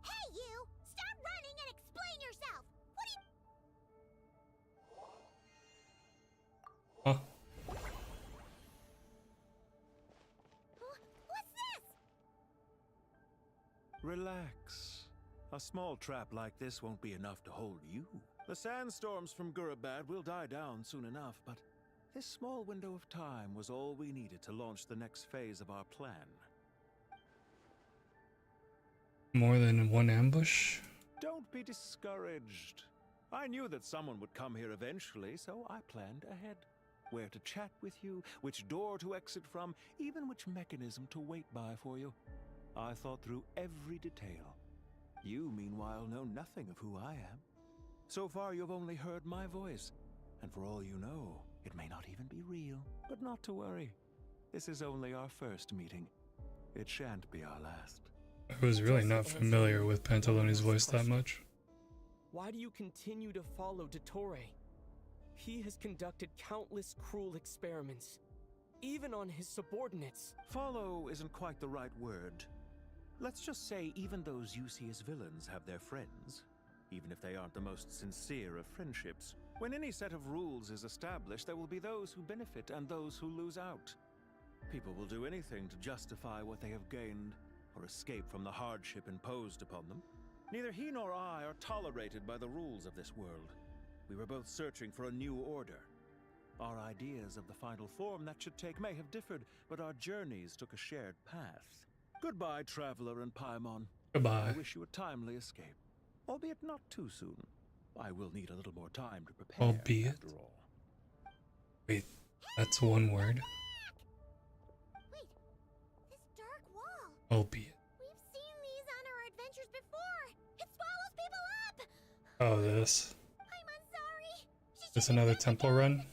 Hey, you! Stop running and explain yourself! What do you... Huh? What's this? Relax. A small trap like this won't be enough to hold you. The sandstorms from Gurabad will die down soon enough, but this small window of time was all we needed to launch the next phase of our plan. More than one ambush? Don't be discouraged. I knew that someone would come here eventually, so I planned ahead. Where to chat with you, which door to exit from, even which mechanism to wait by for you. I thought through every detail. You, meanwhile, know nothing of who I am. So far, you've only heard my voice, and for all you know, it may not even be real. But not to worry. This is only our first meeting. It shan't be our last. I was really not familiar with Pantaloni's voice that much. Why do you continue to follow Dottore? He has conducted countless cruel experiments, even on his subordinates. Follow isn't quite the right word. Let's just say even those you see as villains have their friends, even if they aren't the most sincere of friendships. When any set of rules is established, there will be those who benefit and those who lose out. People will do anything to justify what they have gained or escape from the hardship imposed upon them. Neither he nor I are tolerated by the rules of this world. We were both searching for a new order. Our ideas of the final form that should take may have differed, but our journeys took a shared path. Goodbye, Traveler and Paimon. Goodbye. I wish you a timely escape, albeit not too soon. I will need a little more time to prepare, Albeit? after all. Wait, that's one word? Wait, this dark wall. Albeit. We've seen these on our adventures before. It swallows people up. Oh, this. I'm sorry. This another temple run?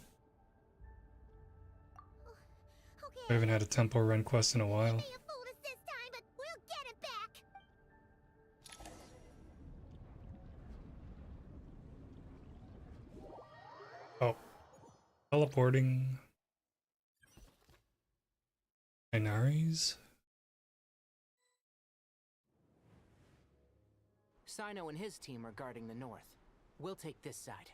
Okay. I haven't had a temple run quest in a while. May have fooled us this time, but we'll get it back. Oh. Teleporting. Inaris? Sino and his team are guarding the north. We'll take this side.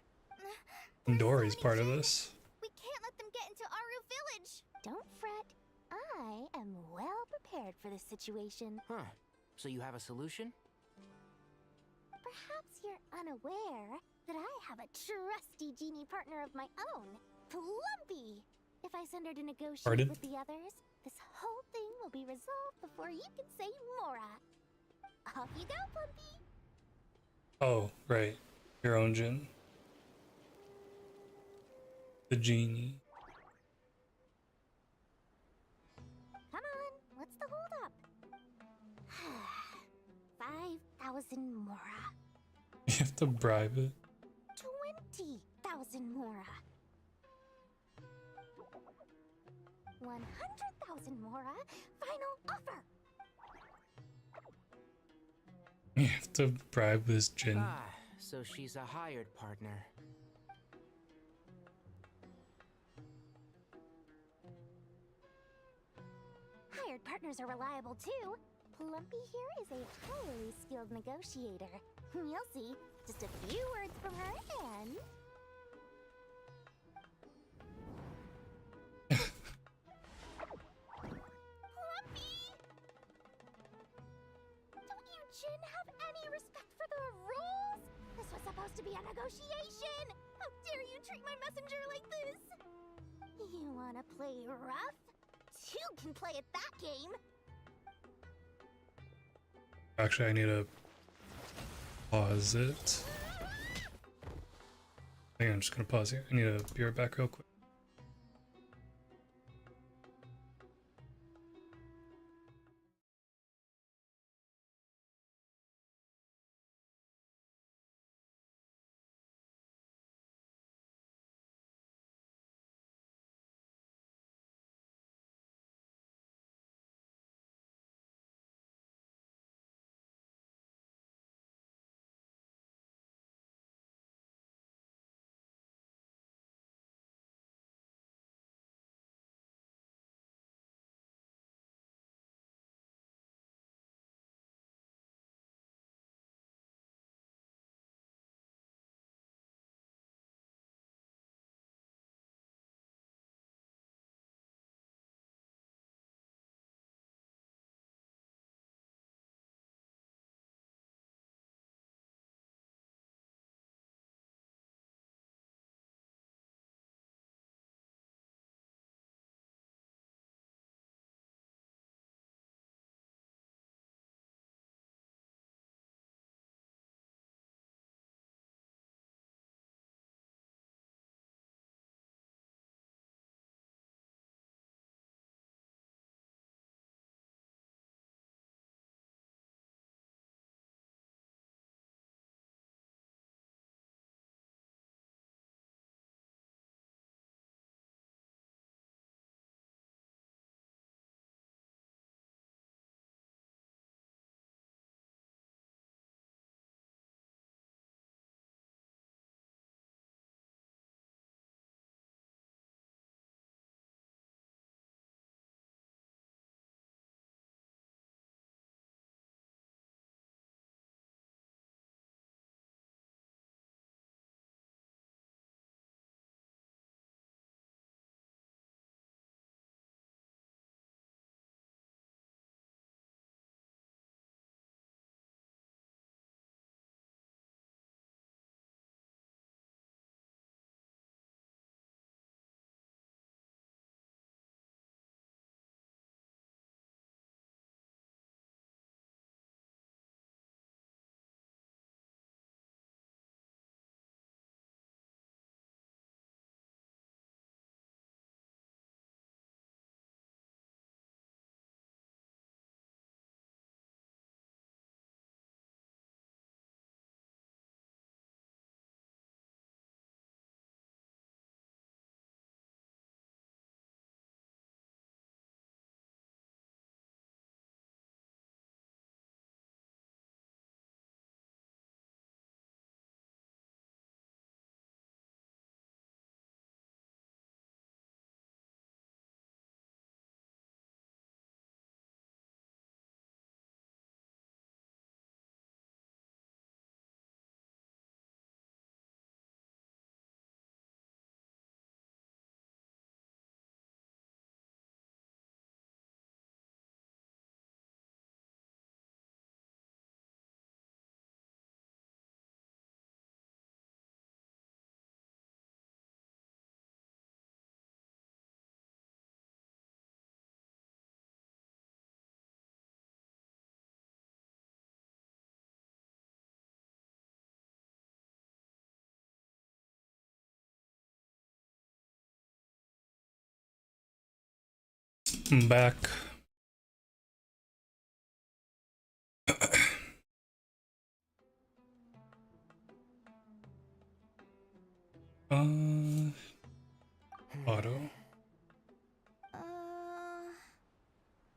Dory's part of this. We can't let them get into Aru Village. Don't fret. I am well prepared for this situation. Huh. So you have a solution? Perhaps you're unaware that I have a trusty genie partner of my own, Plumpy. If I send her to negotiate Pardon? with the others, this whole thing will be resolved before you can say Mora. Off you go, Plumpy. Oh, right. Your own Jin. The genie. Come on, what's the holdup? 5,000 Mora. You have to bribe it. 20,000 Mora. 100,000 Mora. Final offer. You have to bribe this Jin. Ah, so she's a hired partner. Hired partners are reliable too. Plumpy here is a highly skilled negotiator. You'll see. Just a few words from her and... Plumpy! Don't you, Jin, have any respect for the rules? This was supposed to be a negotiation! How dare you treat my messenger like this? You wanna play rough? Two can play at that game! Actually, I need to pause it. I think I'm just gonna pause here. I need to be right back real quick. I'm back. Auto.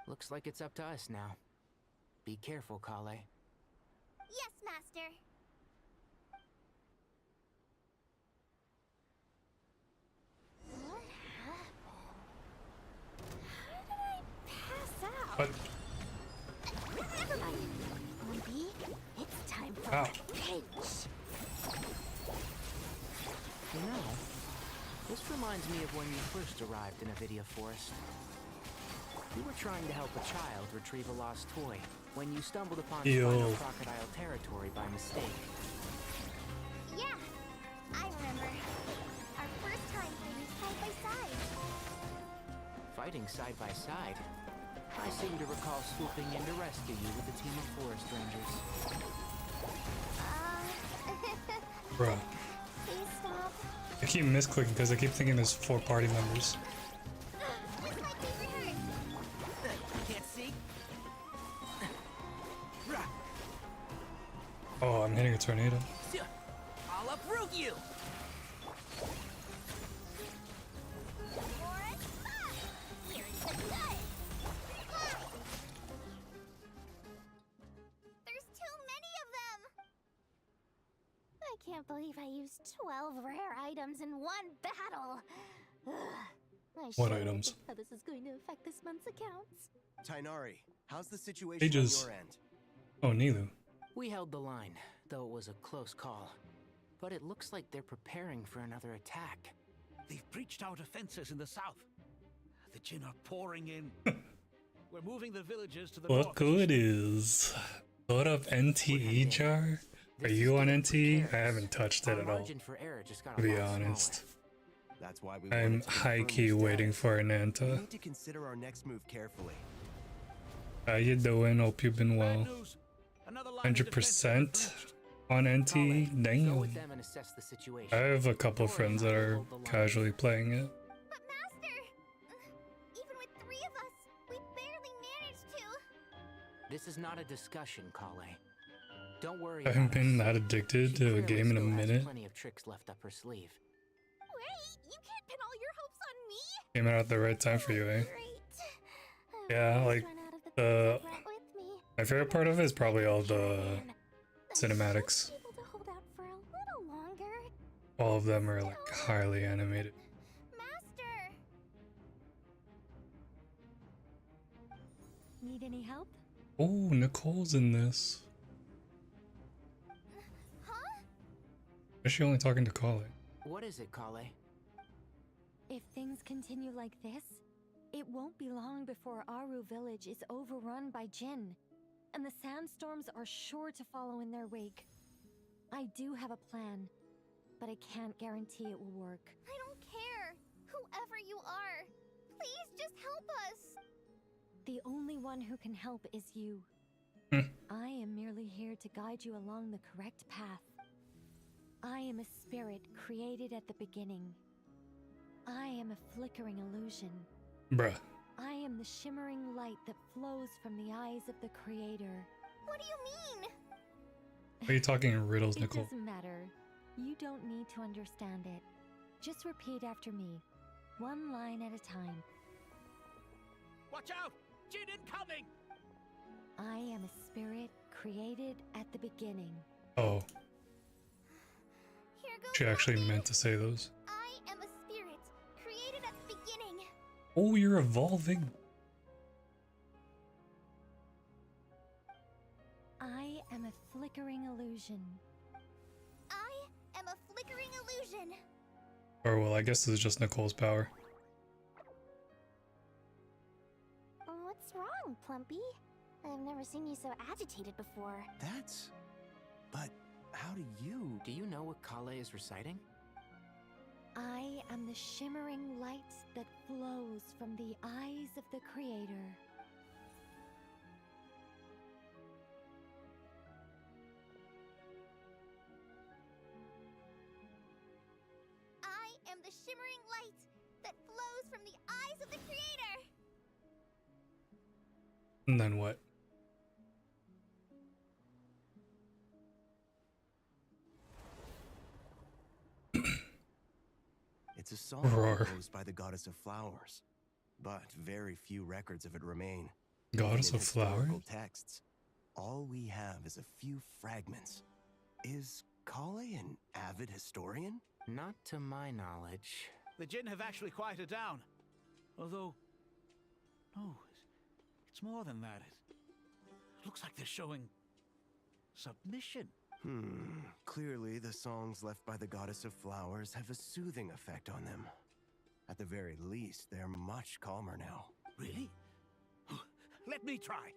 Looks like it's up to us now. Be careful, Kale. Yes, Master. How did I pass out? What? Never mind. Lumpy, it's time for Ow. revenge. You know, this reminds me of when you first arrived in Avidia Forest. You were trying to help a child retrieve a lost toy when you stumbled upon Spinal Crocodile territory by mistake. Yeah, I remember. Our first time fighting side by side. Fighting side by side? I seem to recall swooping in to rescue you with a team of forest rangers. Bruh. Please stop. I keep misclicking because I keep thinking there's 4 party members. Can't see? Oh, I'm hitting a tornado. I'll uproot you! There's too many of them! I can't believe I used 12 rare items in one battle. Ugh. I What sure items? wonder how this is going to affect this month's accounts. Tainari, how's the situation Pages. on your end? Oh, Nilu. We held the line, though it was a close call. But it looks like they're preparing for another attack. They've breached our defenses in the south. The Jinn are pouring in. We're moving the villagers to the north. Look who it is. Load up NTE jar? Are you on NTE? I haven't touched it at all, to be honest. That's why we I'm high-key waiting for an We Anta. need to consider our next move carefully. How you doing? Hope you've been well. 100% on NTE? Go Damn. with them and assess the situation. I have a couple friends that are casually playing it. But Master, even with 3 of us, we barely managed to. This is not a discussion, Kale. Don't worry. I haven't about been us. that addicted She to a clearly game in a still has minute. Plenty of tricks left up her sleeve. Wait, you can't pin all your hopes on me. Came out at the right time for you, eh? Yeah, like the my favorite part of it is probably all the cinematics. Able to hold out for a little longer. All of them are like highly animated. Master! Need any help? Oh, Nicole's in this. Huh? Is she only talking to Kale? What is it, Kale? If things continue like this, it won't be long before Aru village is overrun by Jinn, and the sandstorms are sure to follow in their wake. I do have a plan, but I can't guarantee it will work. I don't care. Whoever you are, please just help us. The only one who can help is you. I am merely here to guide you along the correct path. I am a spirit created at the beginning. I am a flickering illusion. Bruh. I am the shimmering light that flows from the eyes of the Creator. What do you mean? Why are you talking in riddles, It Nicole? doesn't matter. You don't need to understand it. Just repeat after me, one line at a time. Watch out! Jinn incoming! I am a spirit created at the beginning. Oh, Here goes she actually nothing. meant to say those. I am a spirit created at the beginning. Oh, you're evolving. I am a flickering illusion. I am a flickering illusion. Or well, I guess this is just Nicole's power. What's wrong, Plumpy? I've never seen you so agitated before. That's... But how do you... Do you know what Kale is reciting? I am the shimmering light that flows from the eyes of the Creator. I am the shimmering light that flows from the eyes of the Creator. And then what? It's a song Roar. composed by the goddess of flowers, but very few records of it remain. Goddess Even in of flowers? historical texts, all we have is a few fragments. Is Kale an avid historian? Not to my knowledge. The Jinn have actually quieted down. Although, no, it's more than that. It looks like they're showing submission. Clearly, the songs left by the goddess of flowers have a soothing effect on them. At the very least, they're much calmer now. Really? Let me try.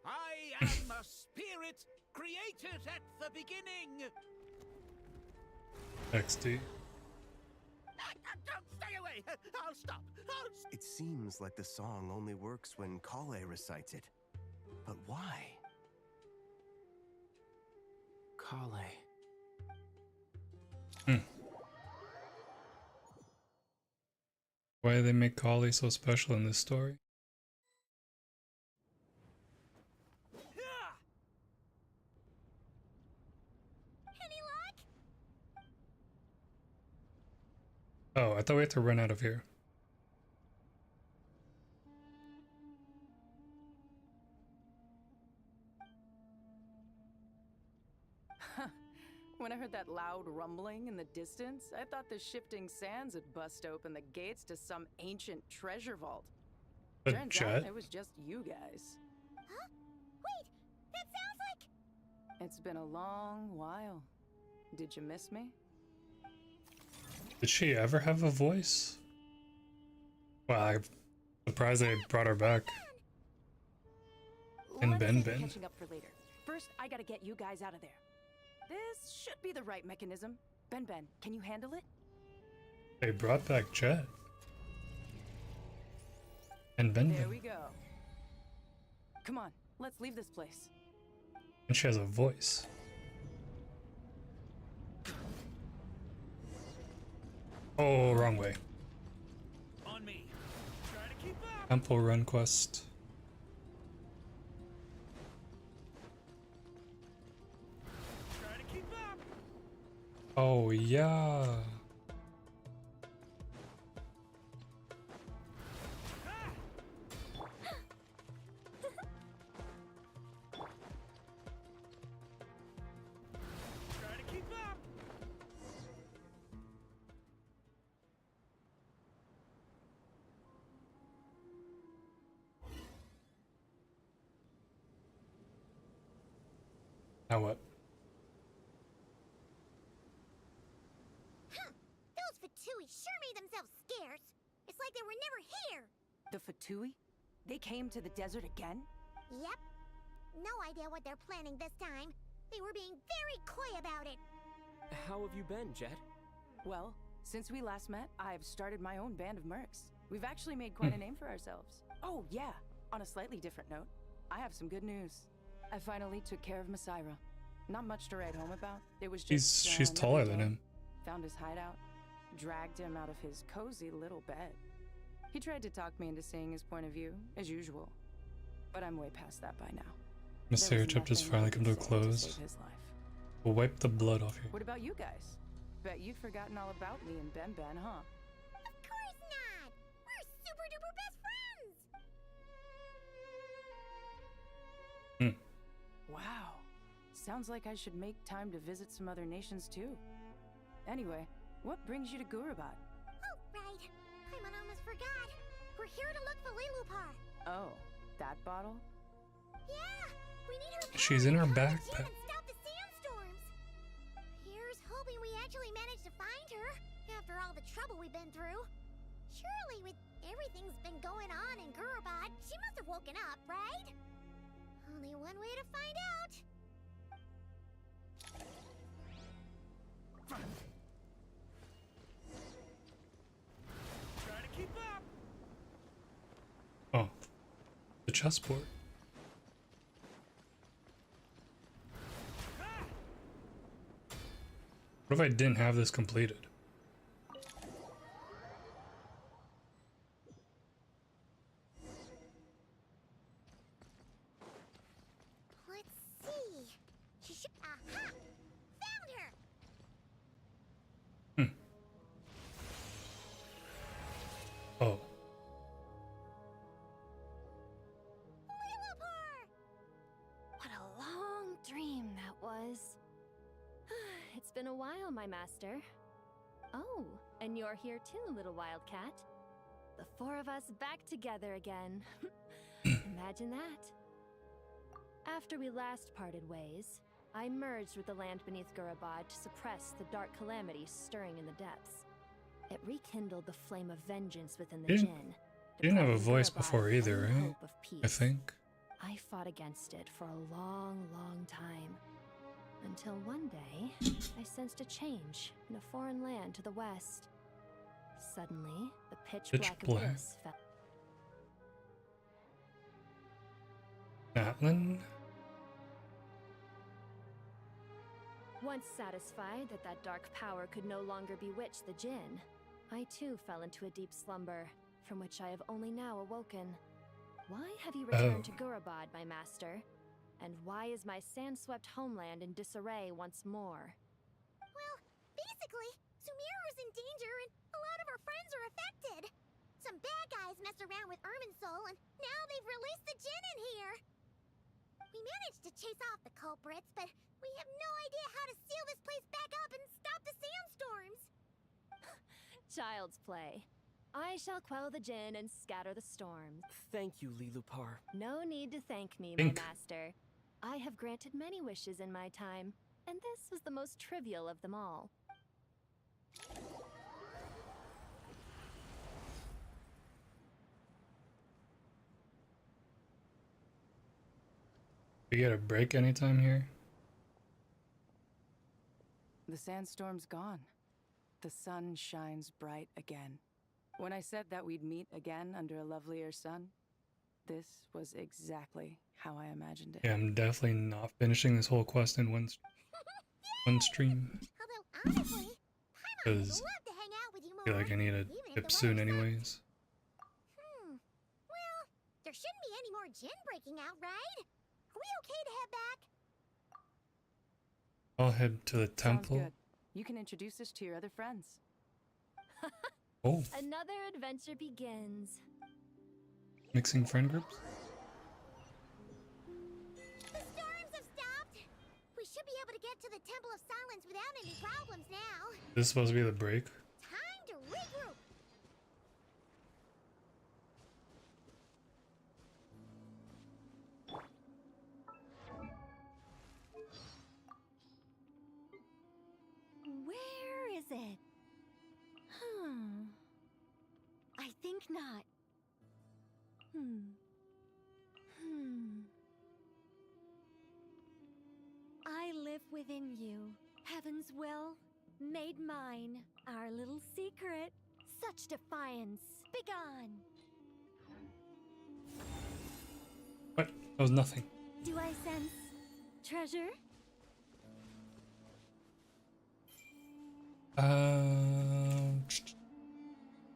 I am a spirit created at the beginning. XD. Stay away! I'll stop! It seems like the song only works when Kale recites it. But why? Kale. Why do they make Kale so special in this story? Any luck? Oh, I thought we had to run out of here. When I heard that loud rumbling in the distance, I thought the shifting sands had bust open the gates to some ancient treasure vault. A Turns jet? out it was just you guys. Huh? Wait, that sounds like... It's been a long while. Did you miss me? Did she ever have a voice? Well, I'm surprised they brought her back. And Let's Ben save the Ben. catching up for later. First, I gotta get you guys out of there. This should be the right mechanism. Ben, can you handle it? They brought back Jet. And Ben There Ben. we go. Come on, let's leave this place. And she has a voice. Oh, wrong way. On me. Try to keep up. Temple Run quest. Try to keep up. Oh, yeah. Try to keep up. Now what? Those Fatui sure made themselves scarce. It's like they were never here. The Fatui? They came to the desert again? Yep. No idea what they're planning this time. They were being very coy about it. How have you been, Jet? Well, since we last met, I've started my own band of mercs. We've actually made quite a name for ourselves. Oh, yeah. On a slightly different note, I have some good news. I finally took care of Messiah. Not much to write home about. It was just She's taller than him. Found his hideout, dragged him out of his cozy little bed. He tried to talk me into seeing his point of view, as usual. But I'm way past that by now. Messiah chapter's finally come to a close. We'll wipe the blood off here. What about you guys? Bet you'd forgotten all about me and Ben, huh? Of course not. We're super duper best friends. Wow. Sounds like I should make time to visit some other nations too. Anyway, what brings you to Gurabad? Oh, right. I almost forgot. We're here to look for Lilupar. Oh, that bottle? Yeah, we need her. She's in her power to calm the backpack. gym and stop the sandstorms. Here's hoping we actually managed to find her after all the trouble we've been through. Surely, with everything's been going on in Gurabad, she must have woken up, right? Only one way to find out. Try to keep up. Oh. The chessboard. What if I didn't have this completed? Farewell, my master. Oh, and you're here too, little wildcat. The four of us back together again. Imagine that. After we last parted ways, I merged with the land beneath Gurabad to suppress the dark calamity stirring in the depths. It rekindled the flame of vengeance within the Jinn. You didn't have a depriving voice Gurabad before of either, any right? hope of I peace. think. I fought against it for a long, long time. Until one day, I sensed a change in a foreign land to the west. Suddenly, the pitch black abyss fell. Atlan? Once satisfied that that dark power could no longer bewitch the Jinn, I too fell into a deep slumber, from which I have only now awoken. Why have you returned to Gurabad, my master? And why is my sand-swept homeland in disarray once more? Well, basically, Sumeru's in danger and a lot of our friends are affected. Some bad guys messed around with Irminsul and now they've released the Jinn in here. We managed to chase off the culprits, but we have no idea how to seal this place back up and stop the sandstorms. Child's play. I shall quell the Jinn and scatter the storms. Thank you, Lilupar. No need to thank me, my master. I have granted many wishes in my time, and this was the most trivial of them all. We get a break anytime here? The sandstorm's gone. The sun shines bright again. When I said that we'd meet again under a lovelier sun, this was exactly how I imagined it. Yeah, I'm definitely not finishing this whole quest in one stream. Although honestly, Paimon would Because love to hang out with you I more. feel like I need a even if tip the soon weather sucks. anyways. Well, there shouldn't be any more Jinn breaking out, right? Are we okay to head back? I'll head to the Sounds temple. good. You can introduce us to your other friends. Oh, Another adventure begins. mixing friend groups? The storms have stopped. We should be able to get to the Temple of Silence without any problems now. This is supposed to be the break. Time to regroup. Where is it? I think not. I live within you. Heaven's will, made mine. Our little secret. Such defiance. Begone. What? That was nothing. Do I sense treasure?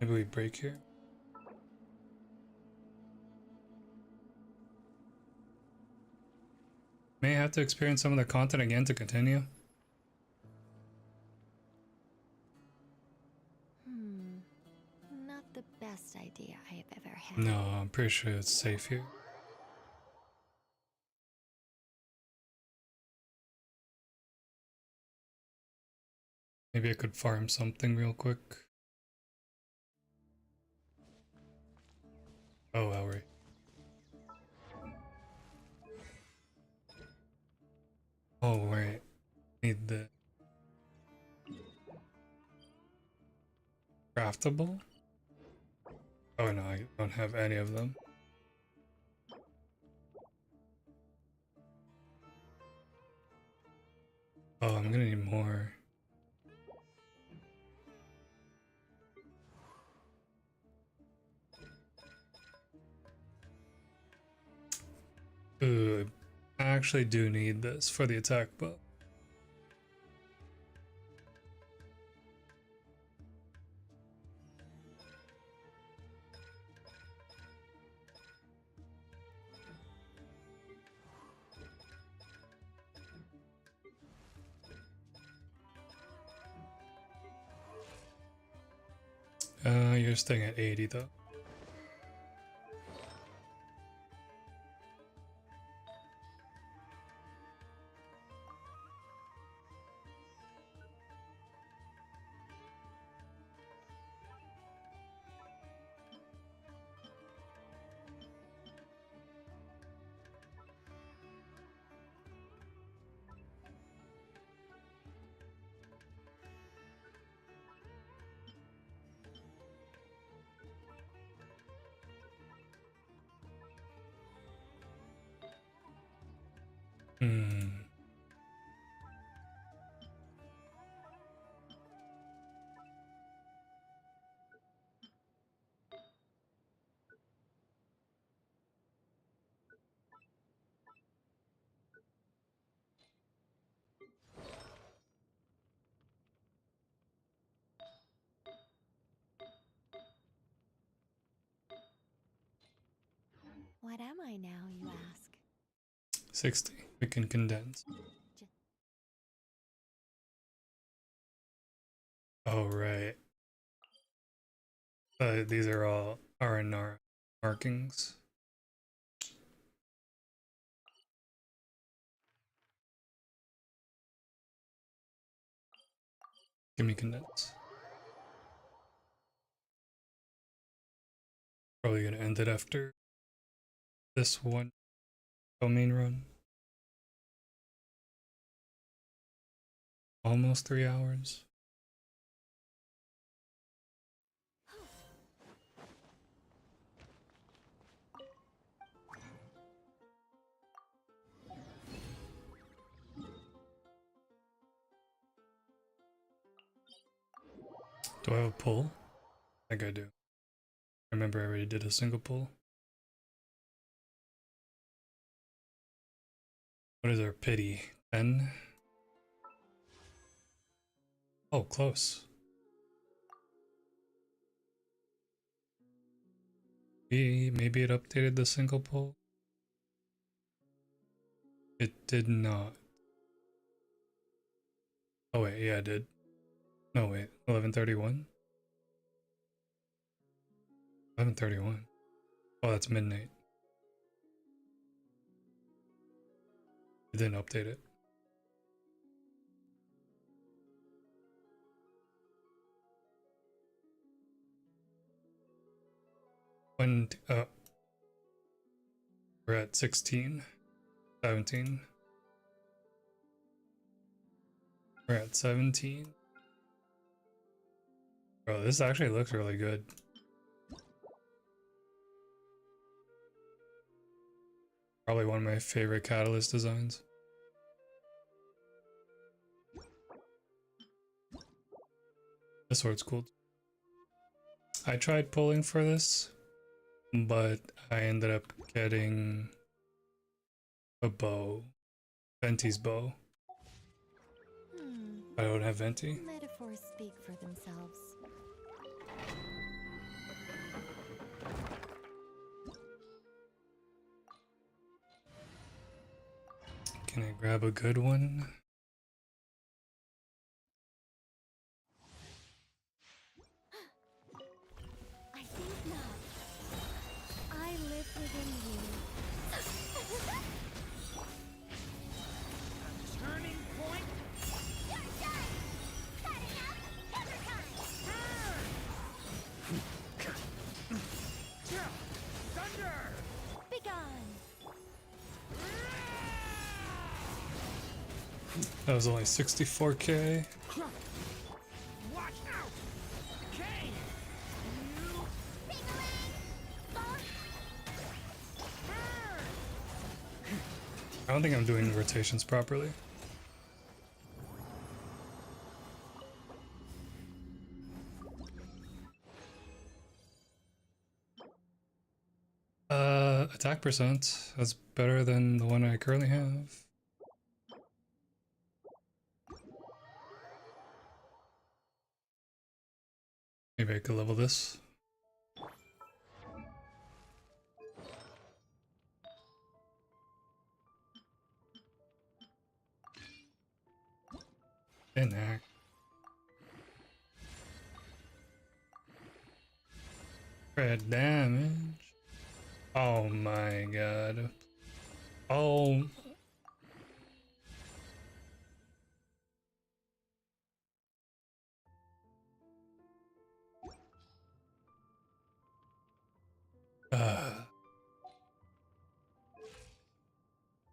Maybe we break here. May have to experience some of the content again to continue. Not the best idea I have ever had. No, I'm pretty sure it's safe here. Maybe I could farm something real quick. Oh, Elry. Oh, wait. Need the craftable? Oh no, I don't have any of them. Oh, I'm gonna need more. Ooh, I actually do need this for the attack buff. You're staying at 80 though. What am I now, you ask? 60. We can condense. Oh, right. These are all R&R markings. Give me condense. Probably gonna end it after this one domain run. Almost 3 hours. Do I have a pull? I think I do. I remember I already did a single pull. What is our pity? 10? Oh, close. Maybe it updated the single pull? It did not. Oh wait, yeah, it did. No, wait, 11:31? 11:31. Oh, that's midnight. It didn't update it. When, we're at 16, 17. We're at 17. Bro, this actually looks really good. Probably one of my favorite Catalyst designs. This sword's cool. I tried pulling for this, but I ended up getting a bow. Venti's bow. I don't have Venti. Metaphors speak for themselves. Can I grab a good one? I think not. I live within you. Turning point. You're done! Cutting up other kind! Thunder! Begone! That was only 64k. Watch out! Kane! I don't think I'm doing the rotations properly. Attack percent. That's better than the one I currently have. Maybe I could level this. Enact. Red damage. Oh my god. Oh. Uh.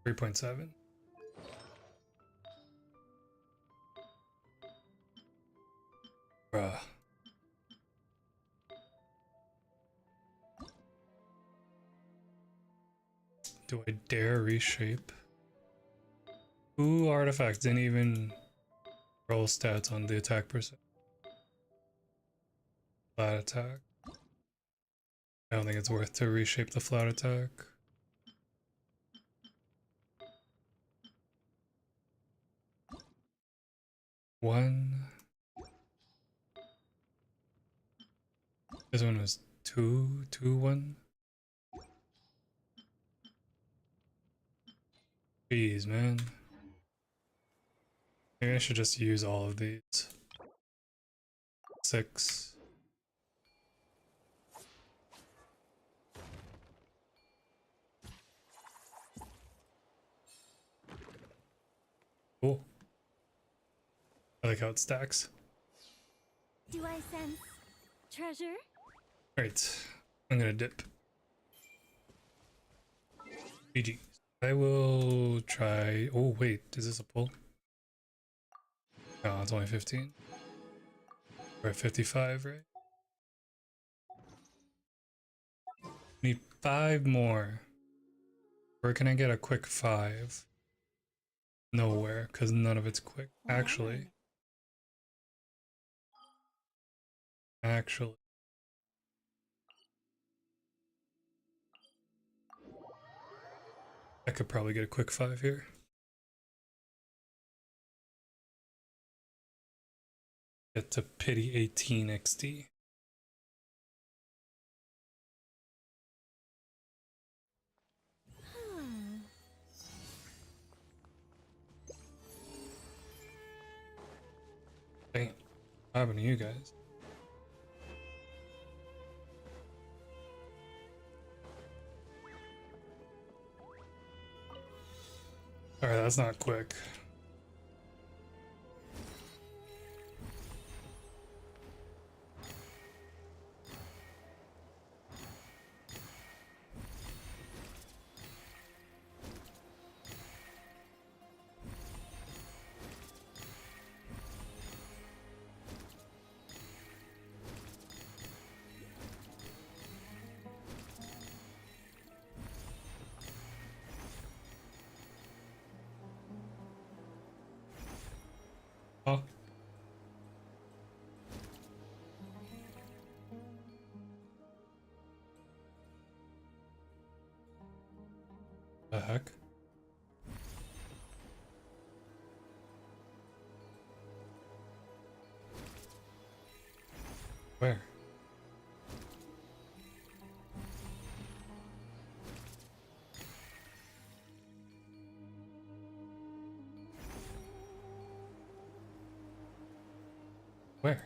3.7. Bruh. Do I dare reshape? Ooh, artifacts didn't even roll stats on the attack percent. Flat attack. I don't think it's worth to reshape the flat attack. One. This one was 2, 2, 1. Jeez, man. Maybe I should just use all of these. 6. Cool. I like how it stacks. Do I sense treasure? Alright, I'm gonna dip. GG. I will try. Oh, wait, is this a pull? No, it's only 15. We're at 55, right? Need 5 more. Where can I get a quick 5? Nowhere, because none of it's quick. Actually. I could probably get a quick 5 here. Get to pity 18 XD. Damn, what happened to you guys? Alright, that's not quick. Oh. The heck? Where? Where?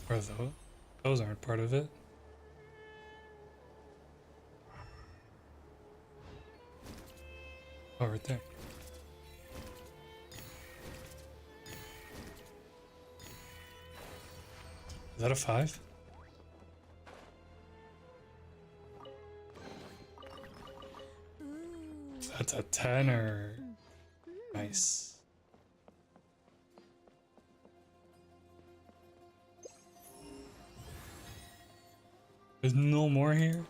Are those? Those aren't part of it. Oh, right there. Is that a 5? That's a 10 or... Nice. There's no more here?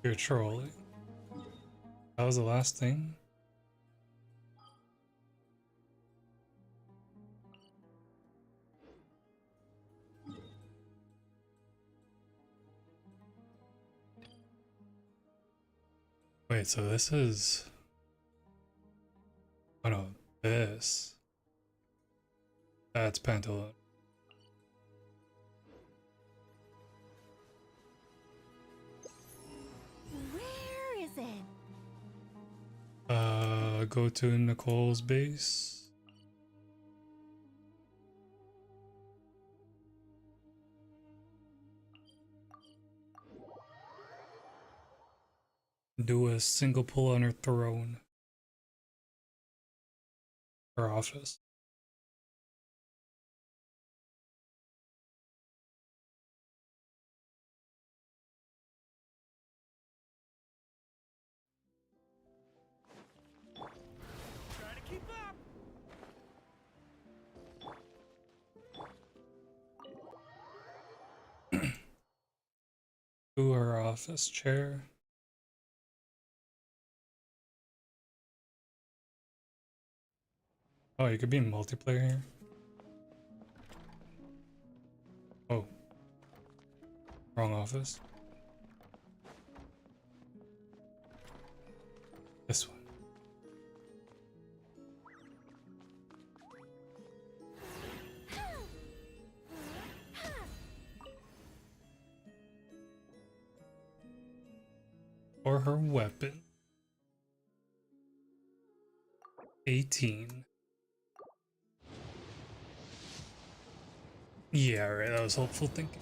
You're trolling. That was the last thing? Wait, so this is... Oh no, this... That's Pantaloon. Where is it? Go to Nicole's base. Do a single pull on her throne. Her office. Trying to keep up. To her office chair. Oh, you could be in multiplayer here. Oh. Wrong office. This one. for her weapon. 18. Yeah, right, that was hopeful thinking.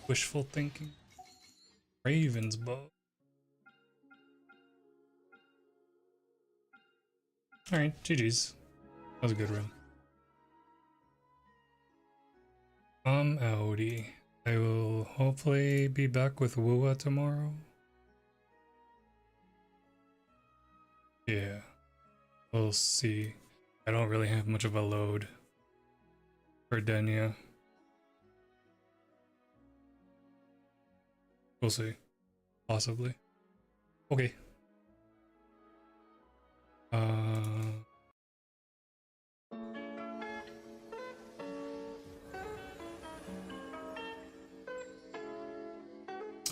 Wishful thinking. Raven's bow. Alright, GG's. That was a good run. I'm outie. I will hopefully be back with Wua tomorrow. Yeah. We'll see. I don't really have much of a load for Denia. We'll see. Possibly. Okay.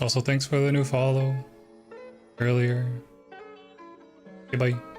Also, thanks for the new follow earlier. Goodbye.